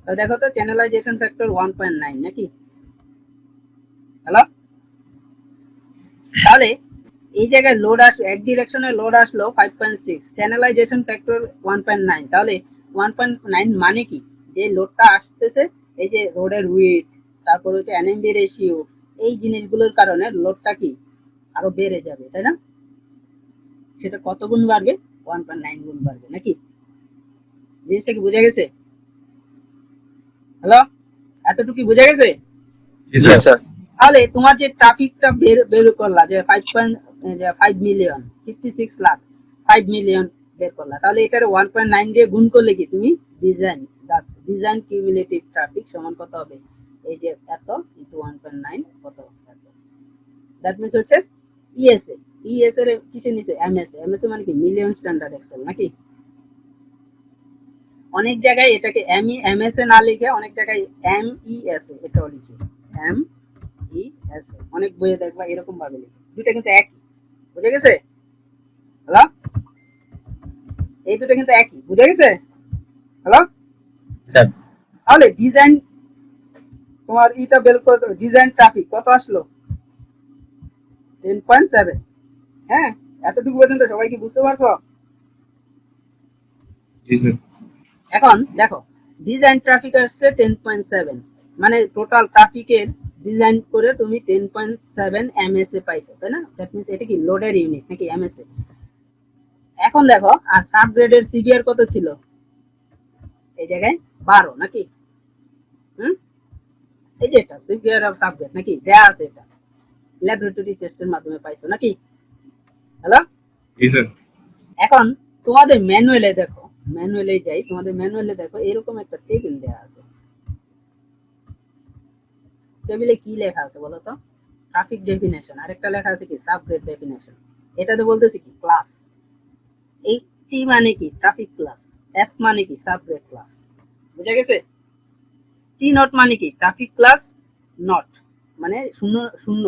তো দেখো তো চ্যানেলাইজেশন ফ্যাক্টর 1.9 নাকি? হ্যালো, তাহলে এই জায়গায় লোড আসলো, এক ডিরেকশনে লোড আসলো 5.6, চ্যানেলাইজেশন ফ্যাক্টর 1.9, তাহলে 1.9 মানে কি যে লোডটা আসতেছে এই যে রোডের উইথ, তারপর হচ্ছে এনএমবি রেশিও, এই জিনিসগুলোর কারণে লোডটা কি আরো বেড়ে যাবে, তাই না? সেটা কত গুণ বাড়বে? 1.9 গুণ বাড়বে নাকি? জিনিসটা কি বোঝা গেছে? হ্যালো, এতটুকু বোঝা গেছে? জি জি স্যার। স্যার। তাহলে তোমার যে ট্রাফিকটা বের করলা যে 5 মিলিয়ন 56 লাখ 5 মিলিয়ন বের করলা, তাহলে এটার 1.9 দিয়ে গুণ করলে কি তুমি ডিজাইন ডিজাইন কিউমুলেটিভ ট্রাফিক সমান কত হবে, এই যে এত ইনটু 1.9 কত এত, দ্যাট মিন্স হচ্ছে ইএসএ, ইএসএ এর কিসের নিচে এমএসএ, এমএসএ মানে কি মিলিয়ন স্ট্যান্ডার্ড এক্সেল নাকি। অনেক জায়গায় এটাকে এমএসএ না লিখে অনেক জায়গায় এমইএসএ এটাও লিখে, এমইএসএ অনেক বইয়ে দেখবা এরকম ভাবে লিখে, দুটো কিন্তু একই, বুঝে গেছে? হ্যালো, এই দুটো কিন্তু একই, বুঝে গেছে? হ্যালো, স্যার তাহলে ডিজাইন তোমার এটা বের করে ডিজাইন ট্রাফিক কত আসলো 10.7। হ্যাঁ, এতটুকু পর্যন্ত সবাই কি বুঝতে পারছো? জি স্যার। এখন দেখো ডিজাইন ট্রাফিক আসছে 10.7, মানে টোটাল ট্রাফিকের ডিজাইন করে তুমি 10.7 এমএসএ পাইছো, তাই না? দ্যাট মিন্স এটা কি লোডের ইউনিট নাকি এমএসএ। এখন দেখো আর সাবগ্রেডের সিভিআর কত ছিল, এই জায়গায় 12 নাকি। এই যে এটা সিভিআর অফ সাবগ্রেড নাকি দেয়া আছে, এটা ল্যাবরেটরি টেস্টের মাধ্যমে পাইছো নাকি। Hello, ji sir. এখন তোমাদের ম্যানুয়ালে দেখো, ম্যানুয়ালে যাই, তোমাদের ম্যানুয়ালে দেখো এরকম একটা টেবিল দেয়া আছে। টেবিলে কি লেখা আছে বলো তো? ট্রাফিক ডেফিনেশন, আরেকটা লেখা আছে কি সাবগ্রেড ডেফিনেশন। এটাতে বলতেছে কি ক্লাস, এই টি মানে কি ট্রাফিক ক্লাস, এস মানে কি সাবগ্রেড ক্লাস, বুঝা গেছে? টি নট মানে কি ট্রাফিক ক্লাস নট, মানে শূন্য শূন্য,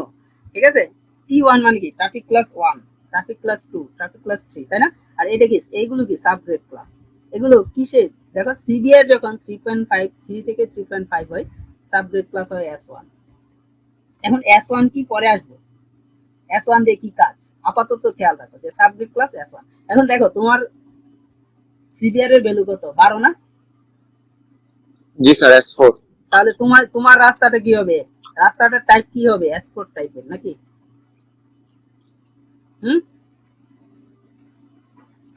ঠিক আছে? টি ওয়ান মানে কি traffic class 1, traffic class 2, traffic class 3, তাই না? আর এটা কি, এইগুলো কি সাবগ্রেড ক্লাস। এগুলো কিসের দেখো, সিভিআর যখন 3.5 3 থেকে 3.5 হয় সাবগ্রেড ক্লাস হয় S1। এখন S1 কি পরে আসবে, S1 দিয়ে কি কাজ আপাতত খেয়াল রাখো যে সাবগ্রেড ক্লাস S1। এখন দেখো তোমার সিভিআর এর ভ্যালু কত 12 না, জি স্যার, S4। তাহলে তোমার রাস্তাটা কি হবে, রাস্তাটার টাইপ কি হবে S4 টাইপের নাকি।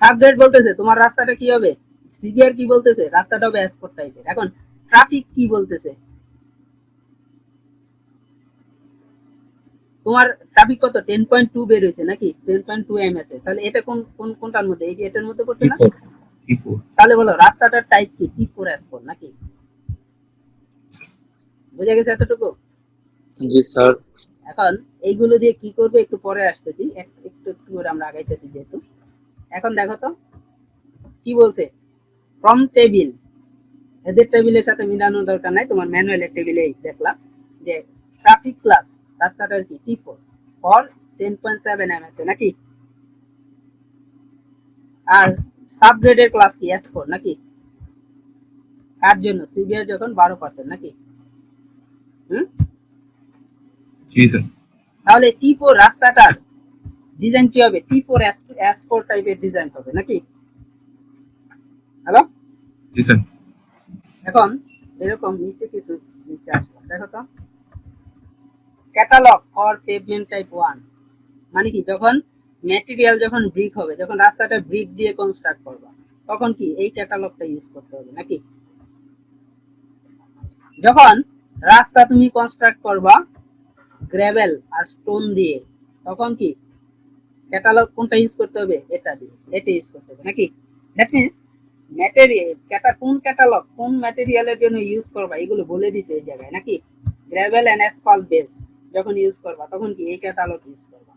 সাবগ্রেড বলতেছে তোমার রাস্তাটা কি হবে, সিভিআর কি বলতেছে রাস্তাটা হবে S4 টাইপের। এখন ট্রাফিক কি বলতেছে, তোমার ট্রাফিক কত 10.2 বের হয়েছে নাকি 10.2 এমএসএ, তাহলে এটা কোনটার মধ্যে, এই যে এটার মধ্যে পড়ছে না। T4। তাহলে বলো রাস্তাটার টাইপ কি T4 S4 নাকি, বুঝা গেছে এতটুকু? জি স্যার। এখন এইগুলো দিয়ে কি করবে একটু পরে আসতেছি, একটু একটু করে আমরা আগাইতেছি যেহেতু। এখন দেখো তো কি বলছে, ফ্রম টেবিল, এদের টেবিলের সাথে মিলানোর দরকার নাই, তোমার ম্যানুয়ালের টেবিলেই দেখলাম যে ট্রাফিক ক্লাস রাস্তাটার কি T4 ফর 10.7 এমএসএ নাকি, আর সাবগ্রেডের ক্লাস কি S4 নাকি, কার জন্য সিভিআর যখন 12% নাকি। জি স্যার। তাহলে T4 রাস্তাটার ডিজাইন কি হবে, T4 S4 টাইপের ডিজাইন হবে নাকি। Hello, ji sir. এখন এরকম নিচে কিছু নিচে আসলো, দেখো তো ক্যাটালগ ফর পেভমেন্ট টাইপ 1 মানে কি, যখন ম্যাটেরিয়াল যখন ব্রিক হবে, যখন রাস্তাটা ব্রিক দিয়ে কনস্ট্রাক্ট করবা তখন কি এই ক্যাটালগটা ইউজ করতে হবে নাকি। যখন রাস্তা তুমি কনস্ট্রাক্ট করবা গ্রাভেল আর স্টোন দিয়ে তখন কি ক্যাটালগ কোনটা ইউজ করতে হবে, এটা দিয়ে, এটা ইউজ করতে হবে নাকি। দ্যাট মিন্স ম্যাটেরিয়াল কোন ক্যাটালগ কোন ম্যাটেরিয়ালের জন্য ইউজ করবা এগুলো বলে দিছে এই জায়গায় নাকি। গ্রাভেল এন্ড অ্যাসফল্ট বেস যখন ইউজ করবা তখন কি এই ক্যাটালগ ইউজ করবা,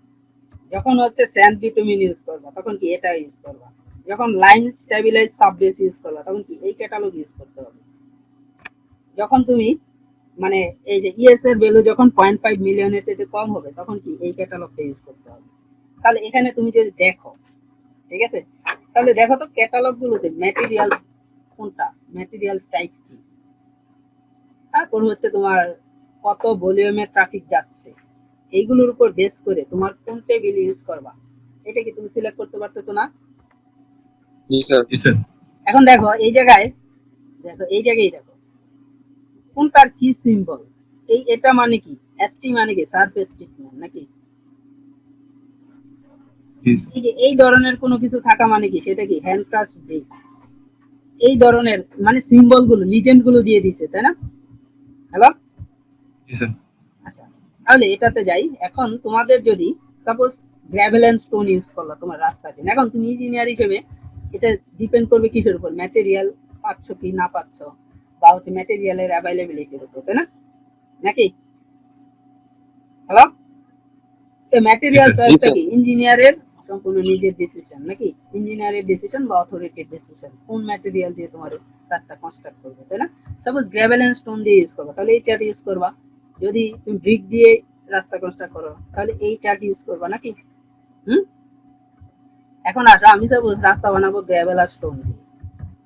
যখন হচ্ছে স্যান্ড বিটুমিন ইউজ করবা তখন কি এটা ইউজ করবা, যখন লাইন স্টেবিলাইজ সাববেস ইউজ করবা তখন কি এই ক্যাটালগ ইউজ করতে হবে। যখন তুমি মানে এই যে ইএস এর ভ্যালু যখন 0.5 মিলিয়নের চেয়ে কম হবে তখন কি এই ক্যাটালগটা ইউজ করতে হবে। তাহলে এখানে তুমি যদি দেখো, ঠিক আছে, তাহলে দেখো তো ক্যাটালগ গুলোতে ম্যাটেরিয়াল কোনটা, ম্যাটেরিয়াল টাইপ কি, তারপর হচ্ছে তোমার কত ভলিউমের ট্রাফিক যাচ্ছে, এইগুলোর উপর বেস করে তোমার কোন টেবিল ইউজ করবা এটা কি তুমি সিলেক্ট করতে পারতেছো না। জি স্যার। জি স্যার। এখন দেখো এই জায়গায়, দেখো এই জায়গায় দেখো কোনটার কি সিম্বল, এই এটা মানে কি এসটি মানে কি সারফেস ট্রিটমেন্ট নাকি। জি স্যার। এই যে এই ধরনের কোনো কিছু থাকা মানে কি সেটা কি হ্যান্ড ক্রাশ ব্রেক, এই ধরনের মানে সিম্বল গুলো লিজেন্ড গুলো দিয়ে দিছে তাই না। Hello, ji sir. আচ্ছা তাহলে এটাতে যাই। এখন তোমাদের যদি suppose gravel and stone use করলো তোমার রাস্তাতে, এখন তুমি ইঞ্জিনিয়ার হিসেবে এটা ডিপেন্ড করবে কিসের উপর, ম্যাটেরিয়াল পাচ্ছ কি না পাচ্ছ, বা হচ্ছে ম্যাটেরিয়ালের অ্যাভেলেবিলিটির উপর, তাই না? নাকি? হ্যালো, তো ম্যাটেরিয়াল sir. চয়েসটা sir. কি ইঞ্জিনিয়ারের সম্পূর্ণ নিজের ডিসিশন, নাকি? ইঞ্জিনিয়ারের ডিসিশন বা অথরিটির ডিসিশন কোন ম্যাটেরিয়াল দিয়ে তোমার রাস্তা কনস্ট্রাক্ট করবে, তাই না? সাপোজ গ্রাভেল এন্ড স্টোন দিয়ে ইউজ করবা, তাহলে এই চার্ট ইউজ করবা। যদি তুমি ব্রিক দিয়ে রাস্তা কনস্ট্রাক্ট করো, তাহলে এই চার্ট ইউজ করবা, নাকি? হুম। এখন আসো, আমি সাপোজ রাস্তা বানাবো গ্রাভেল আর স্টোন দিয়ে,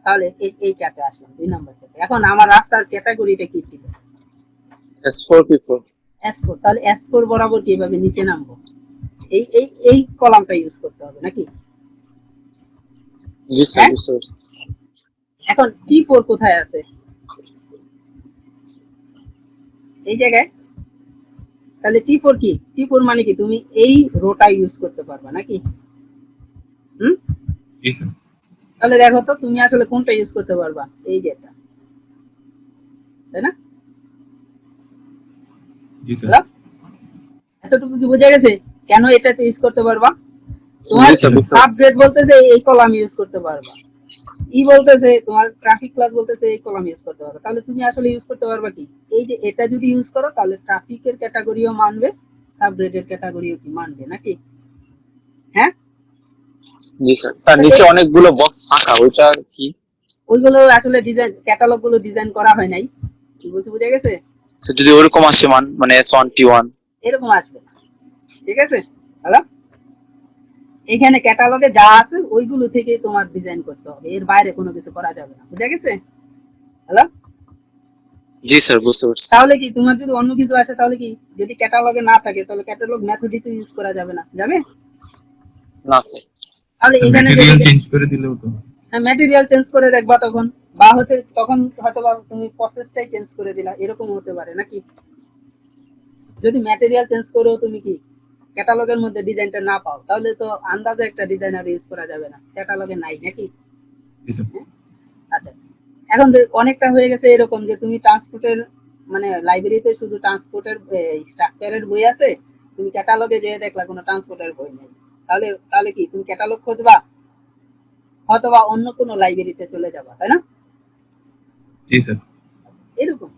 তাহলে এই চার্টে আসলাম, 2 নাম্বার চার্টে। এখন আমার রাস্তার ক্যাটাগরিটা কি ছিল? S4 P4. S4, তাহলে S4 বরাবর কিভাবে নিচে নামবো? এই কলামটা ইউজ করতে হবে, নাকি? Yes, sir. হ্যাঁ? Yes, sir. এখন T4 কোথায় আছে? এই জায়গায়। তাহলে T4 কি? T4 মানে কি তুমি এই রোটা ইউজ করতে পারবা, নাকি? হুম। Yes, sir. তাহলে দেখো তো তুমি আসলে কোনটা ইউজ করতে পারবা, এই যে এটা, তাই না? Yes, sir. হ্যালো, এতটুকু কি বোঝা গেছে কেন এটা ইউজ করতে পারবা? তোমার Yes, sir. Yes, sir. Subgrade বলতেছে এই কলাম ইউজ করতে পারবা, বলতেছে তোমার ট্রাফিক ক্লাস বলতেছে এই কলাম ইউজ করতে পারবা। তাহলে তুমি আসলে ইউজ করতে পারবা কি, এই যে এটা যদি ইউজ করো তাহলে ট্রাফিকের ক্যাটাগরিও মানবে, সাবগ্রেডের ক্যাটাগরিও কি মানবে, নাকি? হ্যাঁ, জি স্যার। স্যার নিচে অনেকগুলো বক্স ফাঁকা, ওইটা কি? ওইগুলো আসলে ডিজাইন, ক্যাটালগ গুলো ডিজাইন করা হয় নাই। কি বলছি বুঝে গেছে? স্যার যদি ওরকম আসে মানে S1 T1 এরকম আসবে, ঠিক আছে? হ্যালো, এখানে ক্যাটালগে যা আছে ওইগুলো থেকে তোমার ডিজাইন করতে হবে, এর বাইরে কোনো কিছু করা যাবে না, বুঝে গেছে? হ্যালো, জি স্যার বুঝতে পারছি। তাহলে কি তোমার যদি অন্য কিছু আসে, তাহলে কি যদি ক্যাটালগে না থাকে তাহলে ক্যাটালগ মেথডই তো ইউজ করা যাবে না, যাবে? না স্যার। তাহলে এখানে ম্যাটেরিয়াল চেঞ্জ করে দিলেও তো ম্যাটেরিয়াল চেঞ্জ করে দেখবা তখন, বা হচ্ছে তখন হয়তো বা তুমি প্রসেসটাই চেঞ্জ করে দিলা, এরকম হতে পারে, নাকি? যদি ম্যাটেরিয়াল চেঞ্জ করেও তুমি কি ক্যাটালগের মধ্যে ডিজাইনটা না পাও, তাহলে তো আন্দাজে একটা ডিজাইনার ইউজ করা যাবে না, ক্যাটালগে নাই, নাকি? Yes, sir. আচ্ছা, এখন অনেকটা হয়ে গেছে এরকম যে তুমি ট্রান্সপোর্টের মানে লাইব্রেরিতে শুধু ট্রান্সপোর্টের স্ট্রাকচারের বই আছে, তুমি ক্যাটালগে যেয়ে দেখলা কোনো ট্রান্সপোর্টের বই নেই, তাহলে তাহলে কি তুমি ক্যাটালগ খুঁজবা অথবা অন্য কোনো লাইব্রেরিতে চলে যাবা, তাই না? Yes, sir. এরকম।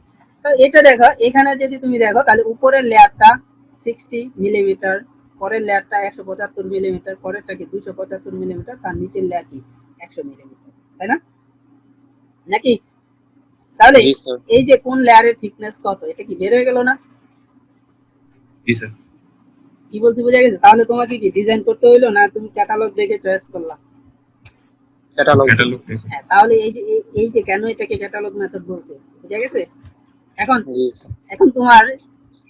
তো এটা দেখো, এখানে যদি তুমি দেখো তাহলে উপরের লেয়ারটা 60 মিলিমিটার, পরের লেয়ারটা 175 মিলিমিটার, পরেরটা কি 275 মিলিমিটার, তার নিচের লেয়ার কি 100 মিলিমিটার, তাই না? নাকি? তাহলে জি স্যার। এই যে কোন লেয়ারের থিকনেস কত, এটা কি বের হয়ে গেল না? Yes, sir. কি বলছি বুঝা গেছে? তাহলে তোমাকে কি ডিজাইন করতে হইলো না তুমি ক্যাটালগ দেখে চয়েস করলা? ক্যাটালগ। Catalog. হ্যাঁ, তাহলে এই যে কেন এটাকে ক্যাটালগ মেথড বলছে, বুঝা গেছে? এখন জি স্যার। এখন তোমার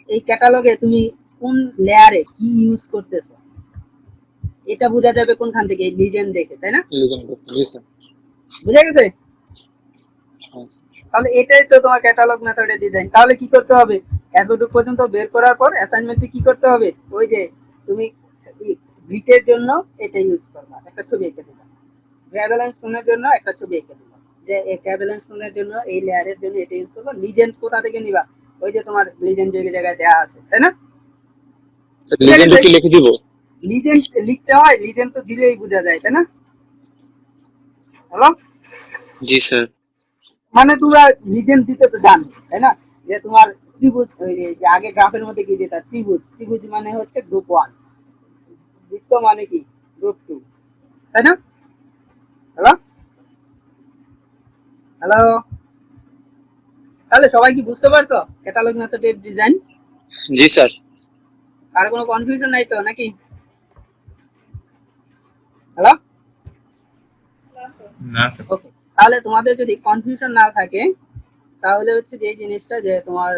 এই ক্যাটালগে তুমি কোন লেয়ারে কি ইউজ করতেছো এটা বোঝা যাবে কোনখান থেকে, এই লিজেন্ড দেখে, তাই না? লিজেন্ড। জি স্যার। বুঝা গেছে? হ্যাঁ, স্যার। তাহলে এটাই তো তোমার ক্যাটালগ মেথডের ডিজাইন। তাহলে কি করতে হবে, এতটুকু পর্যন্ত বের করার পর অ্যাসাইনমেন্টে কি করতে হবে, ওই যে তুমি ব্রিকের জন্য এটা ইউজ করবা, একটা ছবি এঁকে দিবা, গ্রাভেল এন্ড স্টোনের জন্য একটা ছবি এঁকে দিবা, যে এই গ্রাভেল এন্ড স্টোনের জন্য এই লেয়ারের জন্য এটা ইউজ করবা। লিজেন্ড কোথা থেকে নিবা, ওই যে তোমার লিজেন্ড যে জায়গায় দেয়া আছে, তাই না? স্যার লিজেন্ড কি লিখে দিব? লিজেন্ড লিখতে হয়, লিজেন্ড তো দিলেই বোঝা যায়, তাই না? Hello, ji sir. মানে তোমরা লিজেন্ড দিতে তো জানো, তাই না? যে তোমার ত্রিভুজ, ওই যে আগে গ্রাফের মধ্যে কি দিতা, ত্রিভুজ, ত্রিভুজ মানে হচ্ছে গ্রুপ 1, বৃত্ত মানে কি গ্রুপ 2, তাই না? হ্যালো, হ্যালো, তাহলে সবাই কি বুঝতে পারছো ক্যাটালগ মেথডের ডিজাইন? জি স্যার। আর কোনো কনফিউশন নাই তো, নাকি? হ্যালো, না স্যার। না, sir. ওকে। তাহলে তোমাদের যদি কনফিউশন না থাকে তাহলে হচ্ছে যে এই জিনিসটা যে তোমার